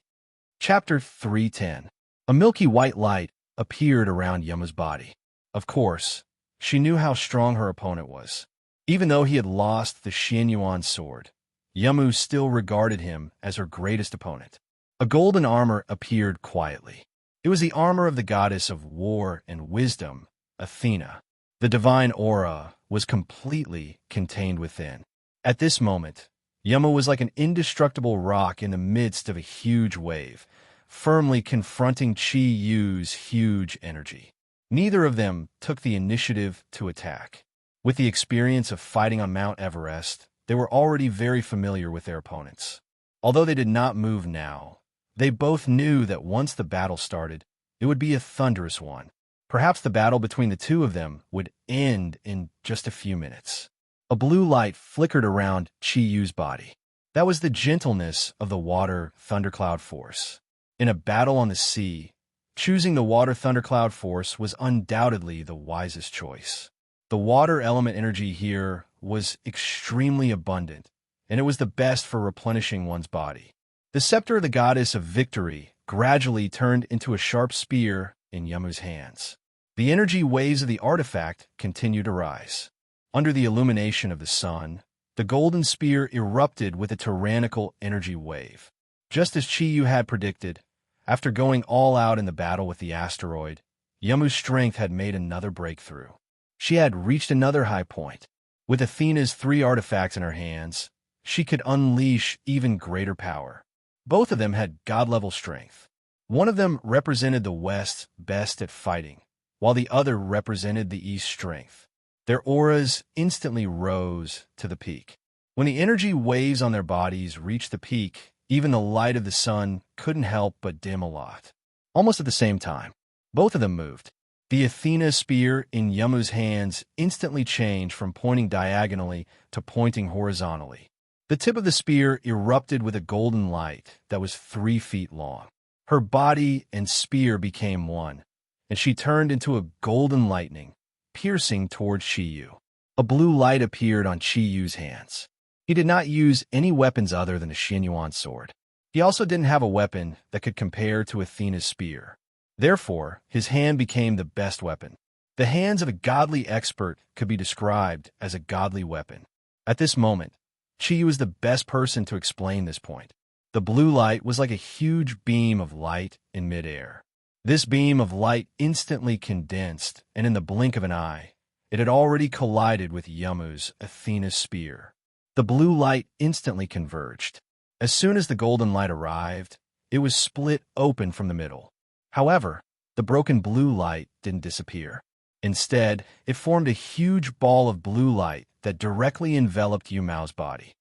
Chapter 310. A milky white light appeared around Yamu's body. Of course, she knew how strong her opponent was. Even though he had lost the Xianyuan sword, Yamu still regarded him as her greatest opponent. A golden armor appeared quietly. It was the armor of the goddess of war and wisdom, Athena. The divine aura was completely contained within. At this moment, Yamu was like an indestructible rock in the midst of a huge wave, firmly confronting Chi Yu's huge energy. Neither of them took the initiative to attack. With the experience of fighting on Mount Everest, they were already very familiar with their opponents. Although they did not move now, they both knew that once the battle started, it would be a thunderous one. Perhaps the battle between the two of them would end in just a few minutes. A blue light flickered around Chi Yu's body. That was the gentleness of the water thundercloud force. In a battle on the sea, choosing the water thundercloud force was undoubtedly the wisest choice. The water element energy here was extremely abundant, and it was the best for replenishing one's body. The scepter of the goddess of victory gradually turned into a sharp spear in Yamu's hands. The energy waves of the artifact continued to rise. Under the illumination of the sun, the golden spear erupted with a tyrannical energy wave. Just as Chi Yu had predicted, after going all out in the battle with the asteroid, Yamu's strength had made another breakthrough. She had reached another high point. With Athena's 3 artifacts in her hands, she could unleash even greater power. Both of them had god-level strength. One of them represented the West's best at fighting, while the other represented the East's strength. Their auras instantly rose to the peak. When the energy waves on their bodies reached the peak, even the light of the sun couldn't help but dim a lot. Almost at the same time, both of them moved. The Athena spear in Yamu's hands instantly changed from pointing diagonally to pointing horizontally. The tip of the spear erupted with a golden light that was 3 feet long. Her body and spear became one, and she turned into a golden lightning, piercing towards Chi Yu. A blue light appeared on Chi Yu's hands. He did not use any weapons other than the Xianyuan sword. He also didn't have a weapon that could compare to Athena's spear. Therefore, his hand became the best weapon. The hands of a godly expert could be described as a godly weapon. At this moment, Chi Yu was the best person to explain this point. The blue light was like a huge beam of light in midair. This beam of light instantly condensed, and in the blink of an eye, it had already collided with Yamu's Athena's spear. The blue light instantly converged. As soon as the golden light arrived, it was split open from the middle. However, the broken blue light didn't disappear. Instead, it formed a huge ball of blue light that directly enveloped Yumao's body.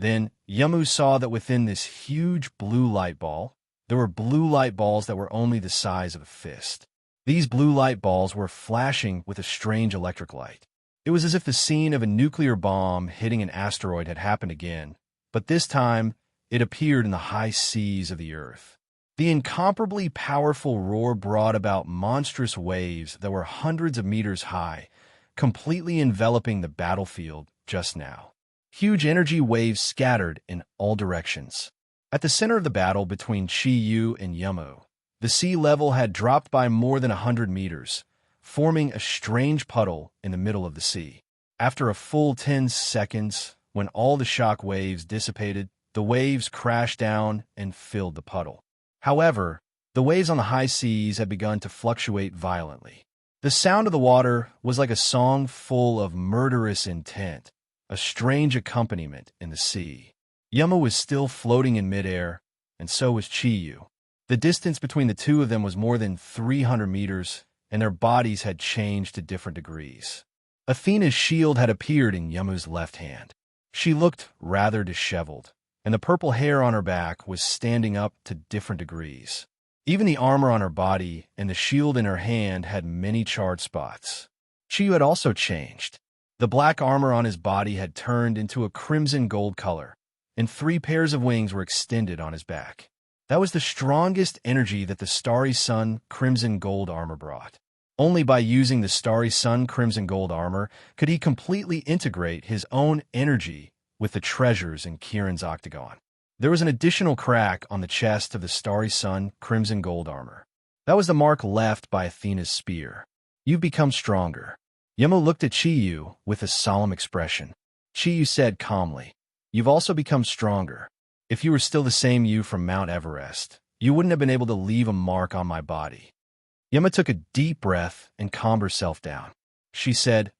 Then Yamu saw that within this huge blue light ball, there were blue light balls that were only the size of a fist. These blue light balls were flashing with a strange electric light. It was as if the scene of a nuclear bomb hitting an asteroid had happened again, but this time it appeared in the high seas of the Earth. The incomparably powerful roar brought about monstrous waves that were hundreds of meters high, completely enveloping the battlefield just now. Huge energy waves scattered in all directions. At the center of the battle between Chi-Yu and Yamu, the sea level had dropped by more than 100 meters, forming a strange puddle in the middle of the sea. After a full 10 seconds, when all the shock waves dissipated, the waves crashed down and filled the puddle. However, the waves on the high seas had begun to fluctuate violently. The sound of the water was like a song full of murderous intent, a strange accompaniment in the sea. Yamu was still floating in midair, and so was Chi-Yu. The distance between the two of them was more than 300 meters, and their bodies had changed to different degrees. Athena's shield had appeared in Yamu's left hand. She looked rather disheveled, and the purple hair on her back was standing up to different degrees. Even the armor on her body and the shield in her hand had many charred spots. Chi-Yu had also changed. The black armor on his body had turned into a crimson gold color, and 3 pairs of wings were extended on his back. That was the strongest energy that the Starry Sun Crimson Gold armor brought. Only by using the Starry Sun Crimson Gold armor could he completely integrate his own energy with the treasures in Kirin's octagon. There was an additional crack on the chest of the Starry Sun Crimson Gold armor. That was the mark left by Athena's spear. You've become stronger. Yamu looked at Chi-Yu with a solemn expression. Chi-Yu said calmly, "You've also become stronger. If you were still the same you from Mount Everest, you wouldn't have been able to leave a mark on my body." Yamu took a deep breath and calmed herself down. She said,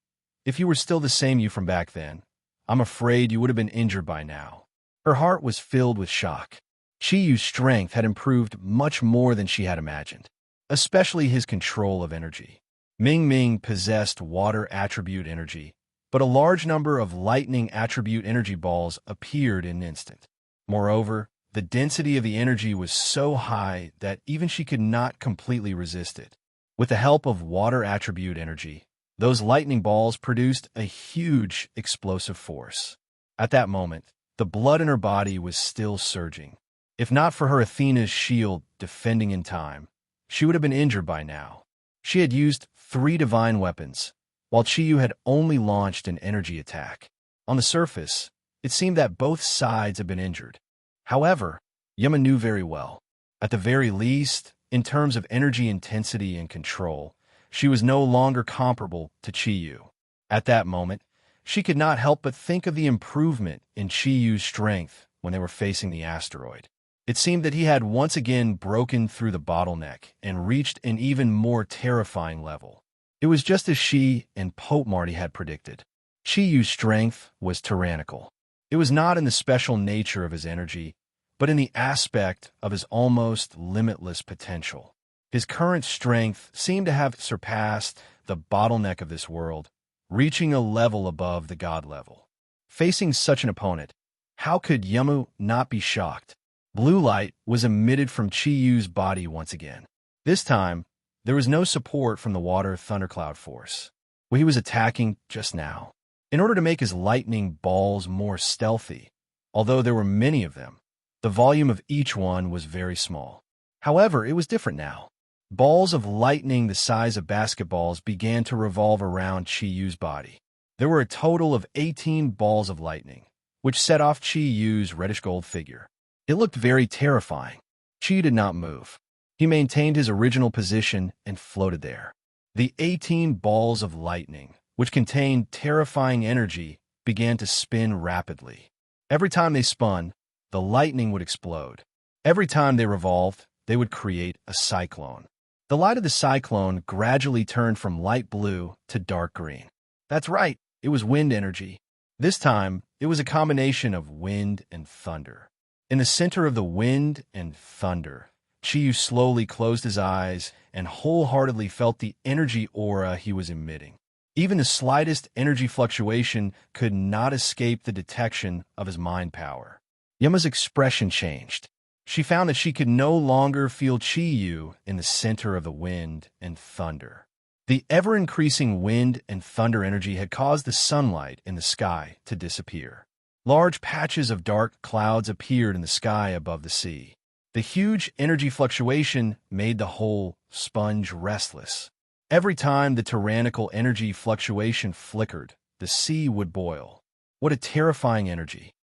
"If you were still the same you from back then, I'm afraid you would have been injured by now." Her heart was filled with shock. Chi-Yu's strength had improved much more than she had imagined, especially his control of energy. Ming Ming possessed water attribute energy, but a large number of lightning attribute energy balls appeared in an instant. Moreover, the density of the energy was so high that even she could not completely resist it. With the help of water attribute energy, those lightning balls produced a huge explosive force. At that moment, the blood in her body was still surging. If not for her Athena's shield defending in time, she would have been injured by now. She had used 3 divine weapons, while Chi-Yu had only launched an energy attack. On the surface, it seemed that both sides had been injured. However, Yamu knew very well. At the very least, in terms of energy intensity and control, she was no longer comparable to Chi-Yu. At that moment, she could not help but think of the improvement in Chi-Yu's strength when they were facing the asteroid. It seemed that he had once again broken through the bottleneck and reached an even more terrifying level. It was just as she and Pope Marty had predicted. Chi-Yu's strength was tyrannical. It was not in the special nature of his energy, but in the aspect of his almost limitless potential. His current strength seemed to have surpassed the bottleneck of this world, reaching a level above the god level. Facing such an opponent, how could Yamu not be shocked? Blue light was emitted from Chi-Yu's body once again. This time, there was no support from the water thundercloud force, where he was attacking just now. In order to make his lightning balls more stealthy, although there were many of them, the volume of each one was very small. However, it was different now. Balls of lightning the size of basketballs began to revolve around Chi-Yu's body. There were a total of 18 balls of lightning, which set off Chi-Yu's reddish-gold figure. It looked very terrifying. Chi did not move. He maintained his original position and floated there. The 18 balls of lightning, which contained terrifying energy, began to spin rapidly. Every time they spun, the lightning would explode. Every time they revolved, they would create a cyclone. The light of the cyclone gradually turned from light blue to dark green. That's right, it was wind energy. This time, it was a combination of wind and thunder. In the center of the wind and thunder, Chi-Yu slowly closed his eyes and wholeheartedly felt the energy aura he was emitting. Even the slightest energy fluctuation could not escape the detection of his mind power. Yama's expression changed. She found that she could no longer feel Chi-Yu in the center of the wind and thunder. The ever-increasing wind and thunder energy had caused the sunlight in the sky to disappear. Large patches of dark clouds appeared in the sky above the sea. The huge energy fluctuation made the whole sponge restless. Every time the tyrannical energy fluctuation flickered, the sea would boil. What a terrifying energy.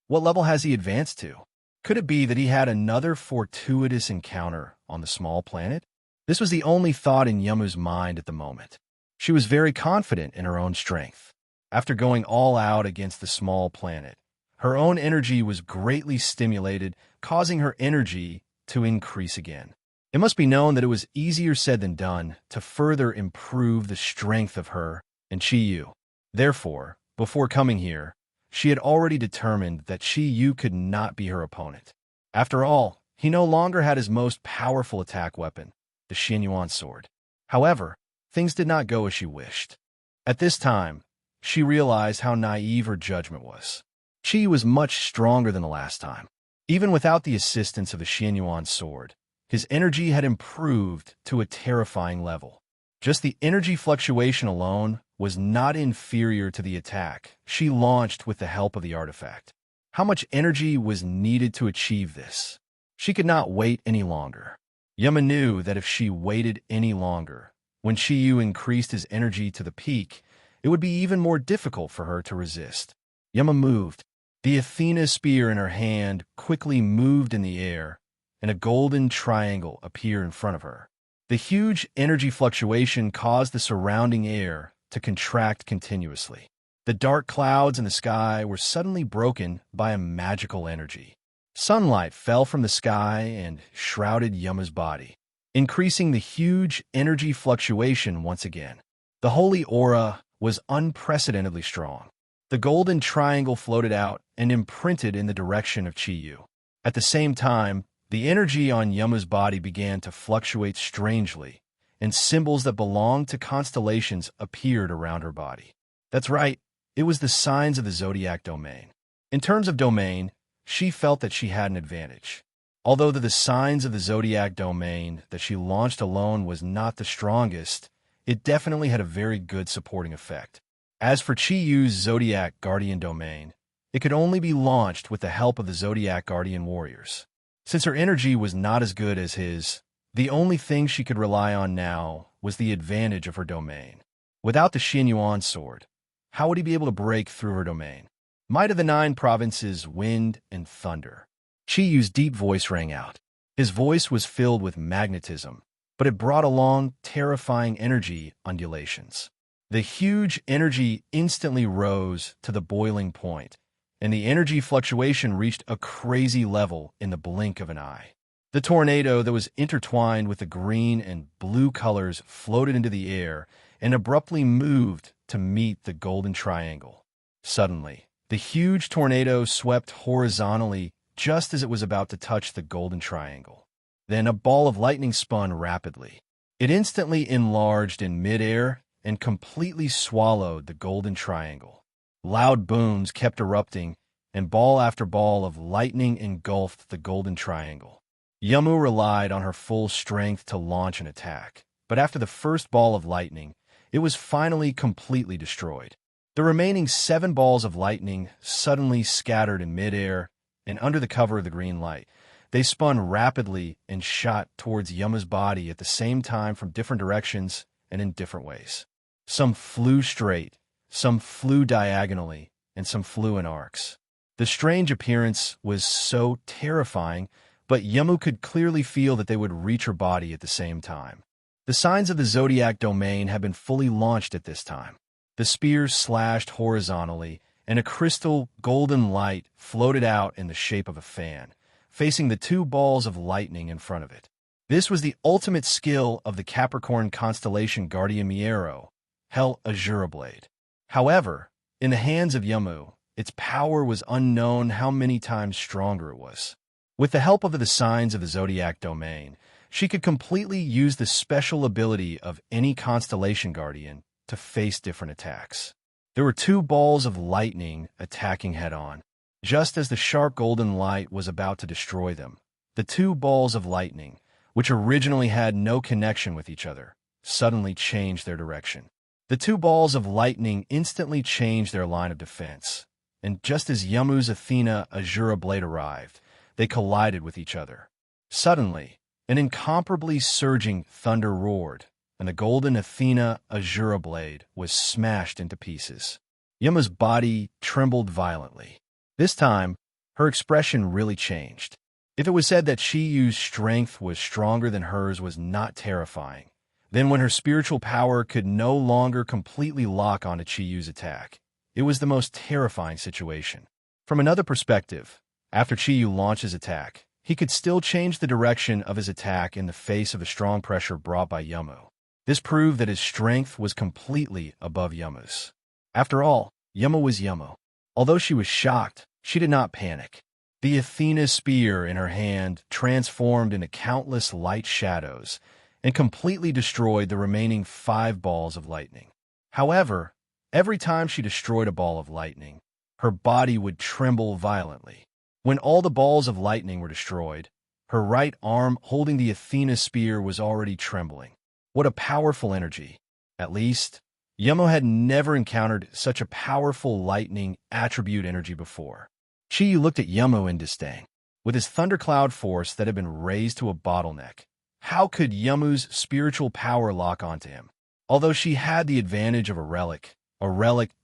What level has he advanced to? Could it be that he had another fortuitous encounter on the small planet? This was the only thought in Yamu's mind at the moment. She was very confident in her own strength. After going all out against the small planet, her own energy was greatly stimulated, causing her energy to increase again. It must be known that it was easier said than done to further improve the strength of her and Chi-Yu. Therefore, before coming here, she had already determined that Chi-Yu could not be her opponent. After all, he no longer had his most powerful attack weapon, the Xianyuan sword. However, things did not go as she wished. At this time, she realized how naive her judgment was. Chi was much stronger than the last time. Even without the assistance of the Xianyuan sword, his energy had improved to a terrifying level. Just the energy fluctuation alone was not inferior to the attack she launched with the help of the artifact. How much energy was needed to achieve this? She could not wait any longer. Yama knew that if she waited any longer, when Chi-Yu increased his energy to the peak, it would be even more difficult for her to resist. Yama moved. The Athena spear in her hand quickly moved in the air, and a golden triangle appeared in front of her. The huge energy fluctuation caused the surrounding air to contract continuously. The dark clouds in the sky were suddenly broken by a magical energy. Sunlight fell from the sky and shrouded Yama's body, increasing the huge energy fluctuation once again. The holy aura was unprecedentedly strong. The golden triangle floated out and imprinted in the direction of Chi-Yu. At the same time, the energy on Yama's body began to fluctuate strangely, and symbols that belonged to constellations appeared around her body. That's right, it was the signs of the Zodiac domain. In terms of domain, she felt that she had an advantage. Although the signs of the Zodiac domain that she launched alone was not the strongest, it definitely had a very good supporting effect. As for Chi-Yu's Zodiac Guardian domain, it could only be launched with the help of the Zodiac Guardian warriors. Since her energy was not as good as his, the only thing she could rely on now was the advantage of her domain. Without the Xianyuan sword, how would he be able to break through her domain? Might of the 9 provinces, wind and thunder. Chi-Yu's deep voice rang out. His voice was filled with magnetism, but it brought along terrifying energy undulations. The huge energy instantly rose to the boiling point, and the energy fluctuation reached a crazy level in the blink of an eye. The tornado that was intertwined with the green and blue colors floated into the air and abruptly moved to meet the golden triangle. Suddenly, the huge tornado swept horizontally just as it was about to touch the golden triangle. Then a ball of lightning spun rapidly. It instantly enlarged in midair and completely swallowed the golden triangle. Loud booms kept erupting, and ball after ball of lightning engulfed the golden triangle. Yamu relied on her full strength to launch an attack, but after the first ball of lightning, it was finally completely destroyed. The remaining 7 balls of lightning suddenly scattered in midair, and under the cover of the green light, they spun rapidly and shot towards Yama's body at the same time from different directions and in different ways. Some flew straight, some flew diagonally, and some flew in arcs. The strange appearance was so terrifying, but Yamu could clearly feel that they would reach her body at the same time. The signs of the Zodiac domain had been fully launched at this time. The spears slashed horizontally, and a crystal golden light floated out in the shape of a fan, facing the 2 balls of lightning in front of it. This was the ultimate skill of the Capricorn constellation Guardian Miero, Hell Azure Blade. However, in the hands of Yamu, its power was unknown how many times stronger it was. With the help of the signs of the Zodiac domain, she could completely use the special ability of any constellation guardian to face different attacks. There were two balls of lightning attacking head-on. Just as the sharp golden light was about to destroy them, the two balls of lightning, which originally had no connection with each other, suddenly changed their direction. The two balls of lightning instantly changed their line of defense, and just as Yamu's Athena Azura blade arrived, they collided with each other. Suddenly, an incomparably surging thunder roared, and the golden Athena Azura blade was smashed into pieces. Yamu's body trembled violently. This time, her expression really changed. If it was said that Chiyu's strength was stronger than hers was not terrifying, then when her spiritual power could no longer completely lock onto Chiyu's attack, it was the most terrifying situation. From another perspective, after Chiyu launched his attack, he could still change the direction of his attack in the face of the strong pressure brought by Yamu. This proved that his strength was completely above Yamu's. After all, Yamu was Yamu. Although she was shocked, she did not panic. The Athena spear in her hand transformed into countless light shadows and completely destroyed the remaining 5 balls of lightning. However, every time she destroyed a ball of lightning, her body would tremble violently. When all the balls of lightning were destroyed, her right arm holding the Athena spear was already trembling. What a powerful energy! At least, Yamu had never encountered such a powerful lightning attribute energy before. Chiyu looked at Yamu in disdain. With his thundercloud force that had been raised to a bottleneck, how could Yamu's spiritual power lock onto him? Although she had the advantage of a relic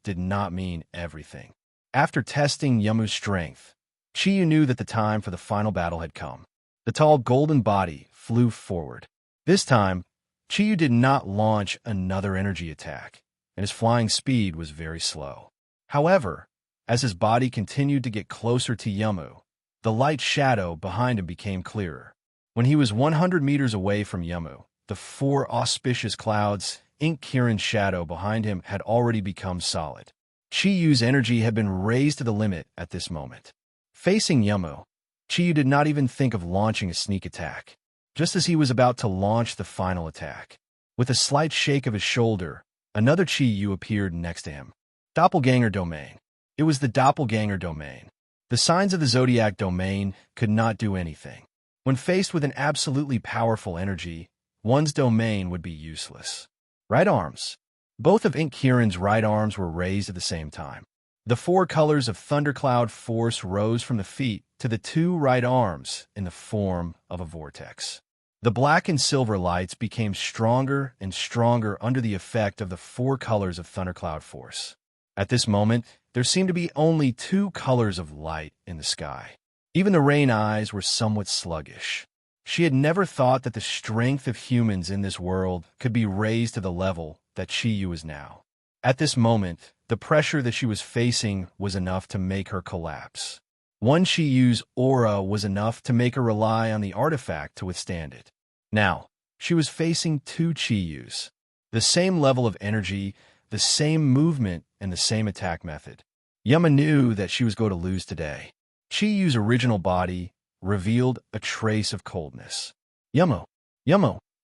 did not mean everything. After testing Yamu's strength, Chiyu knew that the time for the final battle had come. The tall golden body flew forward. This time, Chiyu did not launch another energy attack, and his flying speed was very slow. However, as his body continued to get closer to Yamu, the light shadow behind him became clearer. When he was 100 meters away from Yamu, the 4 auspicious clouds, Ink Kirin's shadow behind him had already become solid. Chiyu's energy had been raised to the limit at this moment. Facing Yamu, Chiyu did not even think of launching a sneak attack. Just as he was about to launch the final attack, with a slight shake of his shoulder, another Chiyu appeared next to him. Doppelganger Domain. It was the Doppelganger Domain. The signs of the Zodiac Domain could not do anything. When faced with an absolutely powerful energy, one's domain would be useless. Right arms. Both of Ink Kirin's right arms were raised at the same time. The 4 colors of thundercloud force rose from the feet to the 2 right arms in the form of a vortex. The black and silver lights became stronger and stronger under the effect of the 4 colors of thundercloud force. At this moment, there seemed to be only 2 colors of light in the sky. Even the rain eyes were somewhat sluggish. She had never thought that the strength of humans in this world could be raised to the level that Chiyu is now. At this moment, the pressure that she was facing was enough to make her collapse. One Chiyu's aura was enough to make her rely on the artifact to withstand it. Now, she was facing 2 Chiyus. The same level of energy, the same movement, and the same attack method. Yamu knew that she was going to lose today. Chiyu's original body revealed a trace of coldness. Yamu,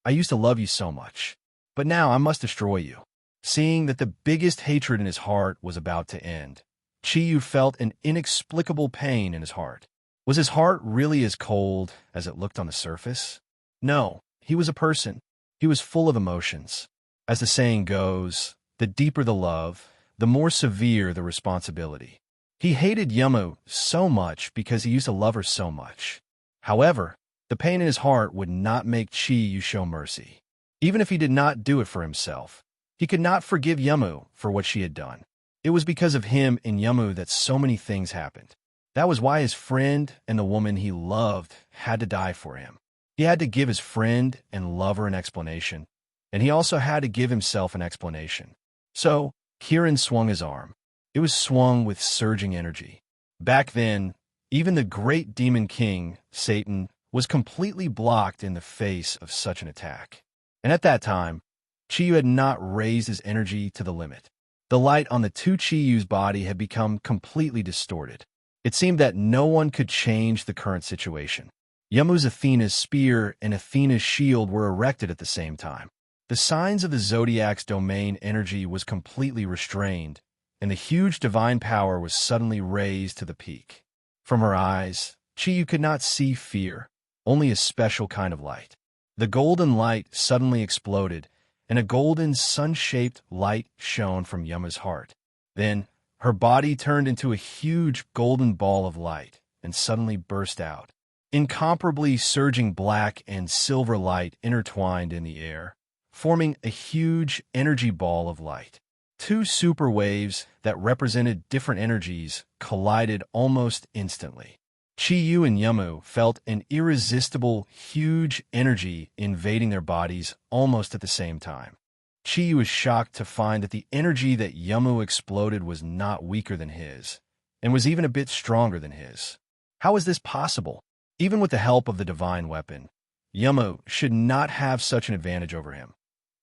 I used to love you so much, but now I must destroy you. Seeing that the biggest hatred in his heart was about to end, Chiyu felt an inexplicable pain in his heart. Was his heart really as cold as it looked on the surface? No, he was a person. He was full of emotions. As the saying goes, the deeper the love, the more severe the responsibility. He hated Yamu so much because he used to love her so much. However, the pain in his heart would not make Chiyu show mercy. Even if he did not do it for himself, he could not forgive Yamu for what she had done. It was because of him and Yamu that so many things happened. That was why his friend and the woman he loved had to die for him. He had to give his friend and lover an explanation, and he also had to give himself an explanation. So, Kirin swung his arm. It was swung with surging energy. Back then, even the great demon king, Satan, was completely blocked in the face of such an attack. And at that time, Chiyu had not raised his energy to the limit. The light on the 2 Chiyu's body had become completely distorted. It seemed that no one could change the current situation. Yamu's Athena's spear and Athena's shield were erected at the same time. The signs of the Zodiac's domain energy was completely restrained, and the huge divine power was suddenly raised to the peak. From her eyes, Chiyu could not see fear, only a special kind of light. The golden light suddenly exploded, and a golden sun-shaped light shone from Yama's heart. Then, her body turned into a huge golden ball of light and suddenly burst out. Incomparably surging black and silver light intertwined in the air, forming a huge energy ball of light. Two super waves that represented different energies collided almost instantly. Chiyu and Yamu felt an irresistible, huge energy invading their bodies almost at the same time. Chiyu was shocked to find that the energy that Yamu exploded was not weaker than his, and was even a bit stronger than his. How is this possible? Even with the help of the divine weapon, Yamu should not have such an advantage over him,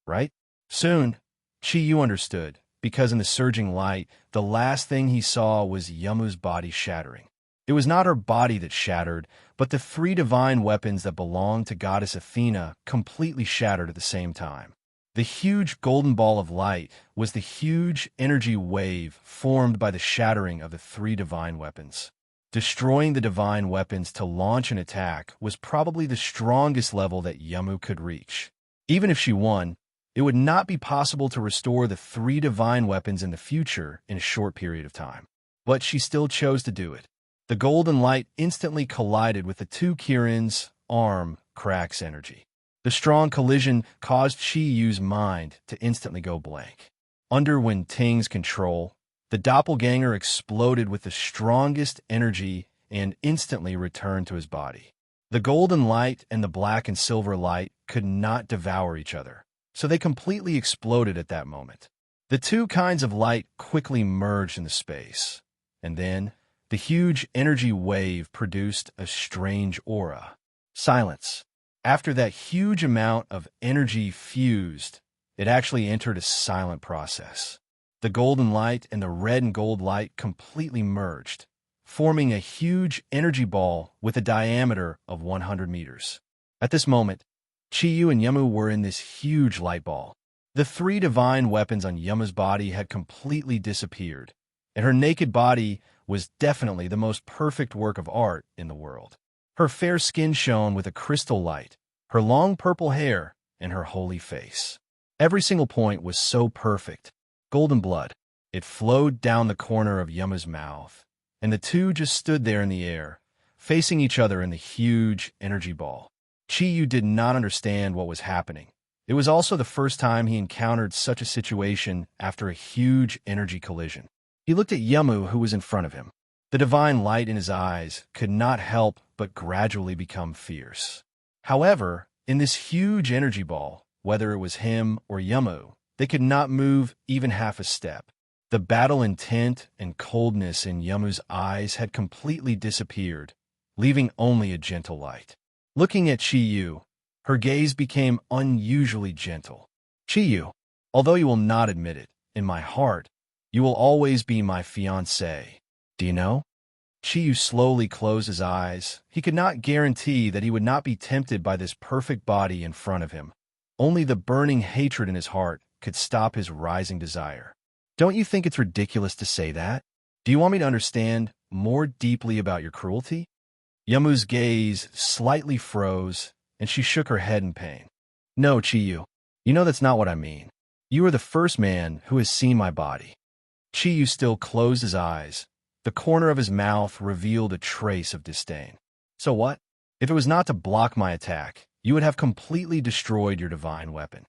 right? Soon, Chiyu understood, because in the surging light, the last thing he saw was Yamu's body shattering. It was not her body that shattered, but the three divine weapons that belonged to Goddess Athena completely shattered at the same time. The huge golden ball of light was the huge energy wave formed by the shattering of the three divine weapons. Destroying the divine weapons to launch an attack was probably the strongest level that Yamu could reach. Even if she won, it would not be possible to restore the three divine weapons in the future in a short period of time. But she still chose to do it. The golden light instantly collided with the two Kirin's arm cracks energy. The strong collision caused Chiyu's mind to instantly go blank. Under Wen Ting's control, the doppelganger exploded with the strongest energy and instantly returned to his body. The golden light and the black and silver light could not devour each other, so they completely exploded at that moment. The two kinds of light quickly merged into space, and then the huge energy wave produced a strange aura. Silence. After that huge amount of energy fused, it actually entered a silent process. The golden light and the red and gold light completely merged, forming a huge energy ball with a diameter of 100 meters. At this moment, Chiyu and Yamu were in this huge light ball. The three divine weapons on Yamu's body had completely disappeared, and her naked body was definitely the most perfect work of art in the world. Her fair skin shone with a crystal light, her long purple hair, and her holy face. Every single point was so perfect. Golden blood. It flowed down the corner of Yamu's mouth, and the two just stood there in the air, facing each other in the huge energy ball. Chiyu did not understand what was happening. It was also the first time he encountered such a situation after a huge energy collision. He looked at Yamu, who was in front of him. The divine light in his eyes could not help but gradually become fierce. However, in this huge energy ball, whether it was him or Yamu, they could not move even half a step. The battle intent and coldness in Yamu's eyes had completely disappeared, leaving only a gentle light. Looking at Chiyu, her gaze became unusually gentle. Chiyu, although you will not admit it, in my heart, you will always be my fiancé. Do you know? Chiyu slowly closed his eyes. He could not guarantee that he would not be tempted by this perfect body in front of him. Only the burning hatred in his heart could stop his rising desire. Don't you think it's ridiculous to say that? Do you want me to understand more deeply about your cruelty? Yamu's gaze slightly froze, and she shook her head in pain. No, Chiyu, you know that's not what I mean. You are the first man who has seen my body. Chiyu still closed his eyes. The corner of his mouth revealed a trace of disdain. So what? If it was not to block my attack, you would have completely destroyed your divine weapon.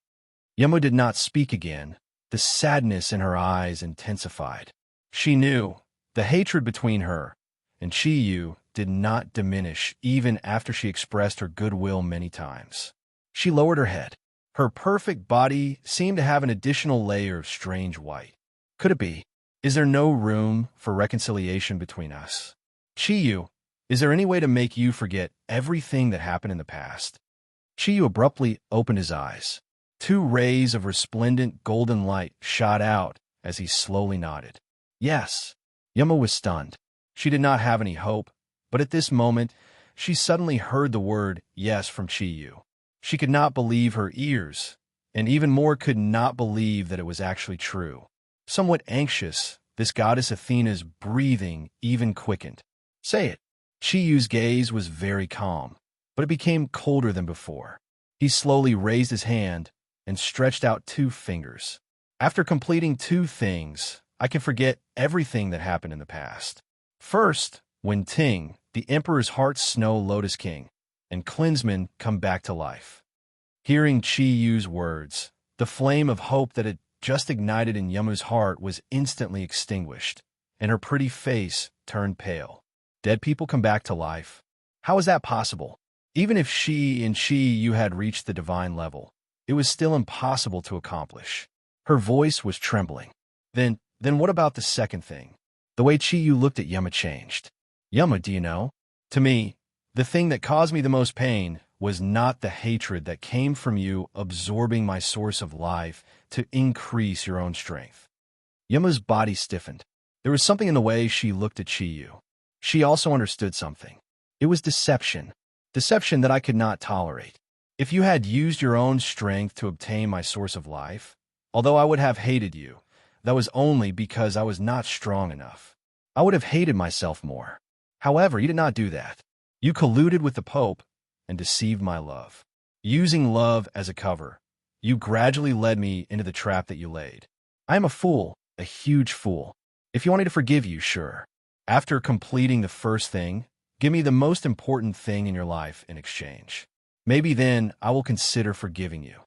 Yamu did not speak again. The sadness in her eyes intensified. She knew the hatred between her and Chiyu did not diminish even after she expressed her goodwill many times. She lowered her head. Her perfect body seemed to have an additional layer of strange white. Could it be? Is there no room for reconciliation between us? Chiyu, is there any way to make you forget everything that happened in the past? Chiyu abruptly opened his eyes. Two rays of resplendent golden light shot out as he slowly nodded. Yes. Yamu was stunned. She did not have any hope, but at this moment, she suddenly heard the word yes from Chiyu. She could not believe her ears. and even more could not believe that it was actually true. Somewhat anxious, this goddess Athena's breathing even quickened. "Say it." Chiyu's gaze was very calm, but it became colder than before. He slowly raised his hand and stretched out 2 fingers. "After completing 2 things, I can forget everything that happened in the past. First, when Ting, the Emperor's Heart Snow Lotus King, and Klinsman come back to life." Hearing Chiyu's words, the flame of hope that had just ignited in Yamu's heart was instantly extinguished, and her pretty face turned pale. Dead people come back to life? How is that possible? Even if she and Chiyu had reached the divine level, it was still impossible to accomplish. Her voice was trembling. Then what about the second thing? The way Chiyu looked at Yama changed. "Yama, do you know? To me, the thing that caused me the most pain was not the hatred that came from you absorbing my source of life to increase your own strength." Yama's body stiffened. There was something in the way she looked at Chiyu. She also understood something. It was deception. Deception that I could not tolerate. If you had used your own strength to obtain my source of life, although I would have hated you, that was only because I was not strong enough. I would have hated myself more. However, you did not do that. You colluded with the Pope and deceived my love. Using love as a cover, you gradually led me into the trap that you laid. I am a fool, a huge fool. If you want me to forgive you, sure. After completing the first thing, give me the most important thing in your life in exchange. Maybe then I will consider forgiving you."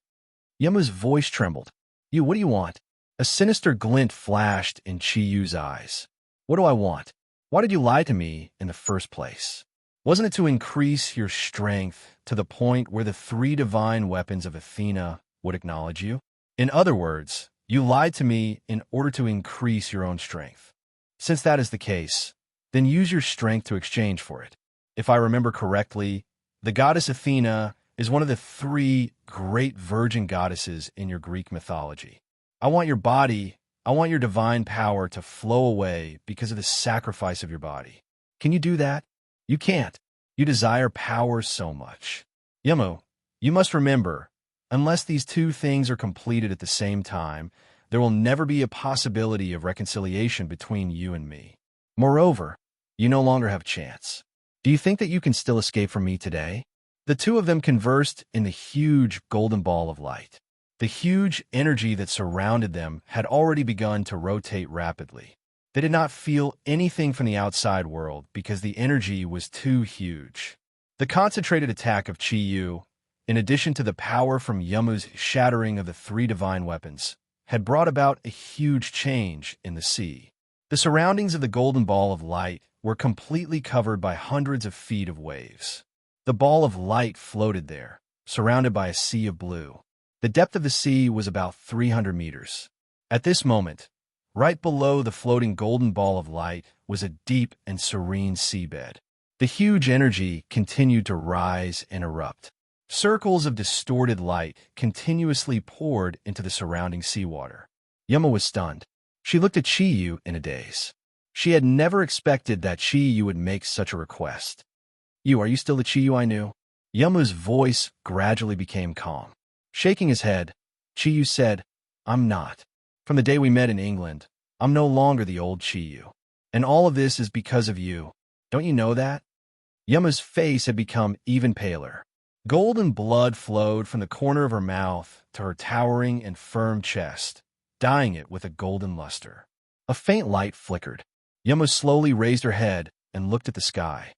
Yama's voice trembled. What do you want?" A sinister glint flashed in Chiyu's eyes. "What do I want? Why did you lie to me in the first place? Wasn't it to increase your strength to the point where the 3 divine weapons of Athena would acknowledge you? In other words, you lied to me in order to increase your own strength. Since that is the case, then use your strength to exchange for it. If I remember correctly, the goddess Athena is one of the 3 great virgin goddesses in your Greek mythology. I want your body, I want your divine power to flow away because of the sacrifice of your body. Can you do that? You can't. You desire power so much. Yamu, you must remember, unless these 2 things are completed at the same time, there will never be a possibility of reconciliation between you and me. Moreover, you no longer have a chance. Do you think that you can still escape from me today?" The 2 of them conversed in the huge golden ball of light. The huge energy that surrounded them had already begun to rotate rapidly. They did not feel anything from the outside world because the energy was too huge. The concentrated attack of Chiyu, in addition to the power from Yamu's shattering of the 3 divine weapons, had brought about a huge change in the sea. The surroundings of the golden ball of light were completely covered by hundreds of feet of waves. The ball of light floated there, surrounded by a sea of blue. The depth of the sea was about 300 meters. At this moment, right below the floating golden ball of light was a deep and serene seabed. The huge energy continued to rise and erupt. Circles of distorted light continuously poured into the surrounding seawater. Yama was stunned. She looked at Chiyu in a daze. She had never expected that Chiyu would make such a request. Are you still the Chiyu I knew?" Yama's voice gradually became calm. Shaking his head, Chiyu said, "I'm not. From the day we met in England, I'm no longer the old Chiyu. And all of this is because of you. Don't you know that?" Yama's face had become even paler. Golden blood flowed from the corner of her mouth to her towering and firm chest, dyeing it with a golden luster. A faint light flickered. Yama slowly raised her head and looked at the sky.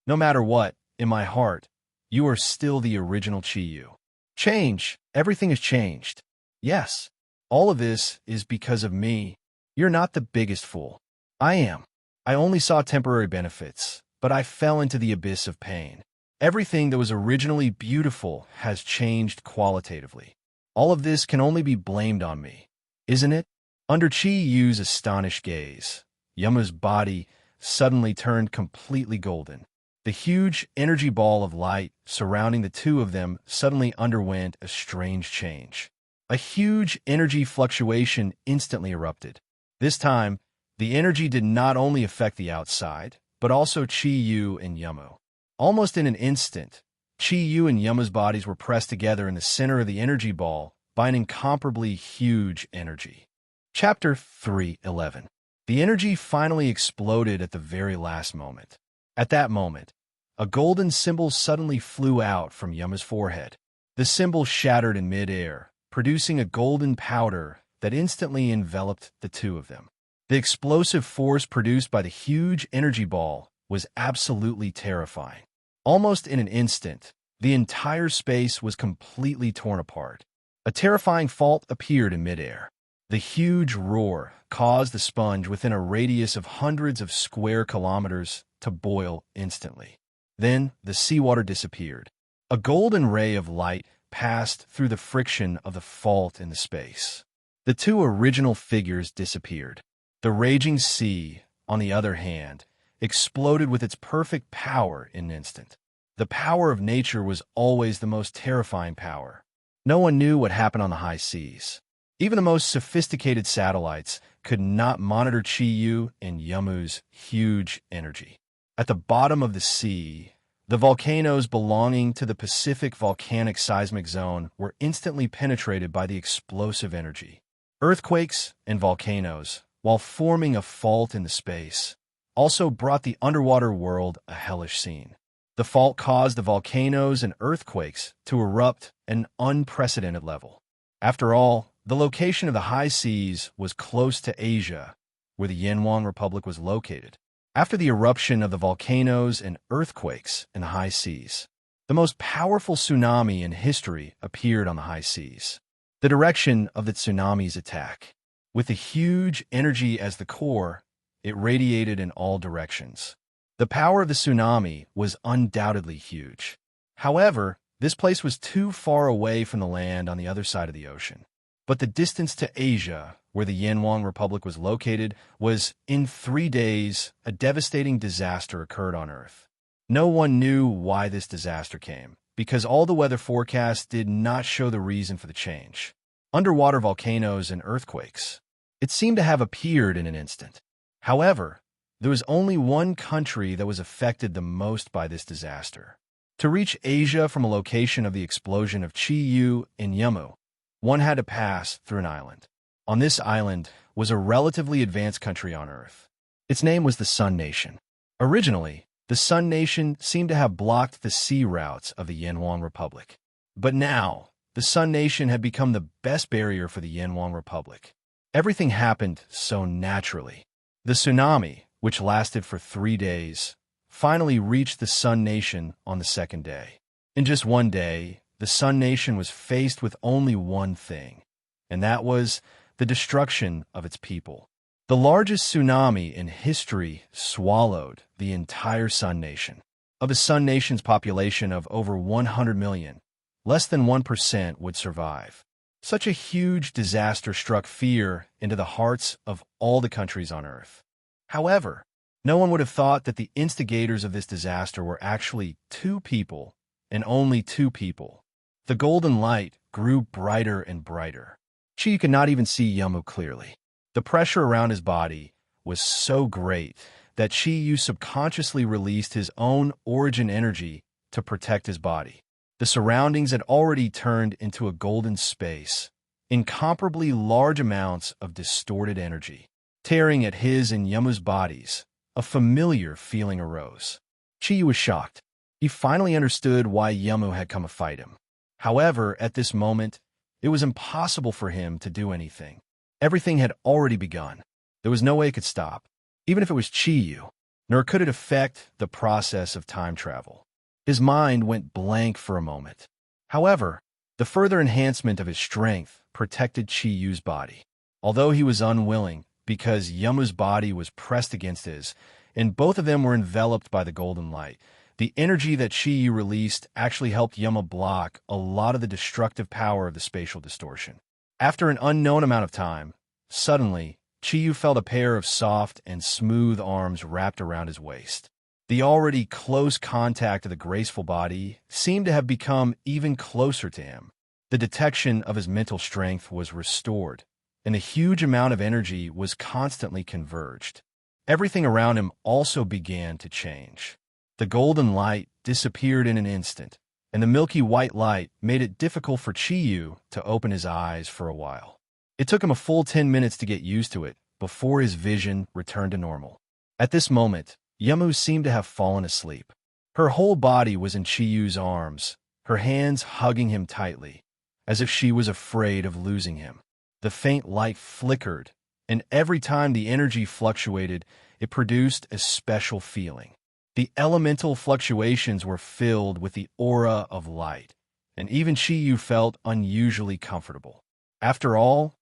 "No matter what, in my heart, you are still the original Chiyu. Change, everything has changed. Yes, all of this is because of me. You're not the biggest fool. I am. I only saw temporary benefits, but I fell into the abyss of pain. Everything that was originally beautiful has changed qualitatively. All of this can only be blamed on me, isn't it?" Under Chiyu's astonished gaze, Yama's body suddenly turned completely golden. The huge energy ball of light surrounding the 2 of them suddenly underwent a strange change. A huge energy fluctuation instantly erupted. This time, the energy did not only affect the outside, but also Chiyu and Yamu. Almost in an instant, Chiyu and Yama's bodies were pressed together in the center of the energy ball by an incomparably huge energy. Chapter 3:11. The energy finally exploded at the very last moment. At that moment, a golden symbol suddenly flew out from Yama's forehead. The symbol shattered in mid-air, producing a golden powder that instantly enveloped the two of them. The explosive force produced by the huge energy ball was absolutely terrifying. Almost in an instant, the entire space was completely torn apart. A terrifying fault appeared in midair. The huge roar caused the sponge within a radius of hundreds of square kilometers to boil instantly. Then the seawater disappeared. A golden ray of light passed through the friction of the fault in the space. The two original figures disappeared. The raging sea, on the other hand, exploded with its perfect power in an instant. The power of nature was always the most terrifying power. No one knew what happened on the high seas. Even the most sophisticated satellites could not monitor Chiyu and Yamu's huge energy. At the bottom of the sea, the volcanoes belonging to the Pacific Volcanic Seismic Zone were instantly penetrated by the explosive energy. Earthquakes and volcanoes, while forming a fault in the space, also brought the underwater world a hellish scene. The fault caused the volcanoes and earthquakes to erupt at an unprecedented level. After all, the location of the high seas was close to Asia, where the Yanwang Republic was located. After the eruption of the volcanoes and earthquakes in the high seas, the most powerful tsunami in history appeared on the high seas. The direction of the tsunami's attack, with the huge energy as the core, it radiated in all directions. The power of the tsunami was undoubtedly huge. However, this place was too far away from the land on the other side of the ocean. But the distance to Asia, where the Yanwang Republic was located, was, in 3 days, a devastating disaster occurred on Earth. No one knew why this disaster came, because all the weather forecasts did not show the reason for the change. Underwater volcanoes and earthquakes. It seemed to have appeared in an instant. However, there was only one country that was affected the most by this disaster. To reach Asia from a location of the explosion of Chiyu and Yamu, one had to pass through an island. On this island was a relatively advanced country on Earth. Its name was the Sun Nation. Originally, the Sun Nation seemed to have blocked the sea routes of the Yanwang Republic. But now, the Sun Nation had become the best barrier for the Yanwang Republic. Everything happened so naturally. The tsunami, which lasted for 3 days, finally reached the Sun Nation on the second day. In just one day, the Sun Nation was faced with only one thing, and that was the destruction of its people. The largest tsunami in history swallowed the entire Sun Nation. Of the Sun Nation's population of over 100 million, less than 1% would survive. Such a huge disaster struck fear into the hearts of all the countries on Earth. However, no one would have thought that the instigators of this disaster were actually 2 people, and only 2 people. The golden light grew brighter and brighter. Chiyu could not even see Yamu clearly. The pressure around his body was so great that Chiyu subconsciously released his own origin energy to protect his body. The surroundings had already turned into a golden space, incomparably large amounts of distorted energy. Tearing at his and Yamu's bodies, a familiar feeling arose. Chiyu was shocked. He finally understood why Yamu had come to fight him. However, at this moment, it was impossible for him to do anything. Everything had already begun. There was no way it could stop, even if it was Chiyu, nor could it affect the process of time travel. His mind went blank for a moment. However, the further enhancement of his strength protected Chiyu's body. Although he was unwilling, because Yamu's body was pressed against his, and both of them were enveloped by the golden light, the energy that Chiyu released actually helped Yamu block a lot of the destructive power of the spatial distortion. After an unknown amount of time, suddenly, Chiyu felt a pair of soft and smooth arms wrapped around his waist. The already close contact of the graceful body seemed to have become even closer to him. The detection of his mental strength was restored, and the huge amount of energy was constantly converged. Everything around him also began to change. The golden light disappeared in an instant, and the milky white light made it difficult for Chi-Yu to open his eyes for a while. It took him a full 10 minutes to get used to it before his vision returned to normal. At this moment, Yamu seemed to have fallen asleep. Her whole body was in Chi-Yu's arms, her hands hugging him tightly, as if she was afraid of losing him. The faint light flickered, and every time the energy fluctuated, it produced a special feeling. The elemental fluctuations were filled with the aura of light, and even Chi-Yu felt unusually comfortable. After all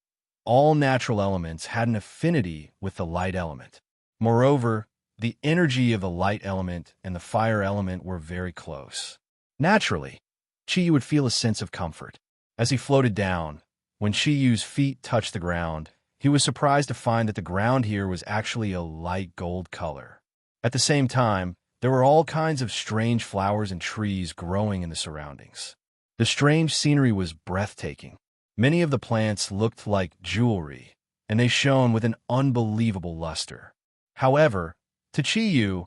natural elements had an affinity with the light element. Moreover, the energy of the light element and the fire element were very close. Naturally, Chi-Yu would feel a sense of comfort. As he floated down, when Chi-Yu's feet touched the ground, he was surprised to find that the ground here was actually a light gold color. At the same time, there were all kinds of strange flowers and trees growing in the surroundings. The strange scenery was breathtaking. Many of the plants looked like jewelry, and they shone with an unbelievable luster. However, to Chi-Yu,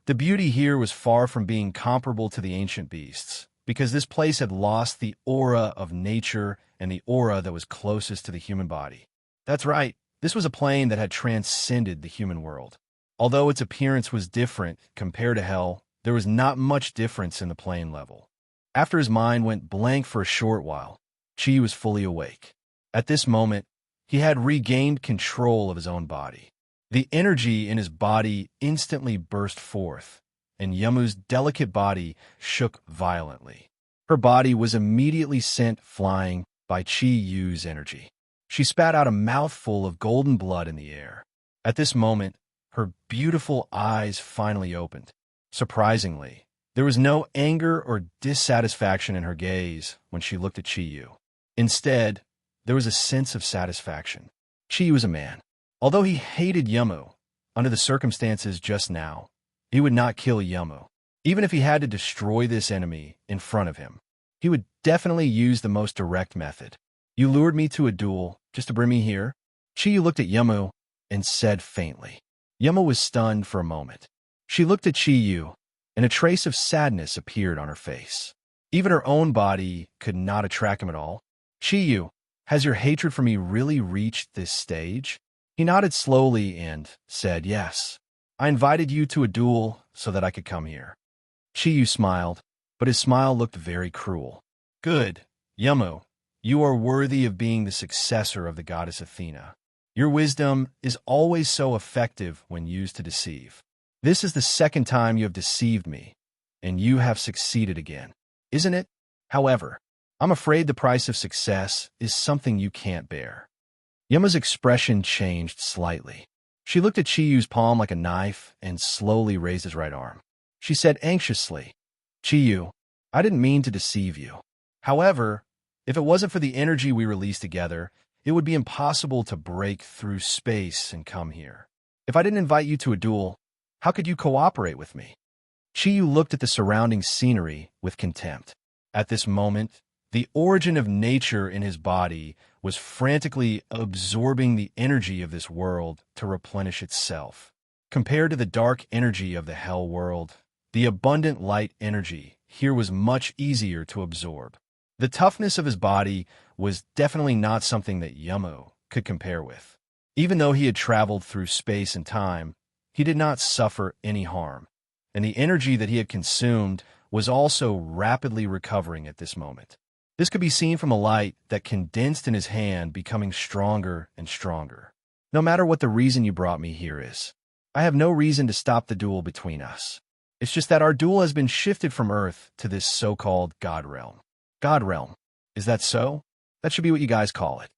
the beauty here was far from being comparable to the ancient beasts, because this place had lost the aura of nature and the aura that was closest to the human body. That's right, this was a plane that had transcended the human world. Although its appearance was different compared to hell, there was not much difference in the plane level. After his mind went blank for a short while, Chi was fully awake. At this moment, he had regained control of his own body. The energy in his body instantly burst forth, and Yamu's delicate body shook violently. Her body was immediately sent flying by Chi-Yu's energy. She spat out a mouthful of golden blood in the air. At this moment, her beautiful eyes finally opened. Surprisingly, there was no anger or dissatisfaction in her gaze when she looked at Chi-Yu. Instead, there was a sense of satisfaction. Chi-Yu was a man. Although he hated Yamu, under the circumstances just now, he would not kill Yamu. Even if he had to destroy this enemy in front of him, he would definitely use the most direct method. You lured me to a duel just to bring me here? Chi-Yu looked at Yamu and said faintly. Yamu was stunned for a moment. She looked at Chi-Yu, and a trace of sadness appeared on her face. Even her own body could not attract him at all. Chi-Yu, has your hatred for me really reached this stage? He nodded slowly and said, yes. I invited you to a duel so that I could come here. Chi-Yu smiled, but his smile looked very cruel. Good, Yamu, you are worthy of being the successor of the goddess Athena. Your wisdom is always so effective when used to deceive. This is the second time you have deceived me, and you have succeeded again, isn't it? However, I'm afraid the price of success is something you can't bear. Yamu's expression changed slightly. She looked at Chi-Yu's palm like a knife and slowly raised his right arm. She said anxiously, Chi-Yu, I didn't mean to deceive you. However, if it wasn't for the energy we released together, it would be impossible to break through space and come here. If I didn't invite you to a duel, how could you cooperate with me? Chi-Yu looked at the surrounding scenery with contempt. At this moment, the origin of nature in his body was frantically absorbing the energy of this world to replenish itself. Compared to the dark energy of the hell world, the abundant light energy here was much easier to absorb. The toughness of his body was definitely not something that Yamu could compare with. Even though he had traveled through space and time, he did not suffer any harm, and the energy that he had consumed was also rapidly recovering at this moment. This could be seen from a light that condensed in his hand, becoming stronger and stronger. No matter what the reason you brought me here is, I have no reason to stop the duel between us. It's just that our duel has been shifted from Earth to this so-called God Realm. God Realm. Is that so? That should be what you guys call it.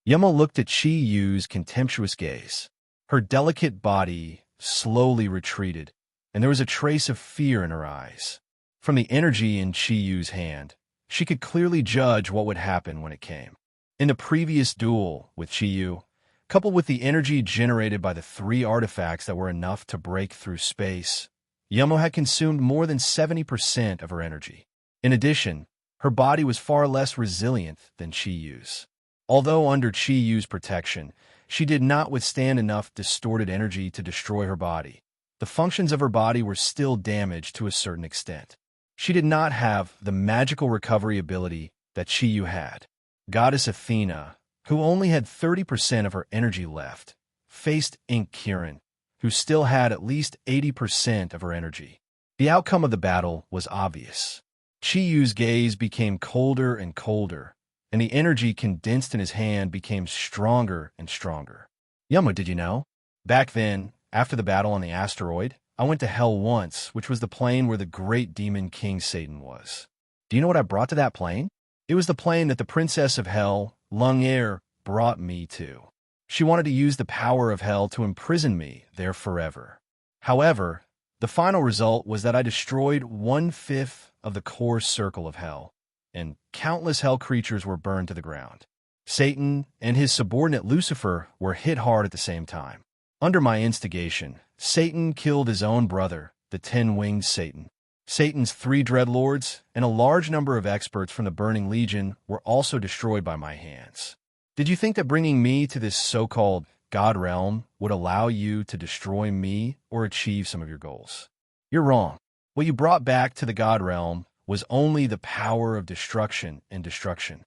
Yamu looked at Chi-Yu's contemptuous gaze. Her delicate body slowly retreated, and there was a trace of fear in her eyes. From the energy in Chi-Yu's hand, she could clearly judge what would happen when it came. In the previous duel with Chi-Yu, coupled with the energy generated by the 3 artifacts that were enough to break through space, Yamu had consumed more than 70% of her energy. In addition, her body was far less resilient than Chi-Yu's. Although under Chi-Yu's protection, she did not withstand enough distorted energy to destroy her body. The functions of her body were still damaged to a certain extent. She did not have the magical recovery ability that Chiyu had. Goddess Athena, who only had 30% of her energy left, faced Kirin, who still had at least 80% of her energy. The outcome of the battle was obvious. Chiyu's gaze became colder and colder, and the energy condensed in his hand became stronger and stronger. Yamu, did you know? Back then, after the battle on the asteroid, I went to Hell once, which was the plane where the great demon King Satan was. Do you know what I brought to that plane? It was the plane that the Princess of Hell, Lung brought me to. She wanted to use the power of Hell to imprison me there forever. However, the final result was that I destroyed 1/5 of the core circle of Hell, and countless Hell creatures were burned to the ground. Satan and his subordinate Lucifer were hit hard at the same time. Under my instigation, Satan killed his own brother, the 10-winged Satan. Satan's 3 dreadlords and a large number of experts from the Burning Legion were also destroyed by my hands. Did you think that bringing me to this so-called God realm would allow you to destroy me or achieve some of your goals? You're wrong. What you brought back to the God realm was only the power of destruction and destruction.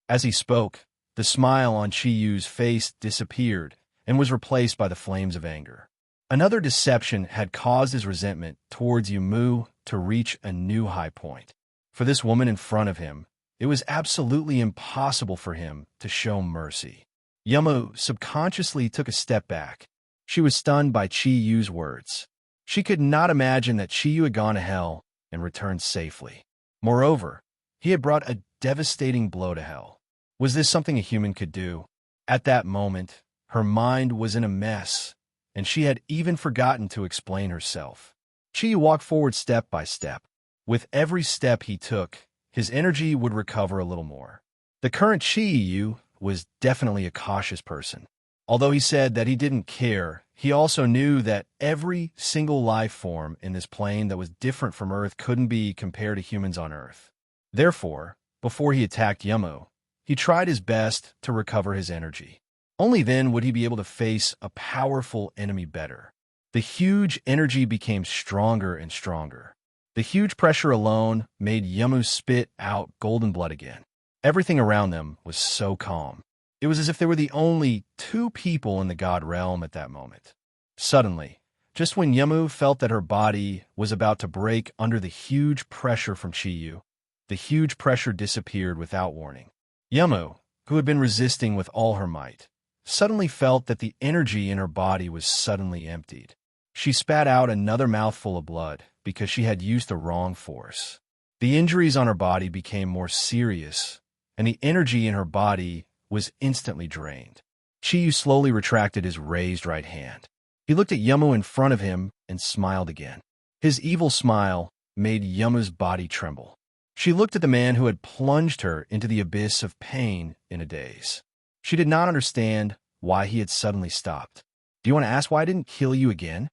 As he spoke, the smile on Chiyu's face disappeared and was replaced by the flames of anger. Another deception had caused his resentment towards Yumu to reach a new high point. For this woman in front of him, it was absolutely impossible for him to show mercy. Yumu subconsciously took a step back. She was stunned by Chiyu's words. She could not imagine that Chiyu had gone to hell and returned safely. Moreover, he had brought a devastating blow to hell. Was this something a human could do? At that moment, her mind was in a mess, and she had even forgotten to explain herself. Chiyu walked forward step by step. With every step he took, his energy would recover a little more. The current Chiyu was definitely a cautious person. Although he said that he didn't care, he also knew that every single life form in this plane that was different from Earth couldn't be compared to humans on Earth. Therefore, before he attacked Yumu, he tried his best to recover his energy. Only then would he be able to face a powerful enemy better. The huge energy became stronger and stronger. The huge pressure alone made Yumu spit out golden blood again. Everything around them was so calm. It was as if they were the only 2 people in the God realm at that moment. Suddenly, just when Yumu felt that her body was about to break under the huge pressure from Chiyu, the huge pressure disappeared without warning. Yumu, who had been resisting with all her might, suddenly felt that the energy in her body was suddenly emptied. She spat out another mouthful of blood because she had used the wrong force. The injuries on her body became more serious, and the energy in her body was instantly drained. Chiyu slowly retracted his raised right hand. He looked at Yumu in front of him and smiled again. His evil smile made Yumu's body tremble. She looked at the man who had plunged her into the abyss of pain in a daze. She did not understand why he had suddenly stopped. "Do you want to ask why I didn't kill you again?"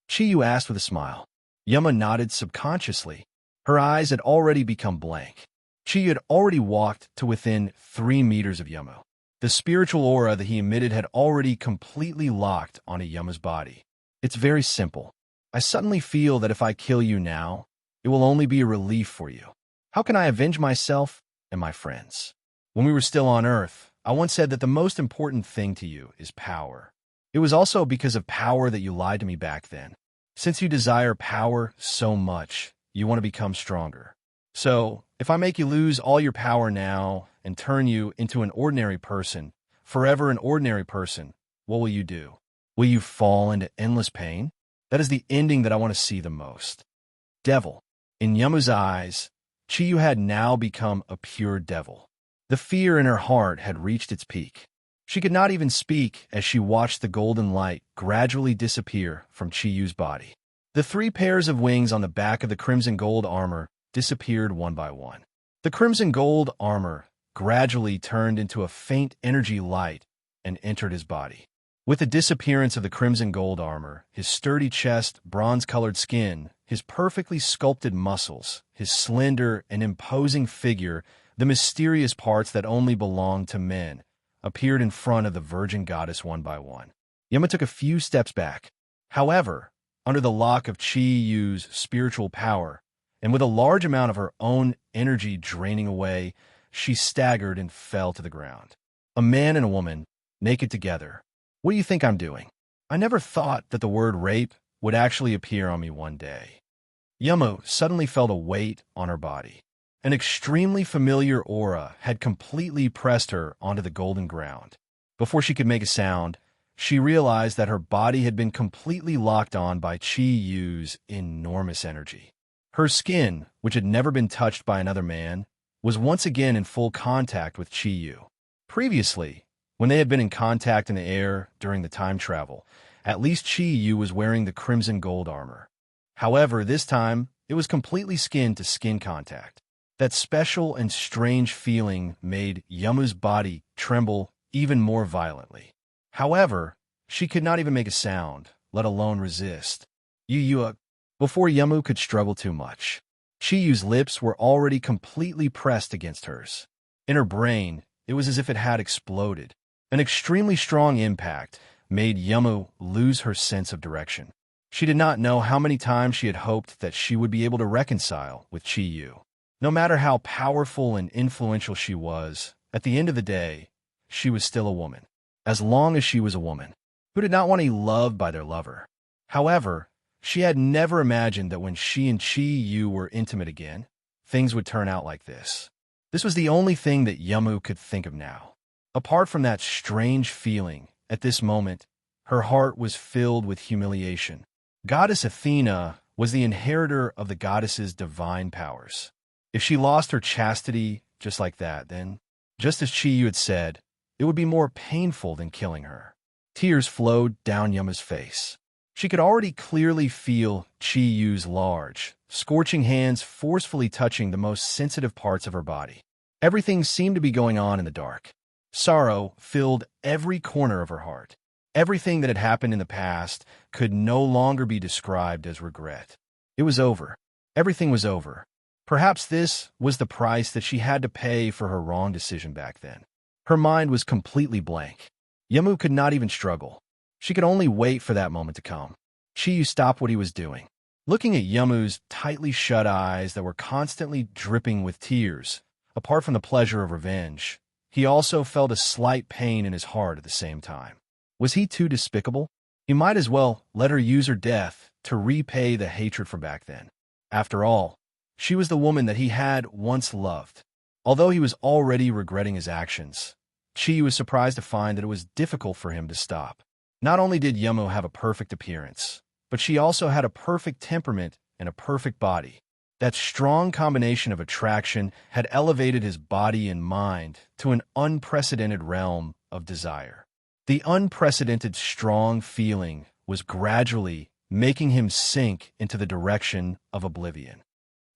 Chiyu asked with a smile. Yumu nodded subconsciously. Her eyes had already become blank. Chiyu had already walked to within 3 meters of Yumu. The spiritual aura that he emitted had already completely locked onto Yumu's body. "It's very simple. I suddenly feel that if I kill you now, it will only be a relief for you. How can I avenge myself and my friends? When we were still on Earth, I once said that the most important thing to you is power. It was also because of power that you lied to me back then. Since you desire power so much, you want to become stronger. So, if I make you lose all your power now and turn you into an ordinary person, forever an ordinary person, what will you do? Will you fall into endless pain? That is the ending that I want to see the most." Devil. In Yumu's eyes, Chiyu had now become a pure devil. The fear in her heart had reached its peak. She could not even speak as she watched the golden light gradually disappear from Chiyu's body. The 3 pairs of wings on the back of the crimson gold armor disappeared one by one. The crimson gold armor gradually turned into a faint energy light and entered his body. With the disappearance of the crimson gold armor, his sturdy chest, bronze-colored skin, his perfectly sculpted muscles, his slender and imposing figure, the mysterious parts that only belonged to men, appeared in front of the virgin goddess one by one. Yumu took a few steps back. However, under the lock of Chi Yu's spiritual power, and with a large amount of her own energy draining away, she staggered and fell to the ground. A man and a woman, naked together. What do you think I'm doing? I never thought that the word rape would actually appear on me one day. Yumu suddenly felt a weight on her body. An extremely familiar aura had completely pressed her onto the golden ground. Before she could make a sound, she realized that her body had been completely locked on by Chi Yu's enormous energy. Her skin, which had never been touched by another man, was once again in full contact with Chi Yu. Previously, when they had been in contact in the air during the time travel, at least Chi Yu was wearing the crimson gold armor. However, this time, it was completely skin-to-skin contact. That special and strange feeling made Yumu's body tremble even more violently. However, she could not even make a sound, let alone resist. Before Yumu could struggle too much, Chi Yu's lips were already completely pressed against hers. In her brain, it was as if it had exploded. An extremely strong impact made Yumu lose her sense of direction. She did not know how many times she had hoped that she would be able to reconcile with Chi Yu. No matter how powerful and influential she was, at the end of the day, she was still a woman. As long as she was a woman, who did not want to be loved by their lover. However, she had never imagined that when she and Chi Yu were intimate again, things would turn out like this. This was the only thing that Yumu could think of now. Apart from that strange feeling, at this moment, her heart was filled with humiliation. Goddess Athena was the inheritor of the goddess's divine powers. If she lost her chastity just like that, then, just as Chi Yu had said, it would be more painful than killing her. Tears flowed down Yumu's face. She could already clearly feel Chi Yu's large, scorching hands forcefully touching the most sensitive parts of her body. Everything seemed to be going on in the dark. Sorrow filled every corner of her heart. Everything that had happened in the past could no longer be described as regret. It was over. Everything was over. Perhaps this was the price that she had to pay for her wrong decision back then. Her mind was completely blank. Yumu could not even struggle. She could only wait for that moment to come. Chi Yu stopped what he was doing. Looking at Yumu's tightly shut eyes that were constantly dripping with tears, apart from the pleasure of revenge, he also felt a slight pain in his heart at the same time. Was he too despicable? He might as well let her use her death to repay the hatred from back then. After all, she was the woman that he had once loved. Although he was already regretting his actions, Chi was surprised to find that it was difficult for him to stop. Not only did Yumu have a perfect appearance, but she also had a perfect temperament and a perfect body. That strong combination of attraction had elevated his body and mind to an unprecedented realm of desire. The unprecedented strong feeling was gradually making him sink into the direction of oblivion.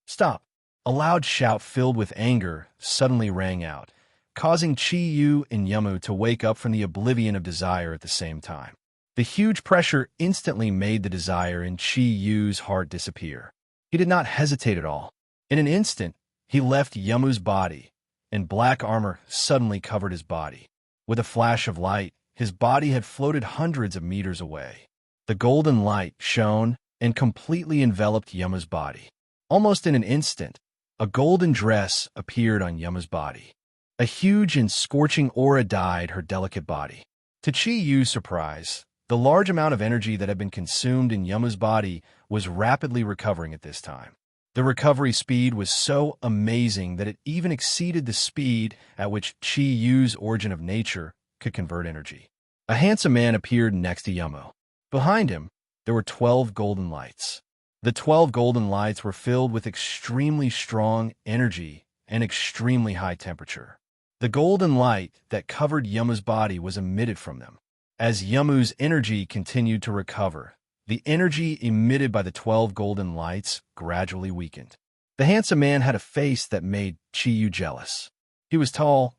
Stop! A loud shout filled with anger suddenly rang out, causing Chi Yu and Yumu to wake up from the oblivion of desire at the same time. The huge pressure instantly made the desire in Chi Yu's heart disappear. He did not hesitate at all. In an instant, he left Yumu's body, and black armor suddenly covered his body. With a flash of light, his body had floated hundreds of meters away. The golden light shone and completely enveloped Yumu's body. Almost in an instant, a golden dress appeared on Yumu's body. A huge and scorching aura dyed her delicate body. To Chi Yu's surprise, the large amount of energy that had been consumed in Yumu's body was rapidly recovering at this time. The recovery speed was so amazing that it even exceeded the speed at which Chi Yu's origin of nature could convert energy. A handsome man appeared next to Yumu. Behind him, there were 12 golden lights. The 12 golden lights were filled with extremely strong energy and extremely high temperature. The golden light that covered Yumu's body was emitted from them. As Yumu's energy continued to recover, the energy emitted by the 12 golden lights gradually weakened. The handsome man had a face that made Chi Yu jealous. He was tall,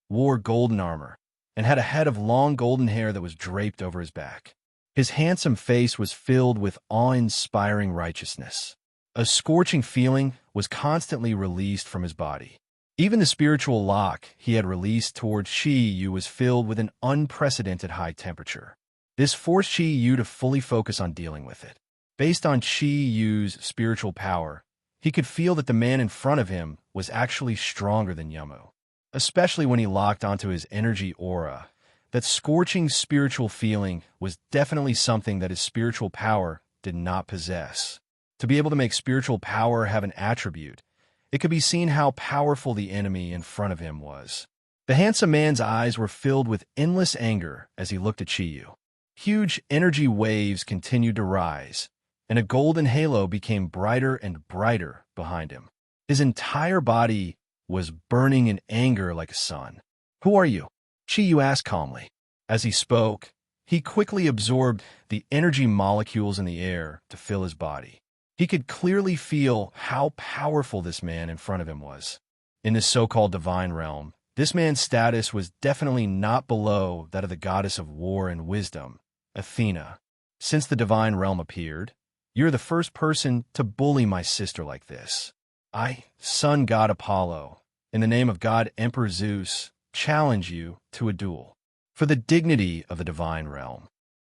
wore golden armor, and had a head of long golden hair that was draped over his back. His handsome face was filled with awe-inspiring righteousness. A scorching feeling was constantly released from his body. Even the spiritual lock he had released toward Chi Yu was filled with an unprecedented high temperature. This forced Chi Yu to fully focus on dealing with it. Based on Chi Yu's spiritual power, He could feel that the man in front of him was actually stronger than Yamu, especially when he locked onto his energy aura. That scorching spiritual feeling was definitely something that his spiritual power did not possess. To be able to make spiritual power have an attribute, it could be seen how powerful the enemy in front of him was. The handsome man's eyes were filled with endless anger as he looked at Chiyu. Huge energy waves continued to rise, and a golden halo became brighter and brighter behind him. His entire body was burning in anger like a sun. "Who are you?" Chiyu asked calmly. As he spoke, he quickly absorbed the energy molecules in the air to fill his body. He could clearly feel how powerful this man in front of him was. In this so-called divine realm, this man's status was definitely not below that of the goddess of war and wisdom, Athena. "Since the divine realm appeared, you're the first person to bully my sister like this. I, sun god Apollo, in the name of God Emperor Zeus, challenge you to a duel for the dignity of the divine realm."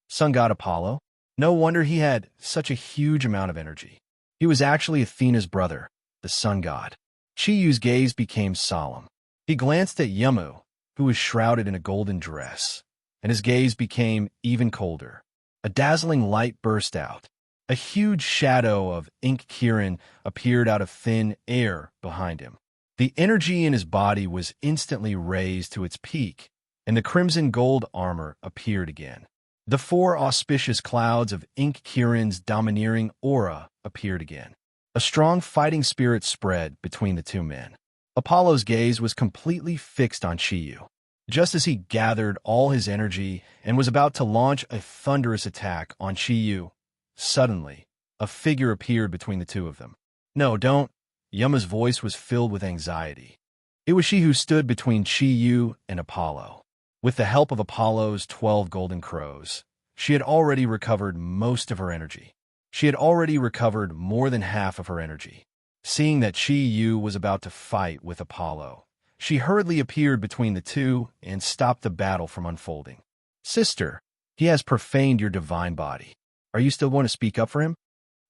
Sun god Apollo? No wonder he had such a huge amount of energy. He was actually Athena's brother, the sun god. Chiyu's gaze became solemn. He glanced at Yamu, who was shrouded in a golden dress, and his gaze became even colder. A dazzling light burst out. A huge shadow of ink Kirin appeared out of thin air behind him. The energy in his body was instantly raised to its peak, and the crimson gold armor appeared again. The four auspicious clouds of ink Kirin's domineering aura appeared again. A strong fighting spirit spread between the two men. Apollo's gaze was completely fixed on Chiyu. Just as he gathered all his energy and was about to launch a thunderous attack on Chiyu, suddenly, a figure appeared between the two of them. "No, don't." Yama's voice was filled with anxiety. It was she who stood between Chiyu and Apollo. With the help of Apollo's 12 golden crows, she had already recovered most of her energy. She had already recovered more than half of her energy. Seeing that Chiyu was about to fight with Apollo, she hurriedly appeared between the two and stopped the battle from unfolding. "Sister, he has profaned your divine body. Are you still going to speak up for him?"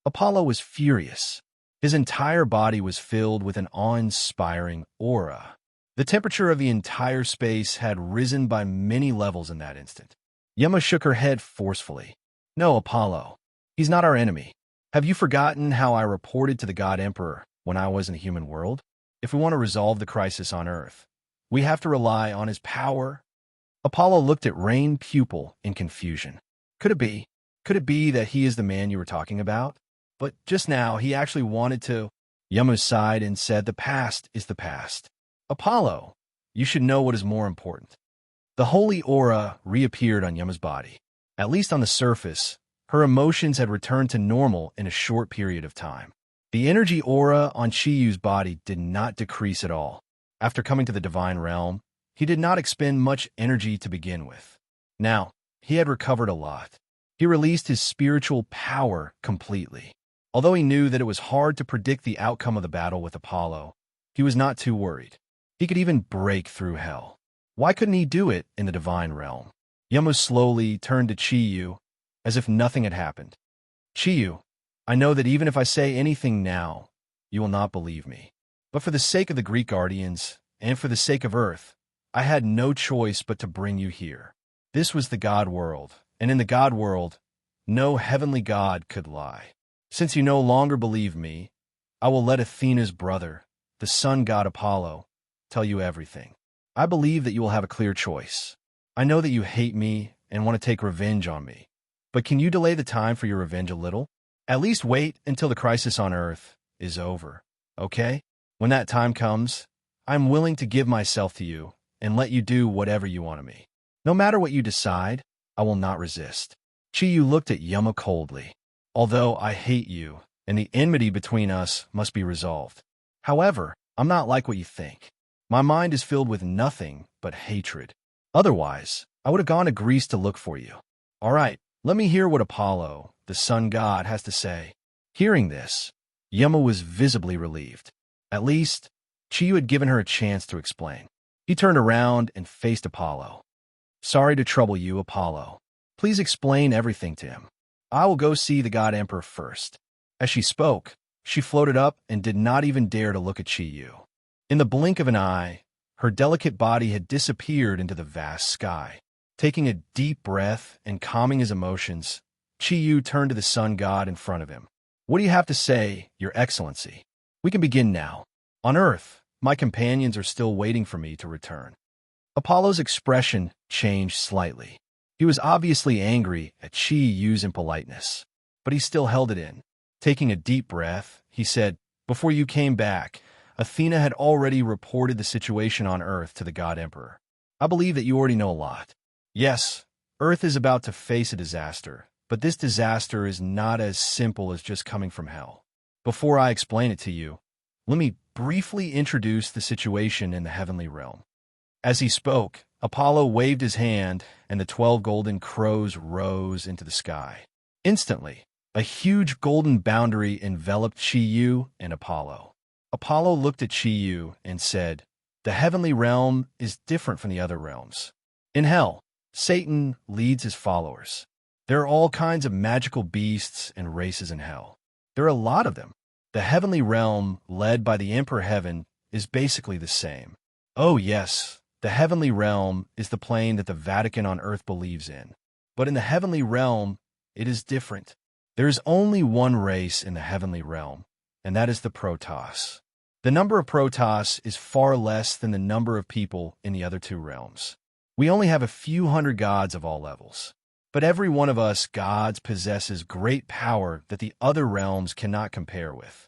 Apollo was furious. His entire body was filled with an awe-inspiring aura. The temperature of the entire space had risen by many levels in that instant. Yama shook her head forcefully. "No, Apollo. He's not our enemy. Have you forgotten how I reported to the God Emperor when I was in the human world? If we want to resolve the crisis on Earth, we have to rely on his power." Apollo looked at Rain Pupil in confusion. Could it be? Could it be that he is the man you were talking about? But just now, he actually wanted to. Yama sighed and said, "The past is the past. Apollo, you should know what is more important." The holy aura reappeared on Yama's body. At least on the surface, her emotions had returned to normal in a short period of time. The energy aura on Chiyu's body did not decrease at all. After coming to the divine realm, he did not expend much energy to begin with. Now, he had recovered a lot. He released his spiritual power completely. Although he knew that it was hard to predict the outcome of the battle with Apollo, he was not too worried. He could even break through hell. Why couldn't he do it in the divine realm? Yamu slowly turned to Chiyu as if nothing had happened. "Chiyu, I know that even if I say anything now, you will not believe me. But for the sake of the Greek guardians and for the sake of Earth, I had no choice but to bring you here. This was the God world, and in the God world, no heavenly god could lie. Since you no longer believe me, I will let Athena's brother, the sun god Apollo, tell you everything. I believe that you will have a clear choice. I know that you hate me and want to take revenge on me. But can you delay the time for your revenge a little? At least wait until the crisis on Earth is over, okay? When that time comes, I'm willing to give myself to you and let you do whatever you want of me. No matter what you decide, I will not resist." Chiyu looked at Yama coldly. "Although I hate you, and the enmity between us must be resolved. However, I'm not like what you think. My mind is filled with nothing but hatred. Otherwise, I would have gone to Greece to look for you. All right, let me hear what Apollo, the sun god, has to say." Hearing this, Yama was visibly relieved. At least, Chiyu had given her a chance to explain. He turned around and faced Apollo. "Sorry to trouble you, Apollo. Please explain everything to him. I will go see the God Emperor first." As she spoke, She floated up and did not even dare to look at Chi-Yu. In the blink of an eye, her delicate body had disappeared into the vast sky. Taking a deep breath and calming his emotions, Chi-Yu turned to the sun god in front of him. "What do you have to say, Your Excellency? We can begin now. On Earth, my companions are still waiting for me to return." Apollo's expression changed slightly. He was obviously angry at Chi-Yu's impoliteness, but he still held it in. Taking a deep breath, he said, "Before you came back, Athena had already reported the situation on Earth to the God Emperor. I believe that you already know a lot. Yes, Earth is about to face a disaster, but this disaster is not as simple as just coming from hell. Before I explain it to you, let me briefly introduce the situation in the heavenly realm." As he spoke, Apollo waved his hand, and the 12 golden crows rose into the sky. Instantly, a huge golden boundary enveloped Chi-Yu and Apollo. Apollo looked at Chi-Yu and said, "The heavenly realm is different from the other realms. In hell, Satan leads his followers. There are all kinds of magical beasts and races in hell. There are a lot of them. The heavenly realm, led by the Emperor Heaven, is basically the same. Oh yes, the heavenly realm is the plane that the Vatican on Earth believes in. But in the heavenly realm, it is different. There is only one race in the heavenly realm, and that is the Protoss. The number of Protoss is far less than the number of people in the other two realms. We only have a few hundred gods of all levels. But every one of us gods possesses great power that the other realms cannot compare with."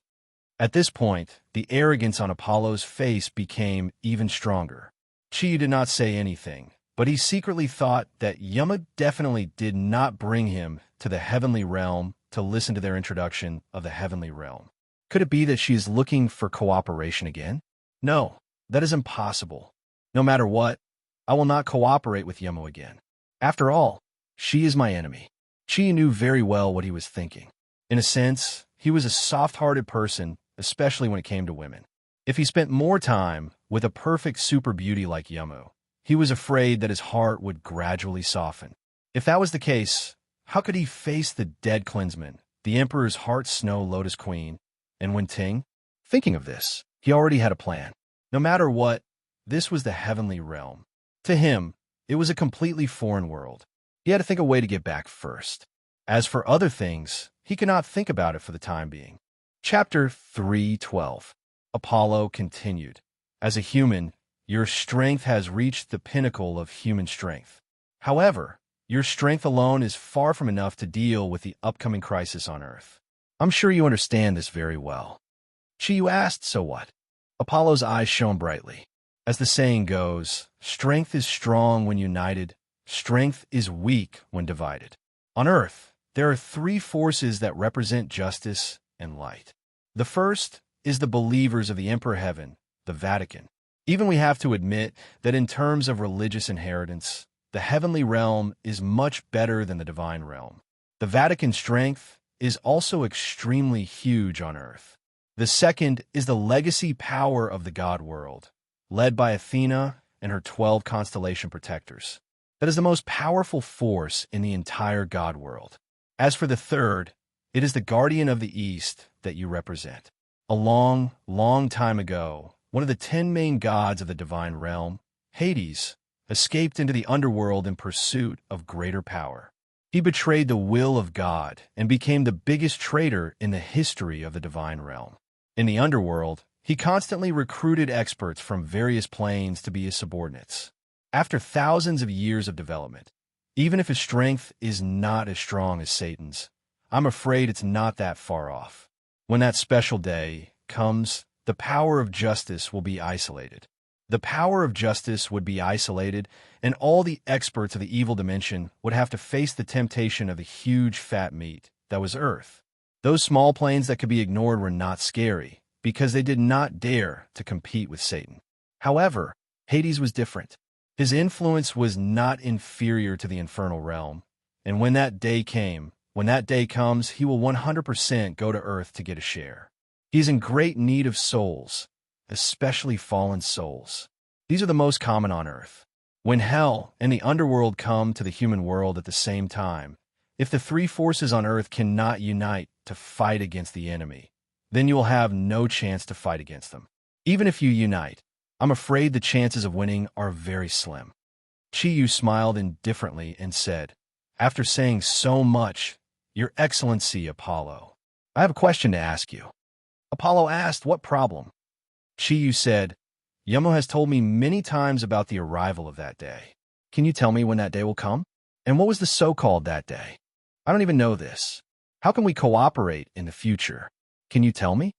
At this point, the arrogance on Apollo's face became even stronger. Chi did not say anything, but he secretly thought that Yama definitely did not bring him to the heavenly realm to listen to their introduction of the heavenly realm. Could it be that she is looking for cooperation again? No, that is impossible. No matter what, I will not cooperate with Yama again. After all, she is my enemy. Chi knew very well what he was thinking. In a sense, he was a soft-hearted person, especially when it came to women. If he spent more time with a perfect super beauty like Yamu, he was afraid that his heart would gradually soften. If that was the case, how could he face the dead Klinsman, the Emperor's Heart Snow Lotus Queen, and Wen Ting? Thinking of this, he already had a plan. No matter what, this was the heavenly realm. To him, it was a completely foreign world. He had to think a way to get back first. As for other things, he could not think about it for the time being. Chapter 3:12. Apollo continued. As a human, your strength has reached the pinnacle of human strength. However, your strength alone is far from enough to deal with the upcoming crisis on Earth. I'm sure you understand this very well. Chi-Yu asked, "So what?" Apollo's eyes shone brightly. As the saying goes, strength is strong when united, strength is weak when divided. On Earth, there are three forces that represent justice and light. The first is the believers of the Emperor Heaven, the Vatican. Even we have to admit that in terms of religious inheritance, the heavenly realm is much better than the divine realm. The Vatican's strength is also extremely huge on Earth. The second is the legacy power of the God world, led by Athena and her 12 constellation protectors. That is the most powerful force in the entire God world. As for the third, it is the guardian of the East that you represent. A long, long time ago, one of the 10 main gods of the divine realm, Hades, escaped into the underworld in pursuit of greater power. He betrayed the will of God and became the biggest traitor in the history of the divine realm. In the underworld, he constantly recruited experts from various planes to be his subordinates. After thousands of years of development, even if his strength is not as strong as Satan's, I'm afraid it's not that far off. When that special day comes, the power of justice will be isolated. The power of justice would be isolated, and all the experts of the evil dimension would have to face the temptation of the huge fat meat that was Earth. Those small planes that could be ignored were not scary, because they did not dare to compete with Satan. However, Hades was different. His influence was not inferior to the infernal realm, and when that day comes, he will 100% go to Earth to get a share. He is in great need of souls, especially fallen souls. These are the most common on Earth. When hell and the underworld come to the human world at the same time, if the three forces on Earth cannot unite to fight against the enemy, then you will have no chance to fight against them. Even if you unite, I'm afraid the chances of winning are very slim. Chi smiled indifferently and said, after saying so much, Your Excellency Apollo, I have a question to ask you. Apollo asked, what problem? Chi said, Yemo has told me many times about the arrival of that day. Can you tell me when that day will come? And what was the so-called that day? I don't even know this. How can we cooperate in the future? Can you tell me?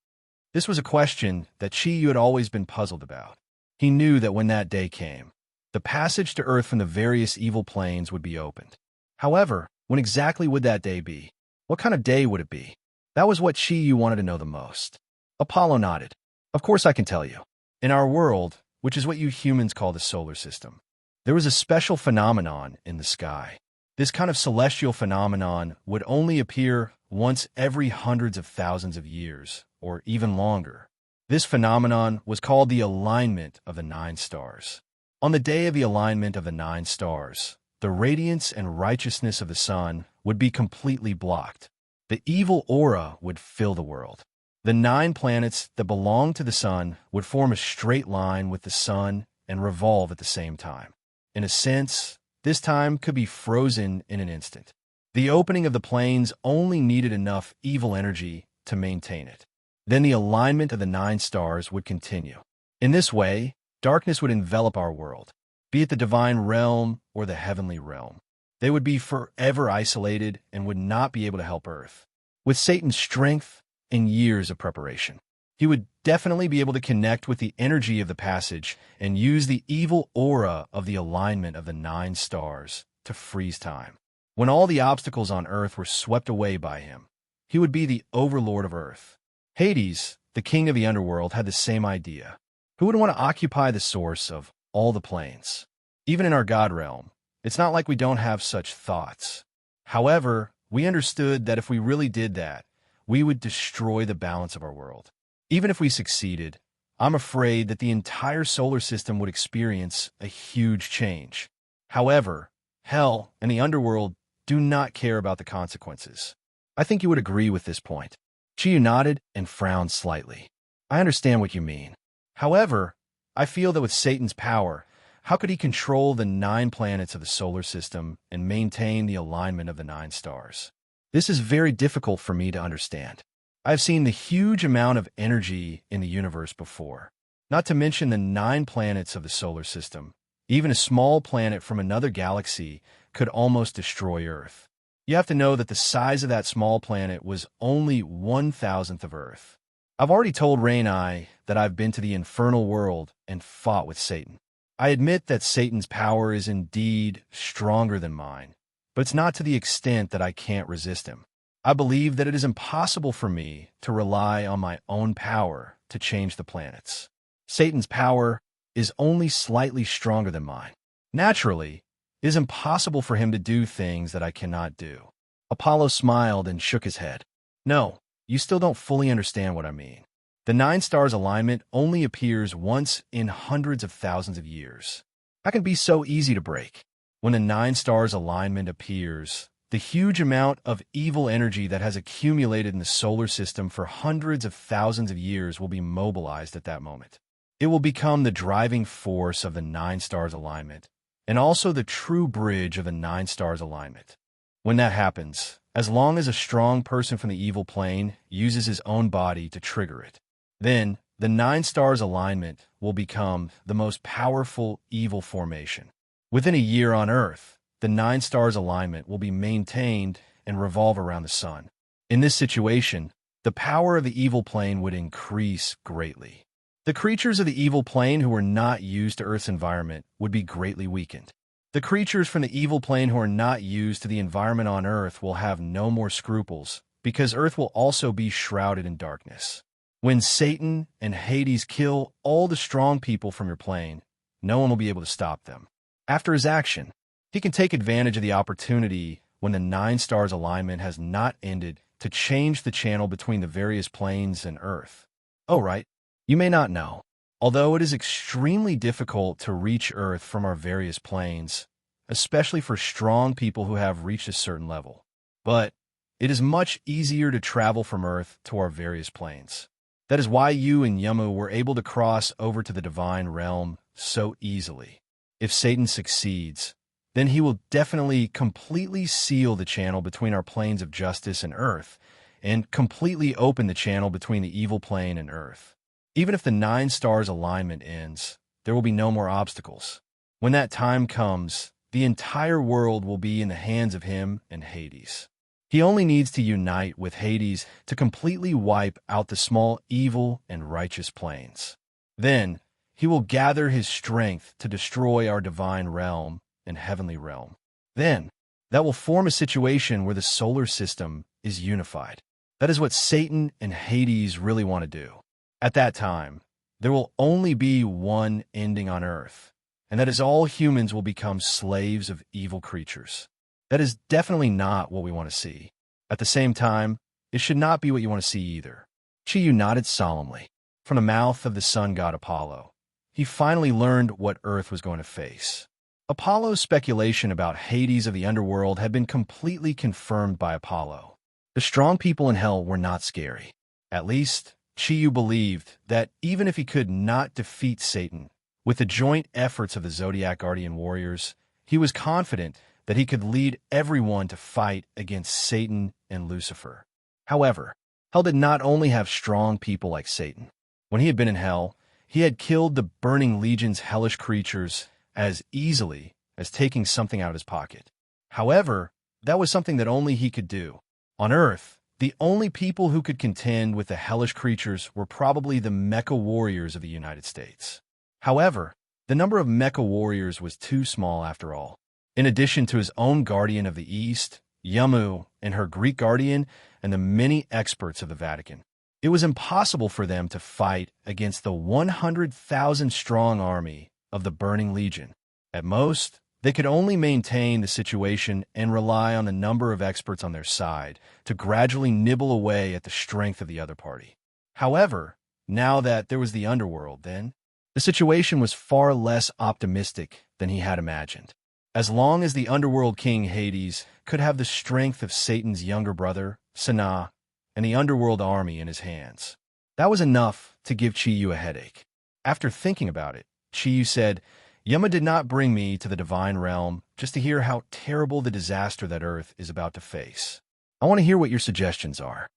This was a question that Chi had always been puzzled about. He knew that when that day came, the passage to Earth from the various evil planes would be opened. However, when exactly would that day be? What kind of day would it be? That was what Chi wanted to know the most. Apollo nodded. Of course I can tell you. In our world, which is what you humans call the solar system, there was a special phenomenon in the sky. This kind of celestial phenomenon would only appear once every hundreds of thousands of years, or even longer. This phenomenon was called the alignment of the 9 stars. On the day of the alignment of the 9 stars, the radiance and righteousness of the sun would be completely blocked. The evil aura would fill the world. The 9 planets that belong to the sun would form a straight line with the sun and revolve at the same time. In a sense, this time could be frozen in an instant. The opening of the planes only needed enough evil energy to maintain it. Then the alignment of the 9 stars would continue. In this way, darkness would envelop our world, be it the divine realm or the heavenly realm. They would be forever isolated and would not be able to help Earth. With Satan's strength and years of preparation, he would definitely be able to connect with the energy of the passage and use the evil aura of the alignment of the 9 stars to freeze time. When all the obstacles on Earth were swept away by him, he would be the overlord of Earth. Hades, the king of the underworld, had the same idea. Who would want to occupy the source of all the planes? Even in our God realm, it's not like we don't have such thoughts. However, we understood that if we really did that, we would destroy the balance of our world. Even if we succeeded, I'm afraid that the entire solar system would experience a huge change. However, hell and the underworld do not care about the consequences. I think you would agree with this point. Chiyu nodded and frowned slightly. I understand what you mean. However, I feel that with Satan's power, how could he control the 9 planets of the solar system and maintain the alignment of the 9 stars? This is very difficult for me to understand. I've seen the huge amount of energy in the universe before, not to mention the 9 planets of the solar system. Even a small planet from another galaxy could almost destroy Earth. You have to know that the size of that small planet was only 1,000th of Earth. I've already told Ray and I that I've been to the infernal world and fought with Satan. I admit that Satan's power is indeed stronger than mine, but it's not to the extent that I can't resist him. I believe that it is impossible for me to rely on my own power to change the planets. Satan's power is only slightly stronger than mine. Naturally, it is impossible for him to do things that I cannot do. Apollo smiled and shook his head. No, you still don't fully understand what I mean. The 9 stars alignment only appears once in hundreds of thousands of years. That can be so easy to break. When the 9 stars alignment appears, the huge amount of evil energy that has accumulated in the solar system for hundreds of thousands of years will be mobilized at that moment. It will become the driving force of the 9 stars alignment, and also the true bridge of the 9 stars alignment. When that happens, as long as a strong person from the evil plane uses his own body to trigger it, then the 9 stars alignment will become the most powerful evil formation. Within a year on Earth, the 9 stars alignment will be maintained and revolve around the sun. In this situation, the power of the evil plane would increase greatly. The creatures of the evil plane who were not used to Earth's environment would be greatly weakened. The creatures from the evil plane who are not used to the environment on Earth will have no more scruples, because Earth will also be shrouded in darkness. When Satan and Hades kill all the strong people from your plane, no one will be able to stop them. After his action, he can take advantage of the opportunity when the 9 stars alignment has not ended to change the channel between the various planes and Earth. Oh, right. You may not know. Although it is extremely difficult to reach Earth from our various planes, especially for strong people who have reached a certain level. But it is much easier to travel from Earth to our various planes. That is why you and Yamu were able to cross over to the divine realm so easily. If Satan succeeds, then he will definitely completely seal the channel between our planes of justice and Earth, and completely open the channel between the evil plane and Earth. Even if the 9 stars alignment ends, there will be no more obstacles. When that time comes, the entire world will be in the hands of him and Hades. He only needs to unite with Hades to completely wipe out the small evil and righteous planes. Then, he will gather his strength to destroy our divine realm and heavenly realm. Then, that will form a situation where the solar system is unified. That is what Satan and Hades really want to do. At that time, there will only be one ending on Earth, and that is all humans will become slaves of evil creatures. That is definitely not what we want to see. At the same time, it should not be what you want to see either. Chi nodded solemnly. From the mouth of the sun god Apollo, he finally learned what Earth was going to face. Apollo's speculation about Hades of the underworld had been completely confirmed by Apollo. The strong people in hell were not scary. At least, Chiyu believed that even if he could not defeat Satan, with the joint efforts of the Zodiac Guardian warriors, he was confident that he could lead everyone to fight against Satan and Lucifer. However, hell did not only have strong people like Satan. When he had been in hell, he had killed the burning legion's hellish creatures as easily as taking something out of his pocket. However, that was something that only he could do. On Earth, the only people who could contend with the hellish creatures were probably the mecha warriors of the United States. However, the number of mecha warriors was too small after all. In addition to his own guardian of the East, Yamu, and her Greek guardian, and the many experts of the Vatican, it was impossible for them to fight against the 100,000-strong army of the Burning Legion. At most, they could only maintain the situation and rely on the number of experts on their side to gradually nibble away at the strength of the other party. However, now that there was the underworld, then, the situation was far less optimistic than he had imagined. As long as the underworld king Hades could have the strength of Satan's younger brother, Sanaa, and the underworld army in his hands, that was enough to give Chiyu a headache. After thinking about it, Chiyu said, Yama did not bring me to the divine realm just to hear how terrible the disaster that Earth is about to face. I want to hear what your suggestions are.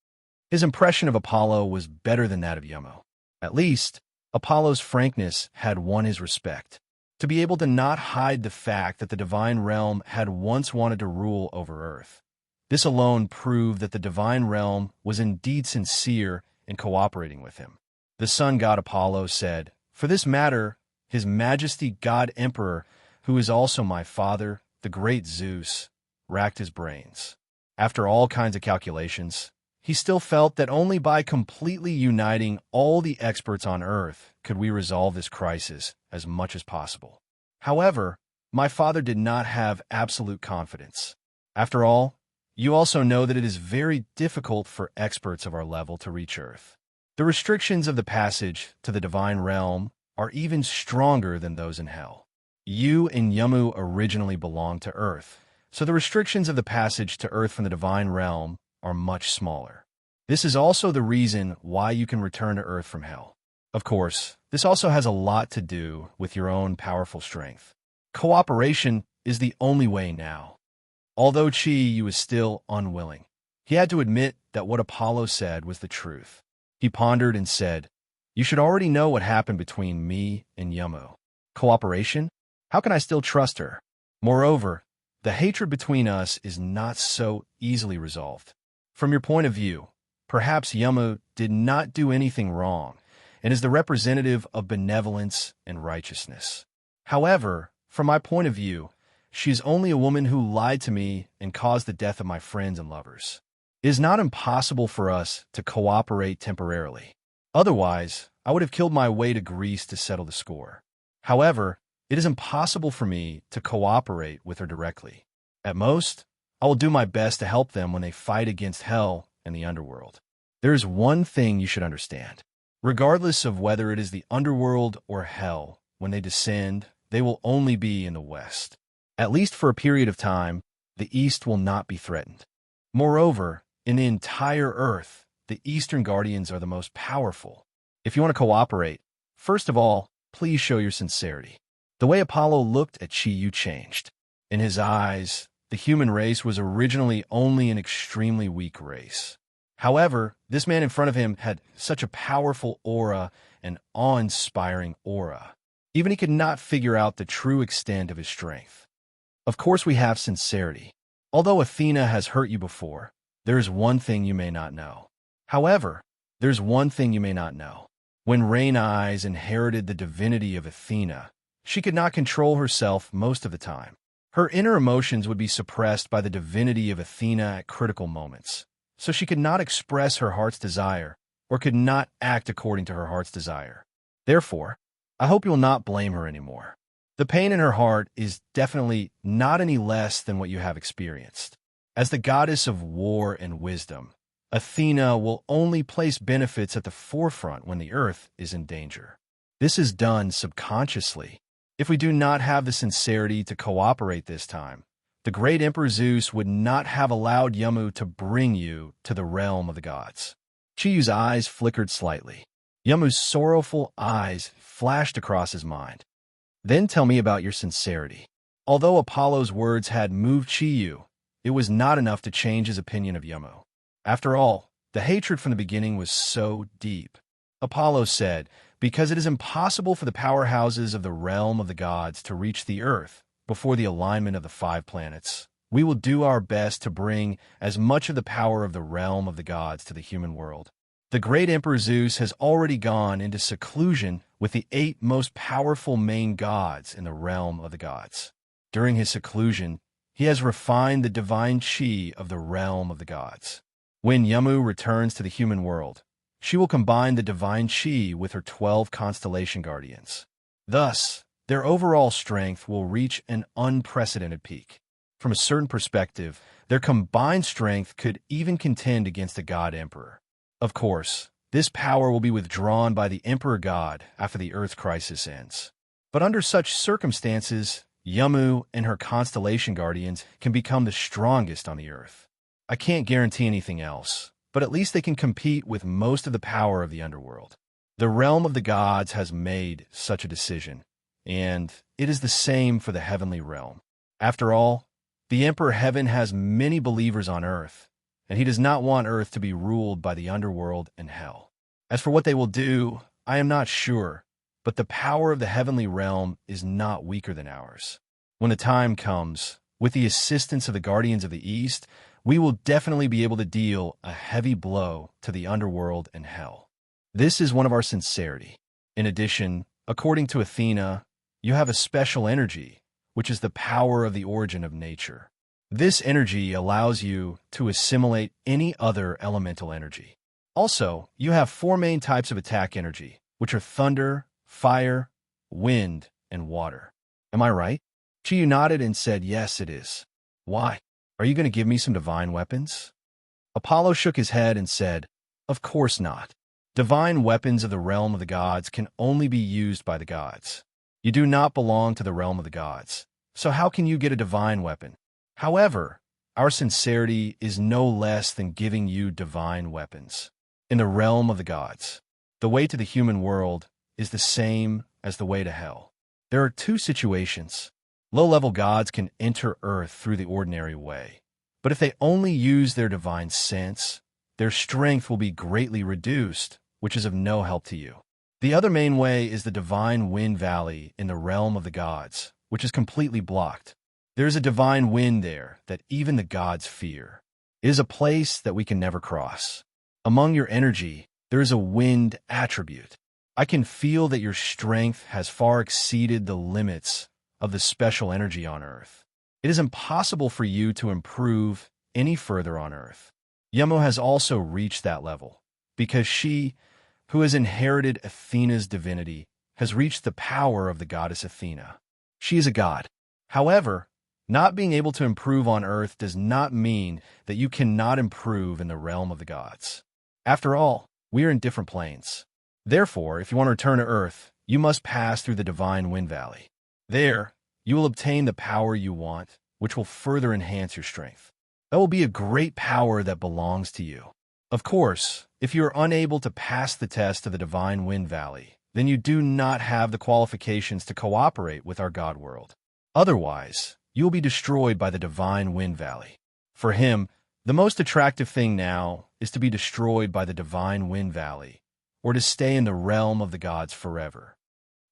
His impression of Apollo was better than that of Yama. At least, Apollo's frankness had won his respect. To be able to not hide the fact that the divine realm had once wanted to rule over Earth. This alone proved that the divine realm was indeed sincere in cooperating with him. The sun god Apollo said, For this matter, His Majesty God Emperor, who is also my father, the great Zeus, racked his brains. After all kinds of calculations, he still felt that only by completely uniting all the experts on Earth could we resolve this crisis as much as possible. However, my father did not have absolute confidence. After all, you also know that it is very difficult for experts of our level to reach Earth. The restrictions of the passage to the divine realm are even stronger than those in hell. You and Yamu originally belonged to Earth, so the restrictions of the passage to Earth from the divine realm are much smaller. This is also the reason why you can return to Earth from hell. Of course, this also has a lot to do with your own powerful strength. Cooperation is the only way now. Although Chiyu was still unwilling, he had to admit that what Apollo said was the truth. He pondered and said, You should already know what happened between me and Yamu. Cooperation? How can I still trust her? Moreover, the hatred between us is not so easily resolved. From your point of view, perhaps Yamu did not do anything wrong and is the representative of benevolence and righteousness. However, from my point of view, she is only a woman who lied to me and caused the death of my friends and lovers. It is not impossible for us to cooperate temporarily. Otherwise, I would have killed my way to Greece to settle the score. However, it is impossible for me to cooperate with her directly. At most, I will do my best to help them when they fight against hell and the underworld. There is one thing you should understand. Regardless of whether it is the underworld or hell, when they descend, they will only be in the west. At least for a period of time, the east will not be threatened. Moreover, In the entire Earth, the Eastern Guardians are the most powerful. If you want to cooperate, first of all, please show your sincerity. The way Apollo looked at Chi-Yu changed. In his eyes, the human race was originally only an extremely weak race. However, this man in front of him had such a powerful aura, an awe-inspiring aura. Even he could not figure out the true extent of his strength. Of course, we have sincerity. Although Athena has hurt you before, there is one thing you may not know. However, there's one thing you may not know. When Rain Eyes inherited the divinity of Athena, she could not control herself most of the time. Her inner emotions would be suppressed by the divinity of Athena at critical moments, so she could not express her heart's desire or could not act according to her heart's desire. Therefore, I hope you'll not blame her anymore. The pain in her heart is definitely not any less than what you have experienced. As the goddess of war and wisdom, Athena will only place benefits at the forefront when the earth is in danger. This is done subconsciously. If we do not have the sincerity to cooperate this time, the great Emperor Zeus would not have allowed Yamu to bring you to the realm of the gods. Chi-Yu's eyes flickered slightly. Yamu's sorrowful eyes flashed across his mind. Then tell me about your sincerity. Although Apollo's words had moved Chi-Yu, it was not enough to change his opinion of Yamu. After all, the hatred from the beginning was so deep. Apollo said, because it is impossible for the powerhouses of the realm of the gods to reach the earth before the alignment of the 5 planets, we will do our best to bring as much of the power of the realm of the gods to the human world. The great Emperor Zeus has already gone into seclusion with the 8 most powerful main gods in the realm of the gods. During his seclusion, he has refined the divine chi of the realm of the gods. When Yamu returns to the human world, she will combine the divine chi with her 12 constellation guardians. Thus, their overall strength will reach an unprecedented peak. From a certain perspective, their combined strength could even contend against the god emperor. Of course, this power will be withdrawn by the emperor god after the Earth crisis ends. But under such circumstances, Yamu and her constellation guardians can become the strongest on the Earth. I can't guarantee anything else, but at least they can compete with most of the power of the underworld. The realm of the gods has made such a decision, and it is the same for the heavenly realm. After all, the Emperor Heaven has many believers on Earth, and he does not want Earth to be ruled by the underworld and hell. As for what they will do, I am not sure, but the power of the heavenly realm is not weaker than ours. When the time comes, with the assistance of the Guardians of the East, we will definitely be able to deal a heavy blow to the underworld and hell. This is one of our sincerity. In addition, according to Athena, you have a special energy, which is the power of the origin of nature. This energy allows you to assimilate any other elemental energy. Also, you have 4 main types of attack energy, which are thunder, fire, wind, and water. Am I right? Chi-Yu nodded and said, yes, it is. Why? Are you going to give me some divine weapons? Apollo shook his head and said, of course not. Divine weapons of the realm of the gods can only be used by the gods. You do not belong to the realm of the gods, so how can you get a divine weapon? However, our sincerity is no less than giving you divine weapons. In the realm of the gods, the way to the human world is the same as the way to hell. There are 2 situations. Low-level gods can enter Earth through the ordinary way, but if they only use their divine sense, their strength will be greatly reduced, which is of no help to you. The other main way is the divine wind valley in the realm of the gods, which is completely blocked. There is a divine wind there that even the gods fear. It is a place that we can never cross. Among your energy, there is a wind attribute. I can feel that your strength has far exceeded the limits of the special energy on Earth. It is impossible for you to improve any further on Earth. Yamu has also reached that level, because she, who has inherited Athena's divinity, has reached the power of the goddess Athena. She is a god. However, not being able to improve on Earth does not mean that you cannot improve in the realm of the gods. After all, we are in different planes. Therefore, if you want to return to Earth, you must pass through the divine wind valley. There, you will obtain the power you want, which will further enhance your strength. That will be a great power that belongs to you. Of course, if you are unable to pass the test of the Divine Wind Valley, then you do not have the qualifications to cooperate with our God world. Otherwise, you will be destroyed by the Divine Wind Valley. For him, the most attractive thing now is to be destroyed by the Divine Wind Valley, or to stay in the realm of the gods forever.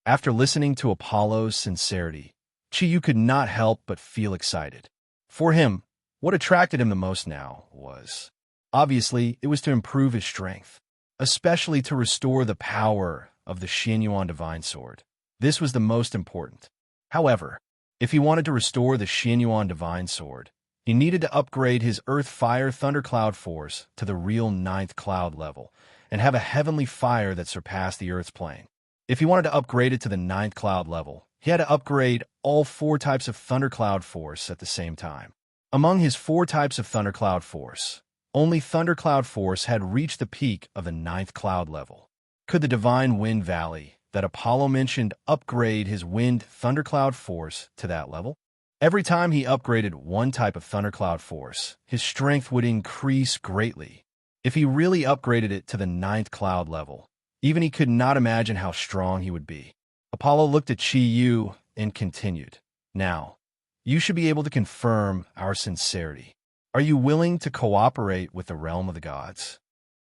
After listening to Apollo's sincerity, Chiyu could not help but feel excited. For him, what attracted him the most now was, obviously, it was to improve his strength, especially to restore the power of the Xianyuan Divine Sword. This was the most important. However, if he wanted to restore the Xianyuan Divine Sword, he needed to upgrade his Earth Fire Thundercloud Force to the real 9th cloud level and have a heavenly fire that surpassed the Earth's plane. If he wanted to upgrade it to the 9th cloud level, he had to upgrade all 4 types of Thundercloud Force at the same time. Among his 4 types of Thundercloud Force, only Thundercloud Force had reached the peak of the 9th cloud level. Could the Divine Wind Valley that Apollo mentioned upgrade his Wind Thundercloud Force to that level? Every time he upgraded one type of Thundercloud Force, his strength would increase greatly. If he really upgraded it to the 9th cloud level, even he could not imagine how strong he would be. Apollo looked at Chiyu and continued, "Now, you should be able to confirm our sincerity. Are you willing to cooperate with the realm of the gods?"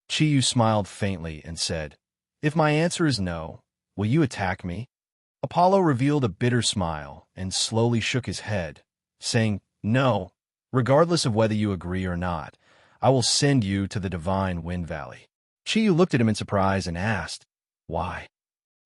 Chiyu smiled faintly and said, "If my answer is no, will you attack me?" Apollo revealed a bitter smile and slowly shook his head, saying, "No, regardless of whether you agree or not, I will send you to the Divine Wind Valley." Chiyu looked at him in surprise and asked, "Why?"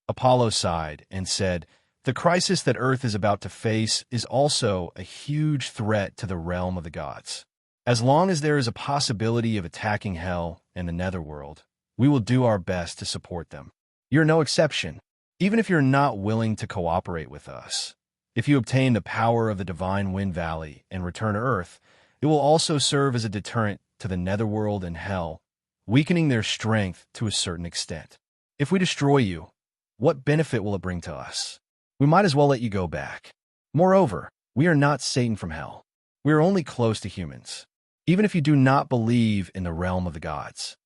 Apollo sighed and said, "The crisis that Earth is about to face is also a huge threat to the realm of the gods. As long as there is a possibility of attacking Hell and the Netherworld, we will do our best to support them. You're no exception. Even if you're not willing to cooperate with us, if you obtain the power of the Divine Wind Valley and return to Earth, it will also serve as a deterrent to the Netherworld and Hell, weakening their strength to a certain extent. If we destroy you, what benefit will it bring to us? We might as well let you go back. Moreover, we are not Satan from Hell. We are only close to humans, even if you do not believe in the realm of the gods."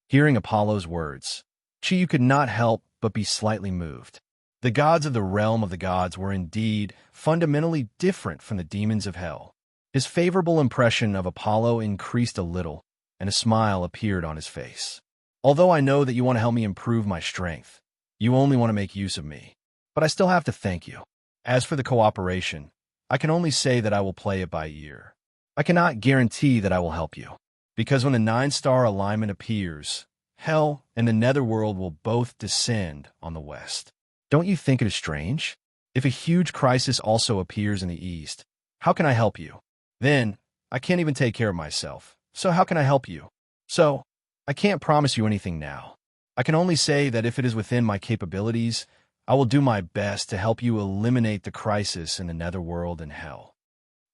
Hearing Apollo's words, Chiyu could not help but be slightly moved. The gods of the realm of the gods were indeed fundamentally different from the demons of Hell. His favorable impression of Apollo increased a little, and a smile appeared on his face. "Although I know that you want to help me improve my strength, you only want to make use of me. But I still have to thank you. As for the cooperation, I can only say that I will play it by ear. I cannot guarantee that I will help you, because when the 9-star alignment appears, Hell and the Netherworld will both descend on the west. Don't you think it is strange? If a huge crisis also appears in the east, how can I help you? Then, I can't even take care of myself, so how can I help you? So, I can't promise you anything now. I can only say that if it is within my capabilities, I will do my best to help you eliminate the crisis in the Netherworld and Hell."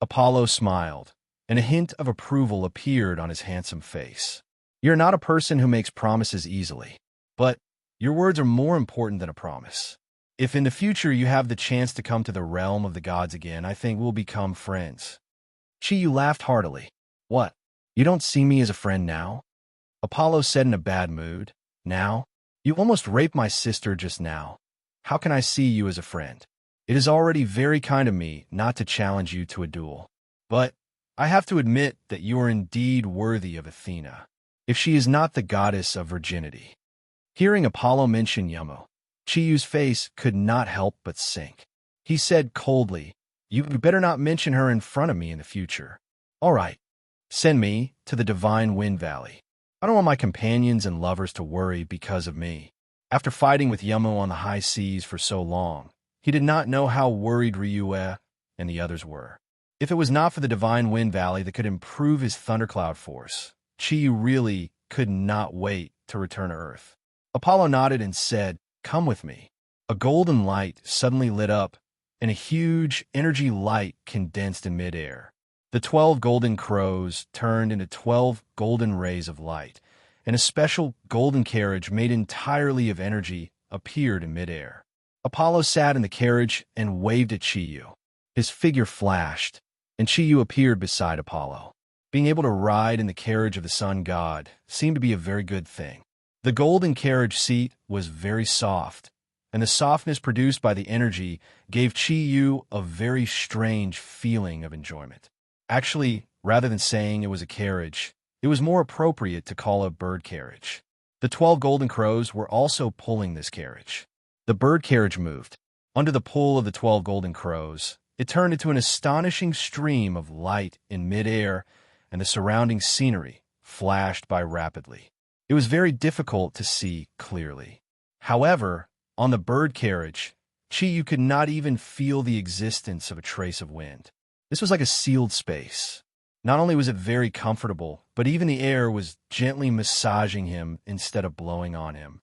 Apollo smiled, and a hint of approval appeared on his handsome face. "You're not a person who makes promises easily, but your words are more important than a promise. If in the future you have the chance to come to the realm of the gods again, I think we'll become friends." Chiyu laughed heartily. "What? You don't see me as a friend now?" Apollo said in a bad mood. "Now? You almost raped my sister just now. How can I see you as a friend? It is already very kind of me not to challenge you to a duel. But I have to admit that you are indeed worthy of Athena, if she is not the goddess of virginity." Hearing Apollo mention Yumo, Chiyu's face could not help but sink. He said coldly, "You better not mention her in front of me in the future. All right, send me to the Divine Wind Valley. I don't want my companions and lovers to worry because of me." After fighting with Yumo on the high seas for so long, he did not know how worried Ryue and the others were. If it was not for the Divine Wind Valley that could improve his Thundercloud Force, Chiyu really could not wait to return to Earth. Apollo nodded and said, "Come with me." A golden light suddenly lit up, and a huge energy light condensed in midair. The 12 golden crows turned into 12 golden rays of light, and a special golden carriage made entirely of energy appeared in midair. Apollo sat in the carriage and waved at Chiyu. His figure flashed, and Chiyu appeared beside Apollo. Being able to ride in the carriage of the sun god seemed to be a very good thing. The golden carriage seat was very soft, and the softness produced by the energy gave Chi-Yu a very strange feeling of enjoyment. Actually, rather than saying it was a carriage, it was more appropriate to call it a bird carriage. The 12 golden crows were also pulling this carriage. The bird carriage moved. Under the pull of the 12 golden crows, it turned into an astonishing stream of light in midair, and the surrounding scenery flashed by rapidly. It was very difficult to see clearly. However, on the bird carriage, Chi-Yu could not even feel the existence of a trace of wind. This was like a sealed space. Not only was it very comfortable, but even the air was gently massaging him instead of blowing on him.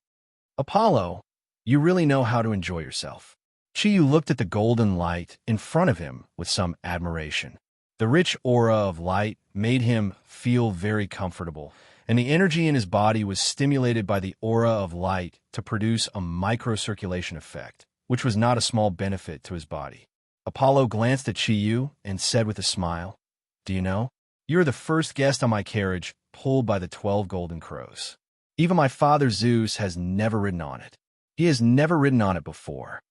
Apollo, you really know how to enjoy yourself. Chi-Yu looked at the golden light in front of him with some admiration. The rich aura of light made him feel very comfortable, and the energy in his body was stimulated by the aura of light to produce a microcirculation effect, which was not a small benefit to his body. Apollo glanced at Chi-Yu and said with a smile, "Do you know, you're the first guest on my carriage pulled by the 12 golden crows. Even my father Zeus has never ridden on it. He has never ridden on it before."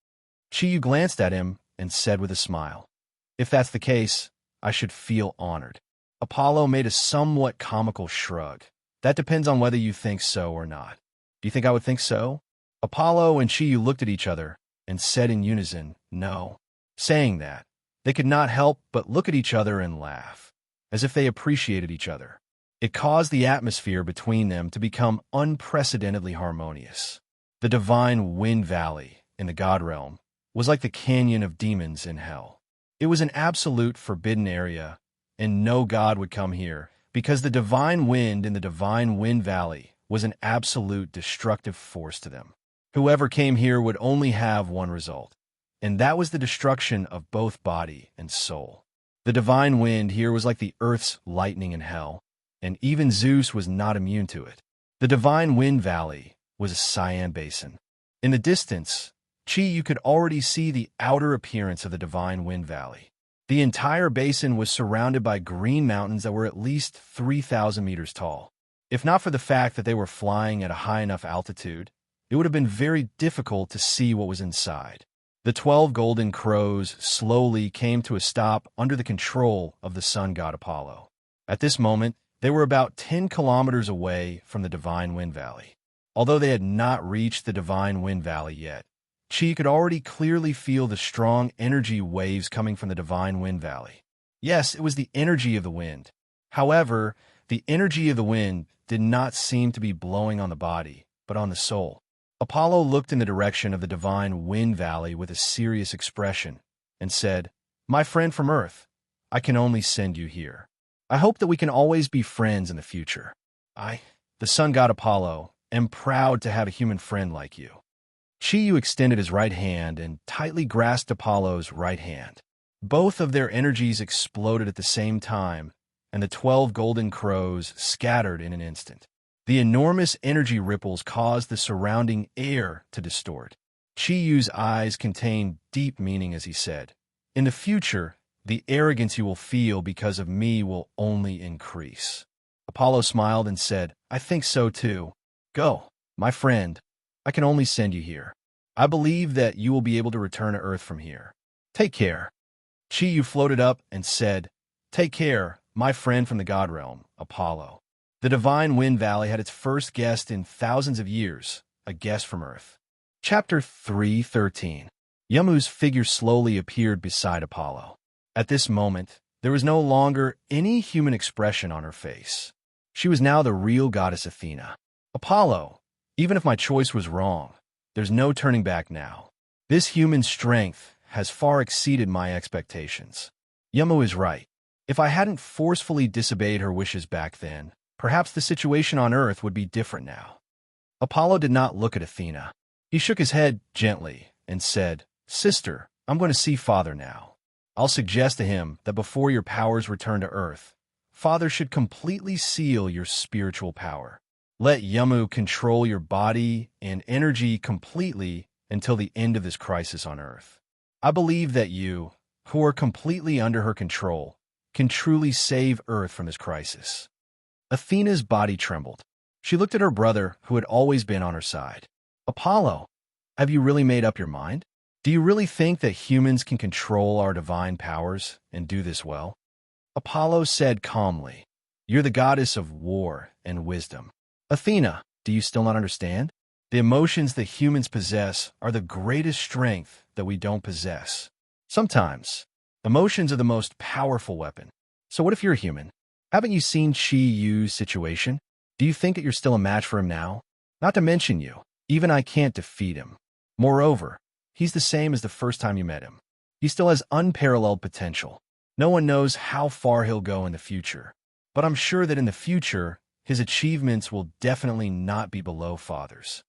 Chi-Yu glanced at him and said with a smile, "If that's the case, I should feel honored." Apollo made a somewhat comical shrug. "That depends on whether you think so or not. Do you think I would think so?" Apollo and Chi-Yu looked at each other and said in unison, "No." Saying that, they could not help but look at each other and laugh, as if they appreciated each other. It caused the atmosphere between them to become unprecedentedly harmonious. The divine Wind Valley in the God Realm was like the canyon of demons in hell. It was an absolute forbidden area, and no god would come here, because the divine wind in the divine Wind Valley was an absolute destructive force to them. Whoever came here would only have one result, and that was the destruction of both body and soul. The divine wind here was like the earth's lightning in hell, and even Zeus was not immune to it. The divine Wind Valley was a cyan basin. In the distance, Chi-Yu could already see the outer appearance of the divine Wind Valley. The entire basin was surrounded by green mountains that were at least 3,000 meters tall. If not for the fact that they were flying at a high enough altitude, it would have been very difficult to see what was inside. The 12 golden crows slowly came to a stop under the control of the sun god Apollo. At this moment, they were about 10 kilometers away from the divine Wind Valley. Although they had not reached the divine Wind Valley yet, Chi could already clearly feel the strong energy waves coming from the divine Wind Valley. Yes, it was the energy of the wind. However, the energy of the wind did not seem to be blowing on the body, but on the soul. Apollo looked in the direction of the divine Wind Valley with a serious expression and said, "My friend from Earth, I can only send you here. I hope that we can always be friends in the future. I, the sun god Apollo, am proud to have a human friend like you." Chi-Yu extended his right hand and tightly grasped Apollo's right hand. Both of their energies exploded at the same time, and the 12 golden crows scattered in an instant. The enormous energy ripples caused the surrounding air to distort. Chi-Yu's eyes contained deep meaning as he said, "In the future, the arrogance you will feel because of me will only increase." Apollo smiled and said, "I think so too. Go, my friend. I can only send you here. I believe that you will be able to return to Earth from here. Take care." Chi-Yu floated up and said, "Take care, my friend from the God Realm, Apollo." The divine Wind Valley had its first guest in thousands of years, a guest from Earth. Chapter 3:13. Yamu's figure slowly appeared beside Apollo. At this moment, there was no longer any human expression on her face. She was now the real goddess Athena. "Apollo, even if my choice was wrong, there's no turning back now. This human strength has far exceeded my expectations." Yamu is right. If I hadn't forcefully disobeyed her wishes back then, perhaps the situation on Earth would be different now. Apollo did not look at Athena. He shook his head gently and said, "Sister, I'm going to see Father now. I'll suggest to him that before your powers return to Earth, Father should completely seal your spiritual power. Let Yamu control your body and energy completely until the end of this crisis on Earth. I believe that you, who are completely under her control, can truly save Earth from this crisis. Athena's body trembled. She looked at her brother, who had always been on her side. Apollo, have you really made up your mind? Do you really think that humans can control our divine powers and do this well? Apollo said calmly, "You're the goddess of war and wisdom." Athena, do you still not understand? The emotions that humans possess are the greatest strength that we don't possess. Sometimes, emotions are the most powerful weapon. So what if you're human? Haven't you seen Chi Yu's situation? Do you think that you're still a match for him now? Not to mention you. Even I can't defeat him. Moreover, he's the same as the first time you met him. He still has unparalleled potential. No one knows how far he'll go in the future. But I'm sure that in the future, his achievements will definitely not be below Father's.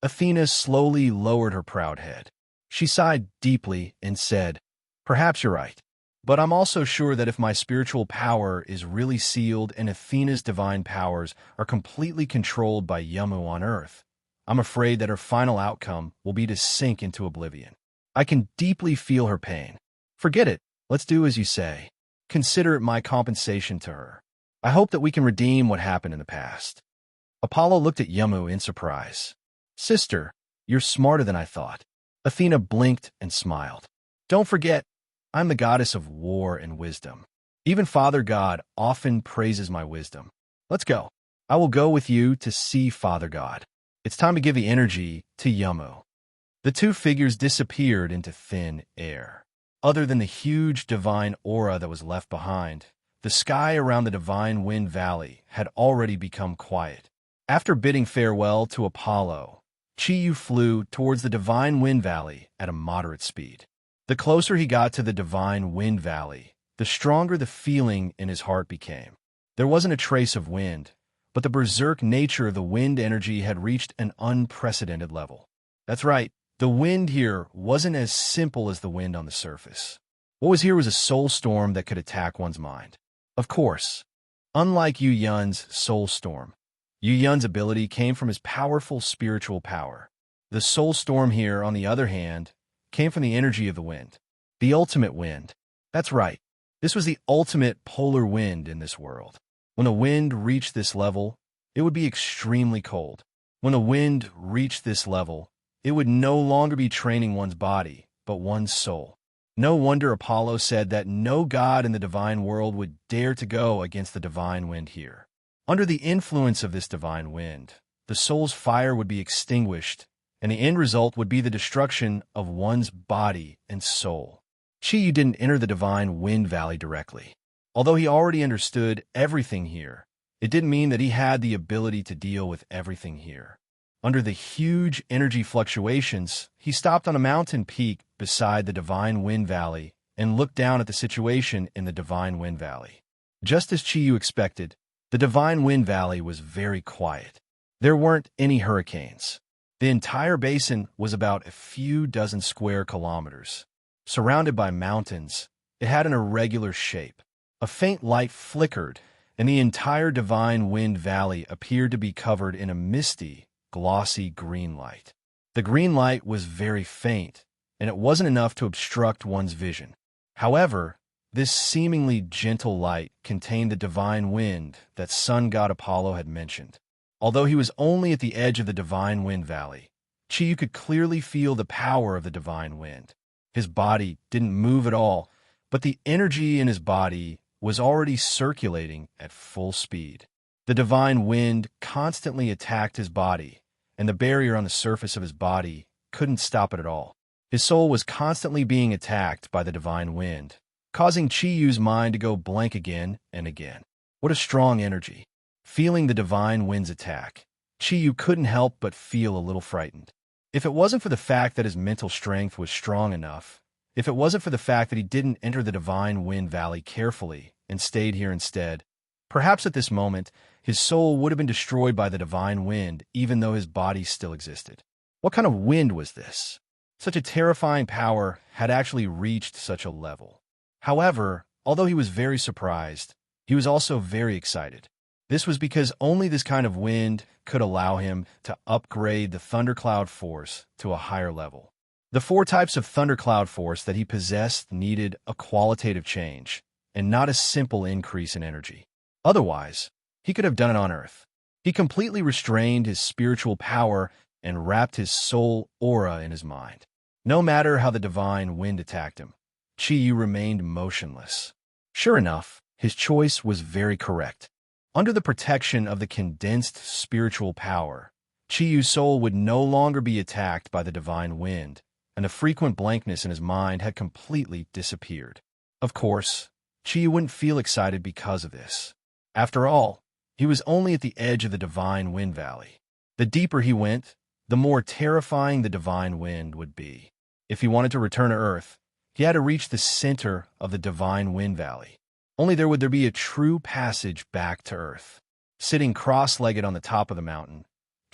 Athena slowly lowered her proud head. She sighed deeply and said, "Perhaps you're right. But I'm also sure that if my spiritual power is really sealed and Athena's divine powers are completely controlled by Yamu on Earth, I'm afraid that her final outcome will be to sink into oblivion. I can deeply feel her pain. Forget it. Let's do as you say. Consider it my compensation to her. I hope that we can redeem what happened in the past." Apollo looked at Yamu in surprise. "Sister, you're smarter than I thought." Athena blinked and smiled. "Don't forget, I'm the goddess of war and wisdom. Even Father God often praises my wisdom. Let's go. I will go with you to see Father God. It's time to give the energy to Yamu." The two figures disappeared into thin air. Other than the huge divine aura that was left behind, the sky around the Divine Wind Valley had already become quiet. After bidding farewell to Apollo, Chi Yu flew towards the Divine Wind Valley at a moderate speed. The closer he got to the Divine Wind Valley, the stronger the feeling in his heart became. There wasn't a trace of wind, but the berserk nature of the wind energy had reached an unprecedented level. That's right, the wind here wasn't as simple as the wind on the surface. What was here was a soul storm that could attack one's mind. Of course, unlike Yu Yun's soul storm, Yu Yun's ability came from his powerful spiritual power. The soul storm here, on the other hand, came from the energy of the wind. The ultimate wind. That's right. This was the ultimate polar wind in this world. When the wind reached this level, it would be extremely cold. When the wind reached this level, it would no longer be training one's body, but one's soul. No wonder Apollo said that no god in the divine world would dare to go against the divine wind here. Under the influence of this divine wind, the soul's fire would be extinguished, and the end result would be the destruction of one's body and soul. Chi Yu didn't enter the Divine Wind Valley directly. Although he already understood everything here, it didn't mean that he had the ability to deal with everything here. Under the huge energy fluctuations, he stopped on a mountain peak beside the Divine Wind Valley and looked down at the situation in the Divine Wind Valley. Just as Chi Yu expected, the Divine Wind Valley was very quiet. There weren't any hurricanes. The entire basin was about a few dozen square kilometers. Surrounded by mountains, it had an irregular shape. A faint light flickered, and the entire Divine Wind Valley appeared to be covered in a misty, glossy green light. The green light was very faint, and it wasn't enough to obstruct one's vision. However, this seemingly gentle light contained the divine wind that sun god Apollo had mentioned. Although he was only at the edge of the Divine Wind Valley, Chi Yu could clearly feel the power of the divine wind. His body didn't move at all, but the energy in his body was already circulating at full speed. The divine wind constantly attacked his body, and the barrier on the surface of his body couldn't stop it at all. His soul was constantly being attacked by the divine wind, causing Chi Yu's mind to go blank again and again. What a strong energy. Feeling the divine wind's attack, Chi Yu couldn't help but feel a little frightened. If it wasn't for the fact that his mental strength was strong enough, if it wasn't for the fact that he didn't enter the Divine Wind Valley carefully and stayed here instead, perhaps at this moment, his soul would have been destroyed by the divine wind even though his body still existed. What kind of wind was this? Such a terrifying power had actually reached such a level. However, although he was very surprised, he was also very excited. This was because only this kind of wind could allow him to upgrade the thundercloud force to a higher level. The 4 types of thundercloud force that he possessed needed a qualitative change, and not a simple increase in energy. Otherwise, he could have done it on Earth. He completely restrained his spiritual power and wrapped his soul aura in his mind. No matter how the divine wind attacked him, Chi-Yu remained motionless. Sure enough, his choice was very correct. Under the protection of the condensed spiritual power, Chi-Yu's soul would no longer be attacked by the divine wind, and the frequent blankness in his mind had completely disappeared. Of course, Chi-Yu wouldn't feel excited because of this. After all, he was only at the edge of the divine wind valley. The deeper he went, the more terrifying the divine wind would be. If he wanted to return to Earth, he had to reach the center of the divine wind valley. Only there would be a true passage back to Earth. Sitting cross-legged on the top of the mountain,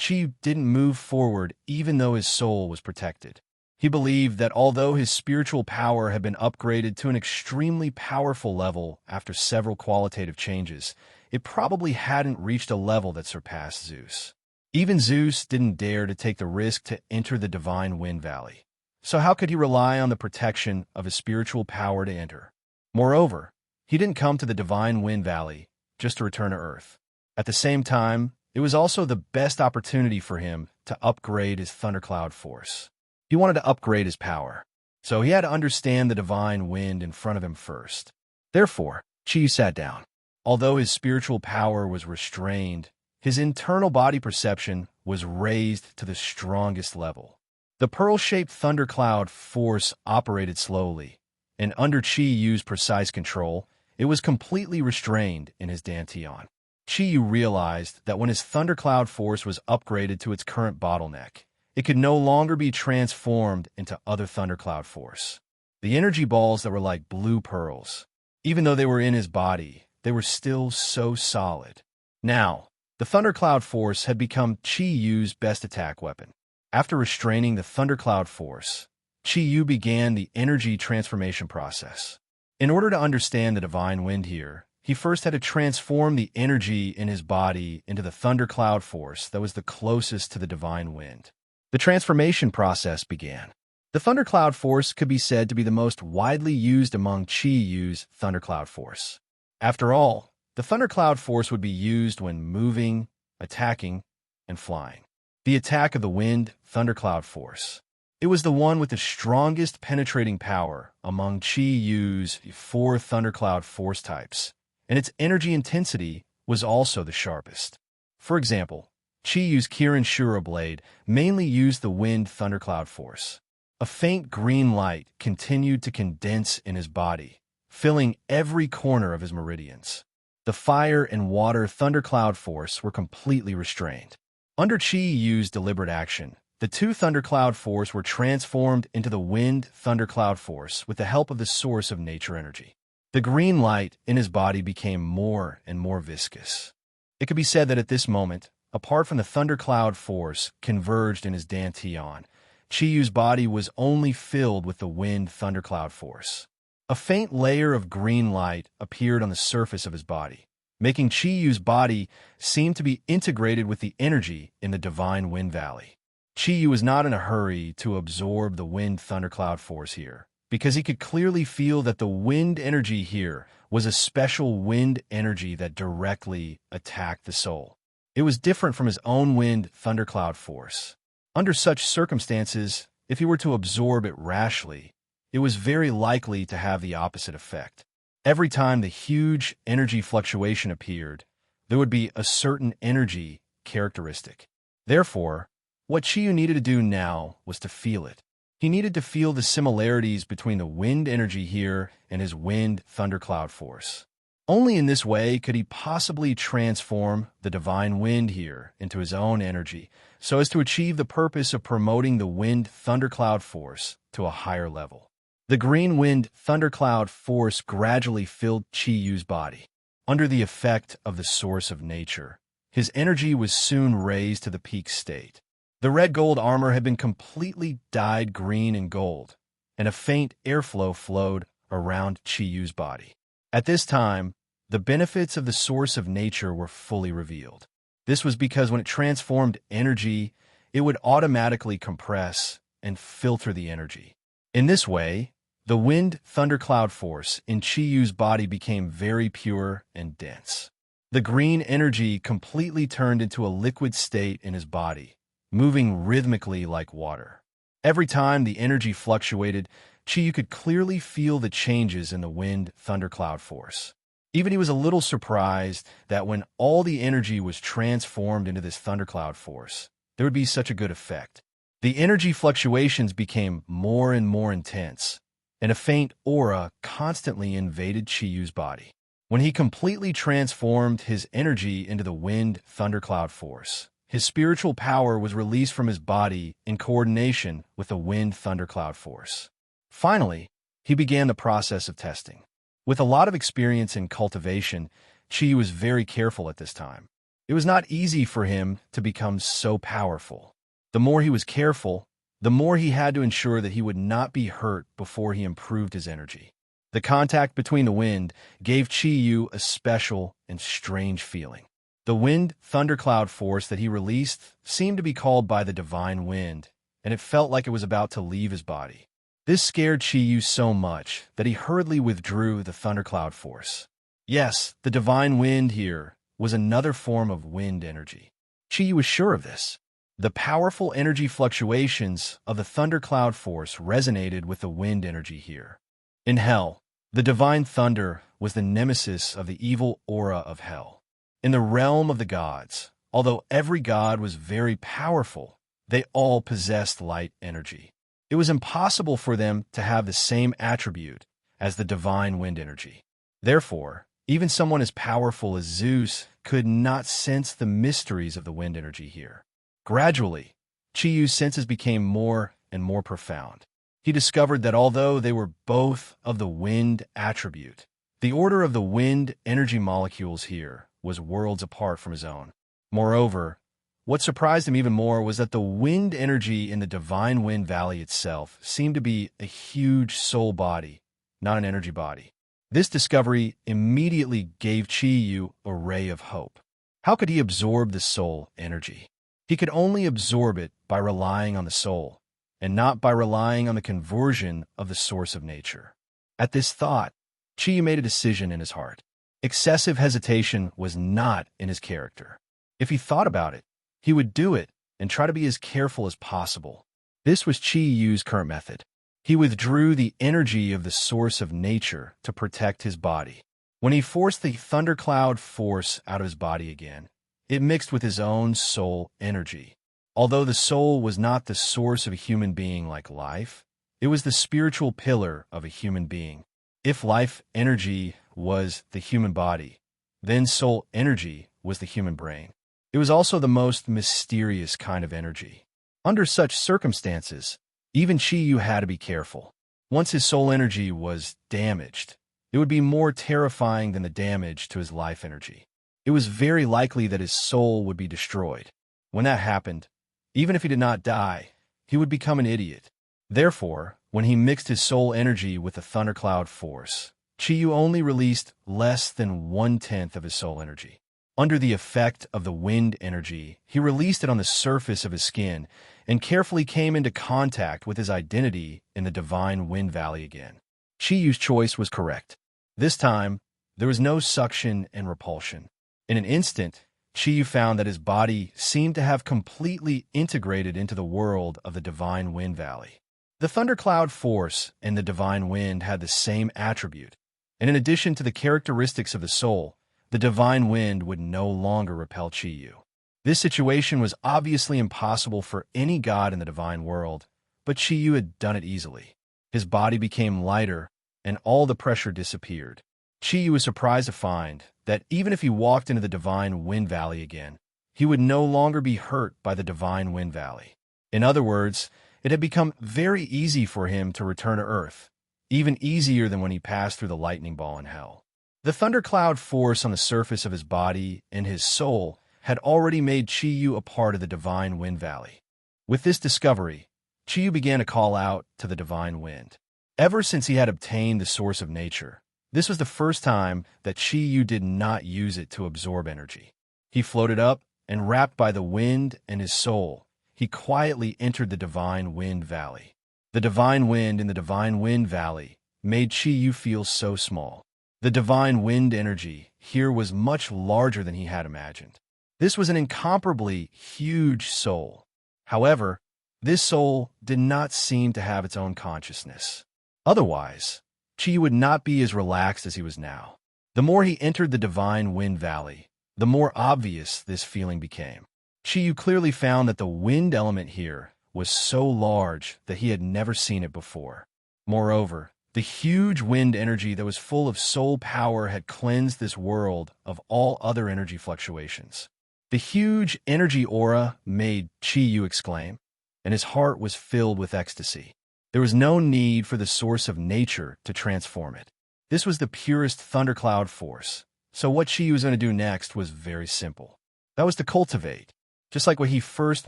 Chi didn't move forward even though his soul was protected. He believed that although his spiritual power had been upgraded to an extremely powerful level after several qualitative changes, it probably hadn't reached a level that surpassed Zeus. Even Zeus didn't dare to take the risk to enter the divine wind valley. So how could he rely on the protection of his spiritual power to enter? Moreover, he didn't come to the divine wind valley just to return to Earth. At the same time, it was also the best opportunity for him to upgrade his thundercloud force. He wanted to upgrade his power, so he had to understand the divine wind in front of him first. Therefore, Chi sat down. Although his spiritual power was restrained, his internal body perception was raised to the strongest level. The pearl-shaped thundercloud force operated slowly, and under Chi-Yu's precise control, it was completely restrained in his dantian. Chi-Yu realized that when his thundercloud force was upgraded to its current bottleneck, it could no longer be transformed into other thundercloud force. The energy balls that were like blue pearls, even though they were in his body, they were still so solid. Now, the thundercloud force had become Chi-Yu's best attack weapon. After restraining the thundercloud force, Chi-Yu began the energy transformation process. In order to understand the divine wind here, he first had to transform the energy in his body into the thundercloud force that was the closest to the divine wind. The transformation process began. The thundercloud force could be said to be the most widely used among Chi-Yu's thundercloud force. After all, the thundercloud force would be used when moving, attacking, and flying. The attack of the wind thundercloud force. It was the one with the strongest penetrating power among Chi-Yu's 4 thundercloud force types, and its energy intensity was also the sharpest. For example, Chi-Yu's Kirin Shura blade mainly used the wind thundercloud force. A faint green light continued to condense in his body, filling every corner of his meridians. The fire and water thundercloud force were completely restrained. Under Chi-Yu's deliberate action, the 2 thundercloud force were transformed into the wind thundercloud force with the help of the source of nature energy. The green light in his body became more and more viscous. It could be said that at this moment, apart from the thundercloud force converged in his dantian, Chi-Yu's body was only filled with the wind thundercloud force. A faint layer of green light appeared on the surface of his body, making Chi-Yu's body seem to be integrated with the energy in the divine wind valley. Chi-Yu was not in a hurry to absorb the wind thundercloud force here, because he could clearly feel that the wind energy here was a special wind energy that directly attacked the soul. It was different from his own wind thundercloud force. Under such circumstances, if he were to absorb it rashly, it was very likely to have the opposite effect. Every time the huge energy fluctuation appeared, there would be a certain energy characteristic. Therefore, what Chi-Yu needed to do now was to feel it. He needed to feel the similarities between the wind energy here and his wind thundercloud force. Only in this way could he possibly transform the divine wind here into his own energy, so as to achieve the purpose of promoting the wind thundercloud force to a higher level. The green wind thundercloud force gradually filled Chi-Yu's body. Under the effect of the source of nature, his energy was soon raised to the peak state. The red gold armor had been completely dyed green and gold, and a faint airflow flowed around Chi-Yu's body. At this time, the benefits of the source of nature were fully revealed. This was because when it transformed energy, it would automatically compress and filter the energy. In this way, The wind thundercloud force in Chi-Yu's body became very pure and dense. The green energy completely turned into a liquid state in his body, moving rhythmically like water. Every time the energy fluctuated, Chi-Yu could clearly feel the changes in the wind thundercloud force. Even he was a little surprised that when all the energy was transformed into this thundercloud force, there would be such a good effect. The energy fluctuations became more and more intense, and a faint aura constantly invaded Chi-Yu's body. When he completely transformed his energy into the wind thundercloud force, his spiritual power was released from his body in coordination with the wind thundercloud force. Finally, he began the process of testing. With a lot of experience in cultivation, Chi was very careful at this time. It was not easy for him to become so powerful. The more he was careful, the more he had to ensure that he would not be hurt before he improved his energy. The contact between the wind gave Chi-Yu a special and strange feeling. The wind thundercloud force that he released seemed to be called by the divine wind, and it felt like it was about to leave his body. This scared Chi-Yu so much that he hurriedly withdrew the thundercloud force. Yes, the divine wind here was another form of wind energy. Chi-Yu was sure of this. The powerful energy fluctuations of the thundercloud force resonated with the wind energy here. In hell, the divine thunder was the nemesis of the evil aura of hell. In the realm of the gods, although every god was very powerful, they all possessed light energy. It was impossible for them to have the same attribute as the divine wind energy. Therefore, even someone as powerful as Zeus could not sense the mysteries of the wind energy here. Gradually, Chi-Yu's senses became more and more profound. He discovered that although they were both of the wind attribute, the order of the wind energy molecules here was worlds apart from his own. Moreover, what surprised him even more was that the wind energy in the divine wind valley itself seemed to be a huge soul body, not an energy body. This discovery immediately gave Chi-Yu a ray of hope. How could he absorb the soul energy? He could only absorb it by relying on the soul, and not by relying on the conversion of the source of nature. At this thought, Chi-Yu made a decision in his heart. Excessive hesitation was not in his character. If he thought about it, he would do it and try to be as careful as possible. This was Chi-Yu's current method. He withdrew the energy of the source of nature to protect his body. When he forced the thundercloud force out of his body again, it mixed with his own soul energy. Although the soul was not the source of a human being like life, it was the spiritual pillar of a human being. If life energy was the human body, then soul energy was the human brain. It was also the most mysterious kind of energy. Under such circumstances, even Chi-Yu had to be careful. Once his soul energy was damaged, it would be more terrifying than the damage to his life energy. It was very likely that his soul would be destroyed. When that happened, even if he did not die, he would become an idiot. Therefore, when he mixed his soul energy with the thundercloud force, Chi-Yu only released less than 1/10 of his soul energy. Under the effect of the wind energy, he released it on the surface of his skin and carefully came into contact with his identity in the divine wind valley again. Chi-Yu's choice was correct. This time, there was no suction and repulsion. In an instant, Chi-Yu found that his body seemed to have completely integrated into the world of the divine wind valley. The thundercloud force and the divine wind had the same attribute, and in addition to the characteristics of the soul, the divine wind would no longer repel Chi-Yu. This situation was obviously impossible for any god in the divine world, but Chi-Yu had done it easily. His body became lighter, and all the pressure disappeared. Chi-Yu was surprised to find that even if he walked into the divine wind valley again, he would no longer be hurt by the divine wind valley. In other words, it had become very easy for him to return to Earth, even easier than when he passed through the lightning ball in hell. The thundercloud force on the surface of his body and his soul had already made Chi-Yu a part of the divine wind valley. With this discovery, Chi-Yu began to call out to the divine wind. Ever since he had obtained the source of nature, this was the first time that Chi-Yu did not use it to absorb energy. He floated up, and wrapped by the wind and his soul, he quietly entered the divine wind valley. The divine wind in the divine wind valley made Chi-Yu feel so small. The divine wind energy here was much larger than he had imagined. This was an incomparably huge soul. However, this soul did not seem to have its own consciousness. Otherwise, Chi would not be as relaxed as he was now. The more he entered the divine wind valley, the more obvious this feeling became. Chi clearly found that the wind element here was so large that he had never seen it before. Moreover, the huge wind energy that was full of soul power had cleansed this world of all other energy fluctuations. The huge energy aura made Chi exclaim, and his heart was filled with ecstasy. There was no need for the source of nature to transform it. This was the purest thundercloud force, so what Chi was going to do next was very simple. That was to cultivate. Just like when he first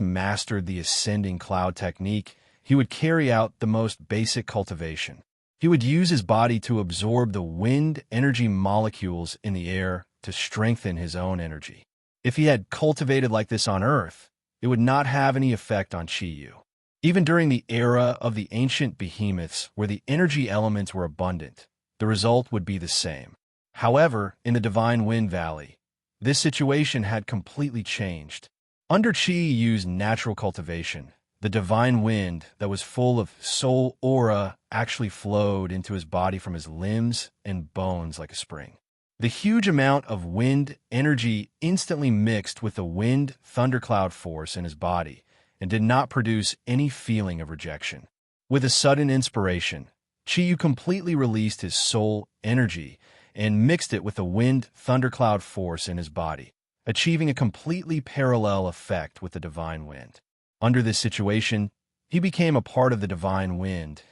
mastered the ascending cloud technique, he would carry out the most basic cultivation. He would use his body to absorb the wind energy molecules in the air to strengthen his own energy. If he had cultivated like this on Earth, it would not have any effect on Chi-Yu. Even during the era of the ancient behemoths where the energy elements were abundant, the result would be the same. However, in the Divine Wind Valley, this situation had completely changed. Under Chi-Yu's natural cultivation, the divine wind that was full of soul aura actually flowed into his body from his limbs and bones like a spring. The huge amount of wind energy instantly mixed with the wind thundercloud force in his body and did not produce any feeling of rejection. With a sudden inspiration, Chi-Yu completely released his soul energy and mixed it with the wind thundercloud force in his body, achieving a completely parallel effect with the divine wind. Under this situation, he became a part of the divine wind,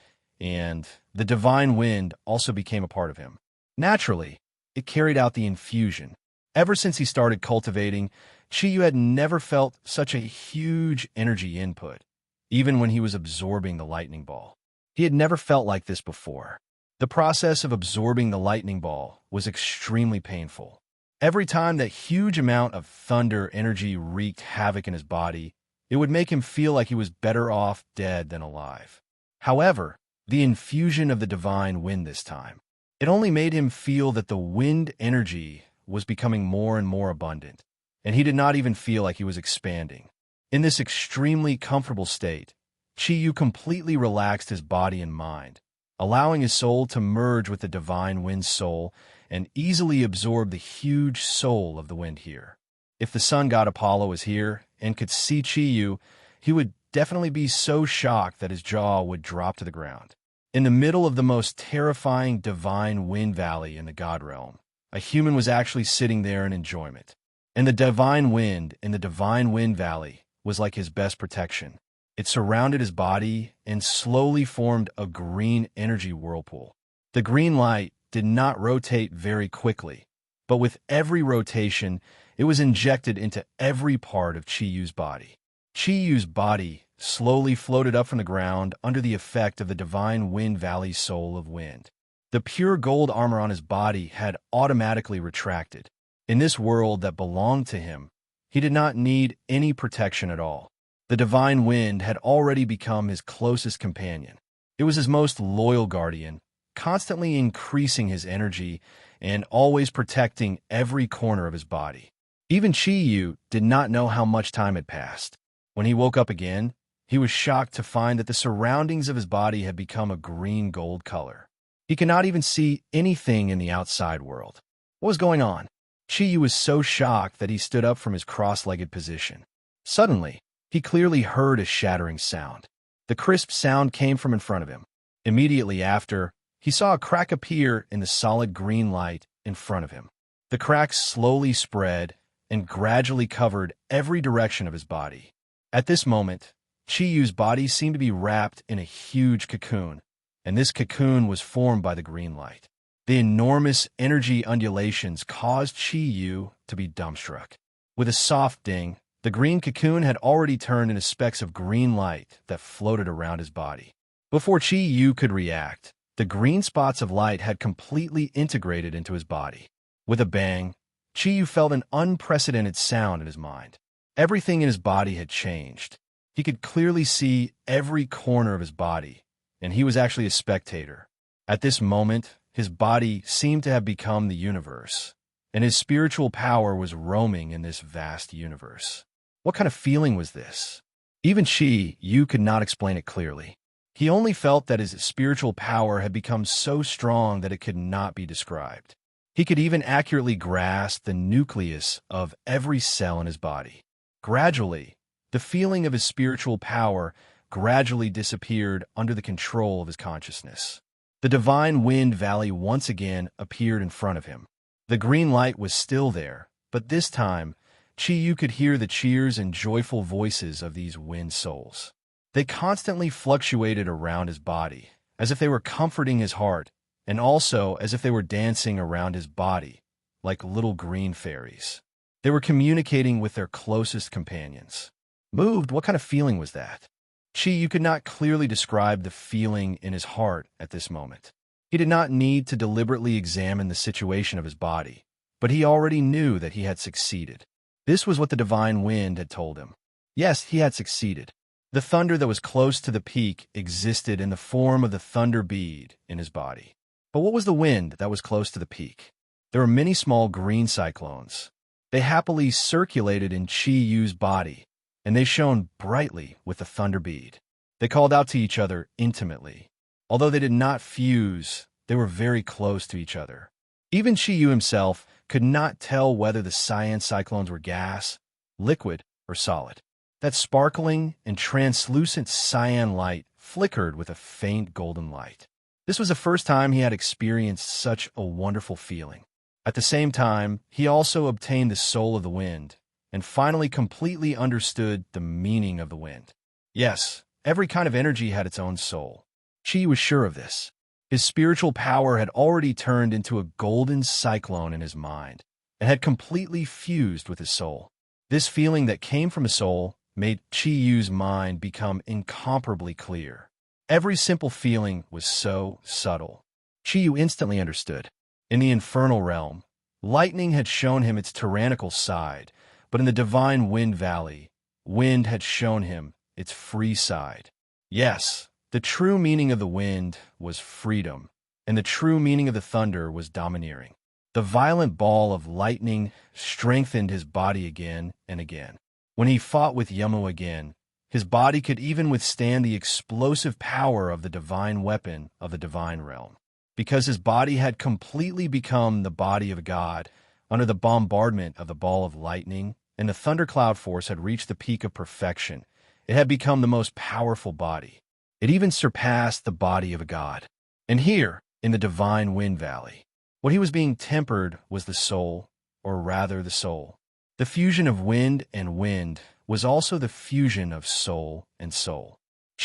and the divine wind also became a part of him. Naturally, it carried out the infusion. Ever since he started cultivating, Chi-Yu had never felt such a huge energy input, even when he was absorbing the lightning ball. He had never felt like this before. The process of absorbing the lightning ball was extremely painful. Every time that huge amount of thunder energy wreaked havoc in his body, it would make him feel like he was better off dead than alive. However, the infusion of the divine wind this time, it only made him feel that the wind energy was becoming more and more abundant, and he did not even feel like he was expanding. In this extremely comfortable state, Chi-Yu completely relaxed his body and mind, allowing his soul to merge with the divine wind soul and easily absorb the huge soul of the wind here. If the sun god Apollo was here and could see Chi-Yu, he would definitely be so shocked that his jaw would drop to the ground. In the middle of the most terrifying divine wind valley in the god realm, a human was actually sitting there in enjoyment. And the divine wind in the divine wind valley was like his best protection. It surrounded his body and slowly formed a green energy whirlpool. The green light did not rotate very quickly, but with every rotation, it was injected into every part of Chi-Yu's body. Chi-Yu's body slowly floated up from the ground under the effect of the divine wind valley's soul of wind. The pure gold armor on his body had automatically retracted. In this world that belonged to him, he did not need any protection at all. The divine wind had already become his closest companion. It was his most loyal guardian, constantly increasing his energy and always protecting every corner of his body. Even Chi-Yu did not know how much time had passed. When he woke up again, he was shocked to find that the surroundings of his body had become a green-gold color. He could not even see anything in the outside world. What was going on? Chi-Yu was so shocked that he stood up from his cross-legged position. Suddenly, he clearly heard a shattering sound. The crisp sound came from in front of him. Immediately after, he saw a crack appear in the solid green light in front of him. The crack slowly spread and gradually covered every direction of his body. At this moment, Chi-Yu's body seemed to be wrapped in a huge cocoon, and this cocoon was formed by the green light. The enormous energy undulations caused Chi-Yu to be dumbstruck. With a soft ding, the green cocoon had already turned into specks of green light that floated around his body. Before Chi-Yu could react, the green spots of light had completely integrated into his body. With a bang, Chi-Yu felt an unprecedented sound in his mind. Everything in his body had changed. He could clearly see every corner of his body, and he was actually a spectator. At this moment, his body seemed to have become the universe, and his spiritual power was roaming in this vast universe. What kind of feeling was this? Even Yu could not explain it clearly. He only felt that his spiritual power had become so strong that it could not be described. He could even accurately grasp the nucleus of every cell in his body. Gradually, the feeling of his spiritual power gradually disappeared under the control of his consciousness. The divine wind valley once again appeared in front of him. The green light was still there, but this time, Yu could hear the cheers and joyful voices of these wind souls. They constantly fluctuated around his body, as if they were comforting his heart, and also as if they were dancing around his body, like little green fairies. They were communicating with their closest companions. Moved, what kind of feeling was that? Yu could not clearly describe the feeling in his heart at this moment. He did not need to deliberately examine the situation of his body, but he already knew that he had succeeded. This was what the divine wind had told him. Yes, he had succeeded. The thunder that was close to the peak existed in the form of the thunder bead in his body. But what was the wind that was close to the peak? There were many small green cyclones. They happily circulated in Yu's body, and they shone brightly with the thunder bead. They called out to each other intimately. Although they did not fuse, they were very close to each other. Even Yu himself could not tell whether the cyan cyclones were gas, liquid, or solid. That sparkling and translucent cyan light flickered with a faint golden light. This was the first time he had experienced such a wonderful feeling. At the same time, he also obtained the soul of the wind, and finally completely understood the meaning of the wind. Yes, every kind of energy had its own soul. Yu was sure of this. His spiritual power had already turned into a golden cyclone in his mind, and had completely fused with his soul. This feeling that came from his soul made Yu's mind become incomparably clear. Every simple feeling was so subtle. Yu instantly understood. In the infernal realm, lightning had shown him its tyrannical side, but in the divine wind valley, wind had shown him its free side. Yes, the true meaning of the wind was freedom, and the true meaning of the thunder was domineering. The violent ball of lightning strengthened his body again and again. When he fought with Yamu again, his body could even withstand the explosive power of the divine weapon of the divine realm. Because his body had completely become the body of a god, under the bombardment of the ball of lightning, and the thundercloud force had reached the peak of perfection, it had become the most powerful body. It even surpassed the body of a god. And here, in the divine wind valley, what he was being tempered was the soul, or rather the soul. The fusion of wind and wind was also the fusion of soul and soul.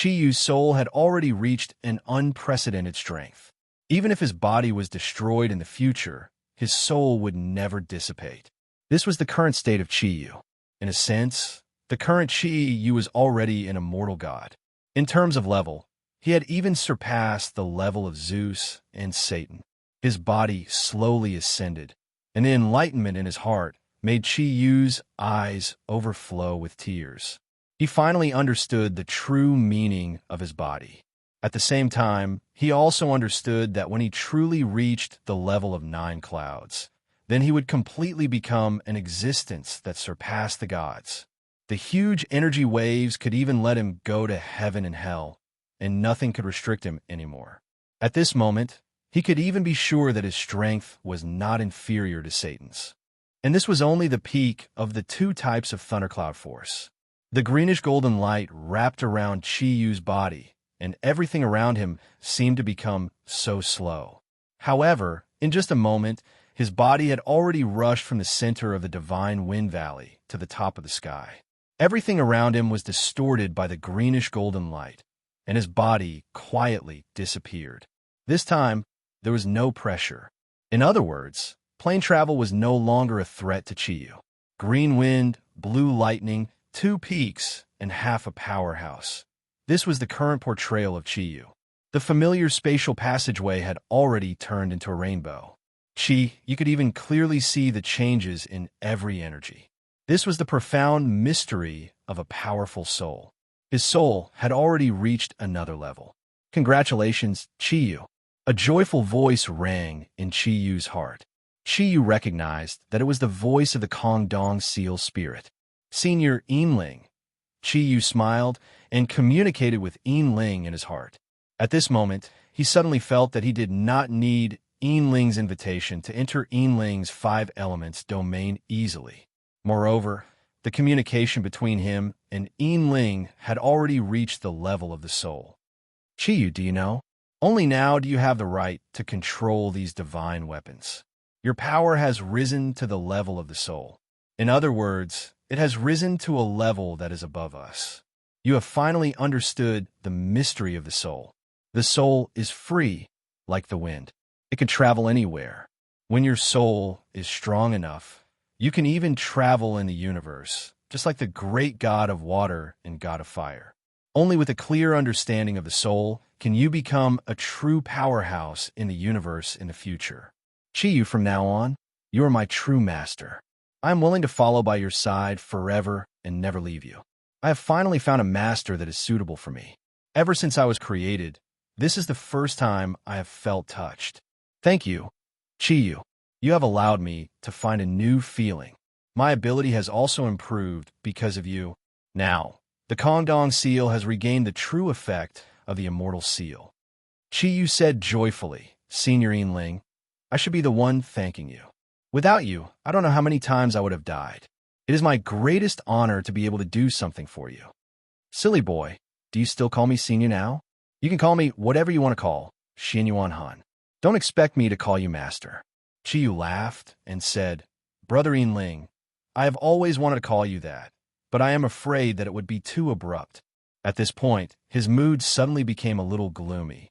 Yu's soul had already reached an unprecedented strength. Even if his body was destroyed in the future, his soul would never dissipate. This was the current state of Yu. In a sense, the current Yu was already an immortal god. In terms of level, he had even surpassed the level of Zeus and Satan. His body slowly ascended, and the enlightenment in his heart made Yu's eyes overflow with tears. He finally understood the true meaning of his body. At the same time, he also understood that when he truly reached the level of 9 clouds, then he would completely become an existence that surpassed the gods. The huge energy waves could even let him go to heaven and hell, and nothing could restrict him anymore. At this moment, he could even be sure that his strength was not inferior to Satan's. And this was only the peak of the 2 types of thundercloud force. The greenish golden light wrapped around Yu's body, and everything around him seemed to become so slow. However, in just a moment, his body had already rushed from the center of the divine wind valley to the top of the sky. Everything around him was distorted by the greenish golden light, and his body quietly disappeared. This time, there was no pressure. In other words, plane travel was no longer a threat to Yu. Green wind, blue lightning, 2 peaks, and half a powerhouse. This was the current portrayal of Yu. The familiar spatial passageway had already turned into a rainbow. You could even clearly see the changes in every energy. This was the profound mystery of a powerful soul. His soul had already reached another level. Congratulations, Chiyu. A joyful voice rang in Chiyu's heart. Chiyu recognized that it was the voice of the Kongdong Seal spirit. Senior Yinling. Chiyu smiled and communicated with Yinling in his heart. At this moment, he suddenly felt that he did not need Yinling's invitation to enter Yinling's 5 elements domain easily. Moreover, the communication between him and Yinling had already reached the level of the soul. Chiyu, do you know? Only now do you have the right to control these divine weapons. Your power has risen to the level of the soul. In other words, it has risen to a level that is above us. You have finally understood the mystery of the soul. The soul is free, like the wind. It can travel anywhere. When your soul is strong enough, you can even travel in the universe, just like the great god of water and god of fire. Only with a clear understanding of the soul can you become a true powerhouse in the universe in the future. Chiyu, from now on, you are my true master. I am willing to follow by your side forever and never leave you. I have finally found a master that is suitable for me. Ever since I was created, this is the first time I have felt touched. Thank you, Chiyu. You have allowed me to find a new feeling. My ability has also improved because of you. Now, the Kongdong Seal has regained the true effect of the immortal seal. Chiyu said joyfully, Senior Yinling, I should be the one thanking you. Without you, I don't know how many times I would have died. It is my greatest honor to be able to do something for you. Silly boy, do you still call me Senior now? You can call me whatever you want to call, Xianyuan Han. Don't expect me to call you Master. Chiyu laughed and said, Brother Yinling, I have always wanted to call you that, but I am afraid that it would be too abrupt. At this point, his mood suddenly became a little gloomy.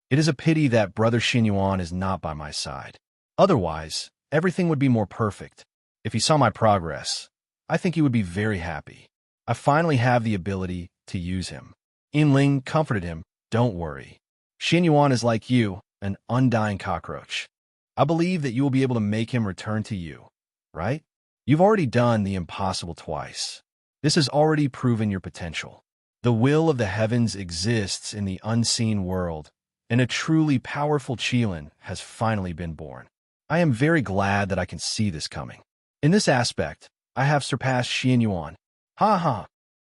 It is a pity that Brother Xianyuan is not by my side. Otherwise, everything would be more perfect. If he saw my progress, I think he would be very happy. I finally have the ability to use him. Yinling comforted him. Don't worry. Xianyuan is like you, an undying cockroach. I believe that you will be able to make him return to you, right? You've already done the impossible twice. This has already proven your potential. The will of the heavens exists in the unseen world, and a truly powerful Qilin has finally been born. I am very glad that I can see this coming. In this aspect, I have surpassed Xianyuan. Ha ha!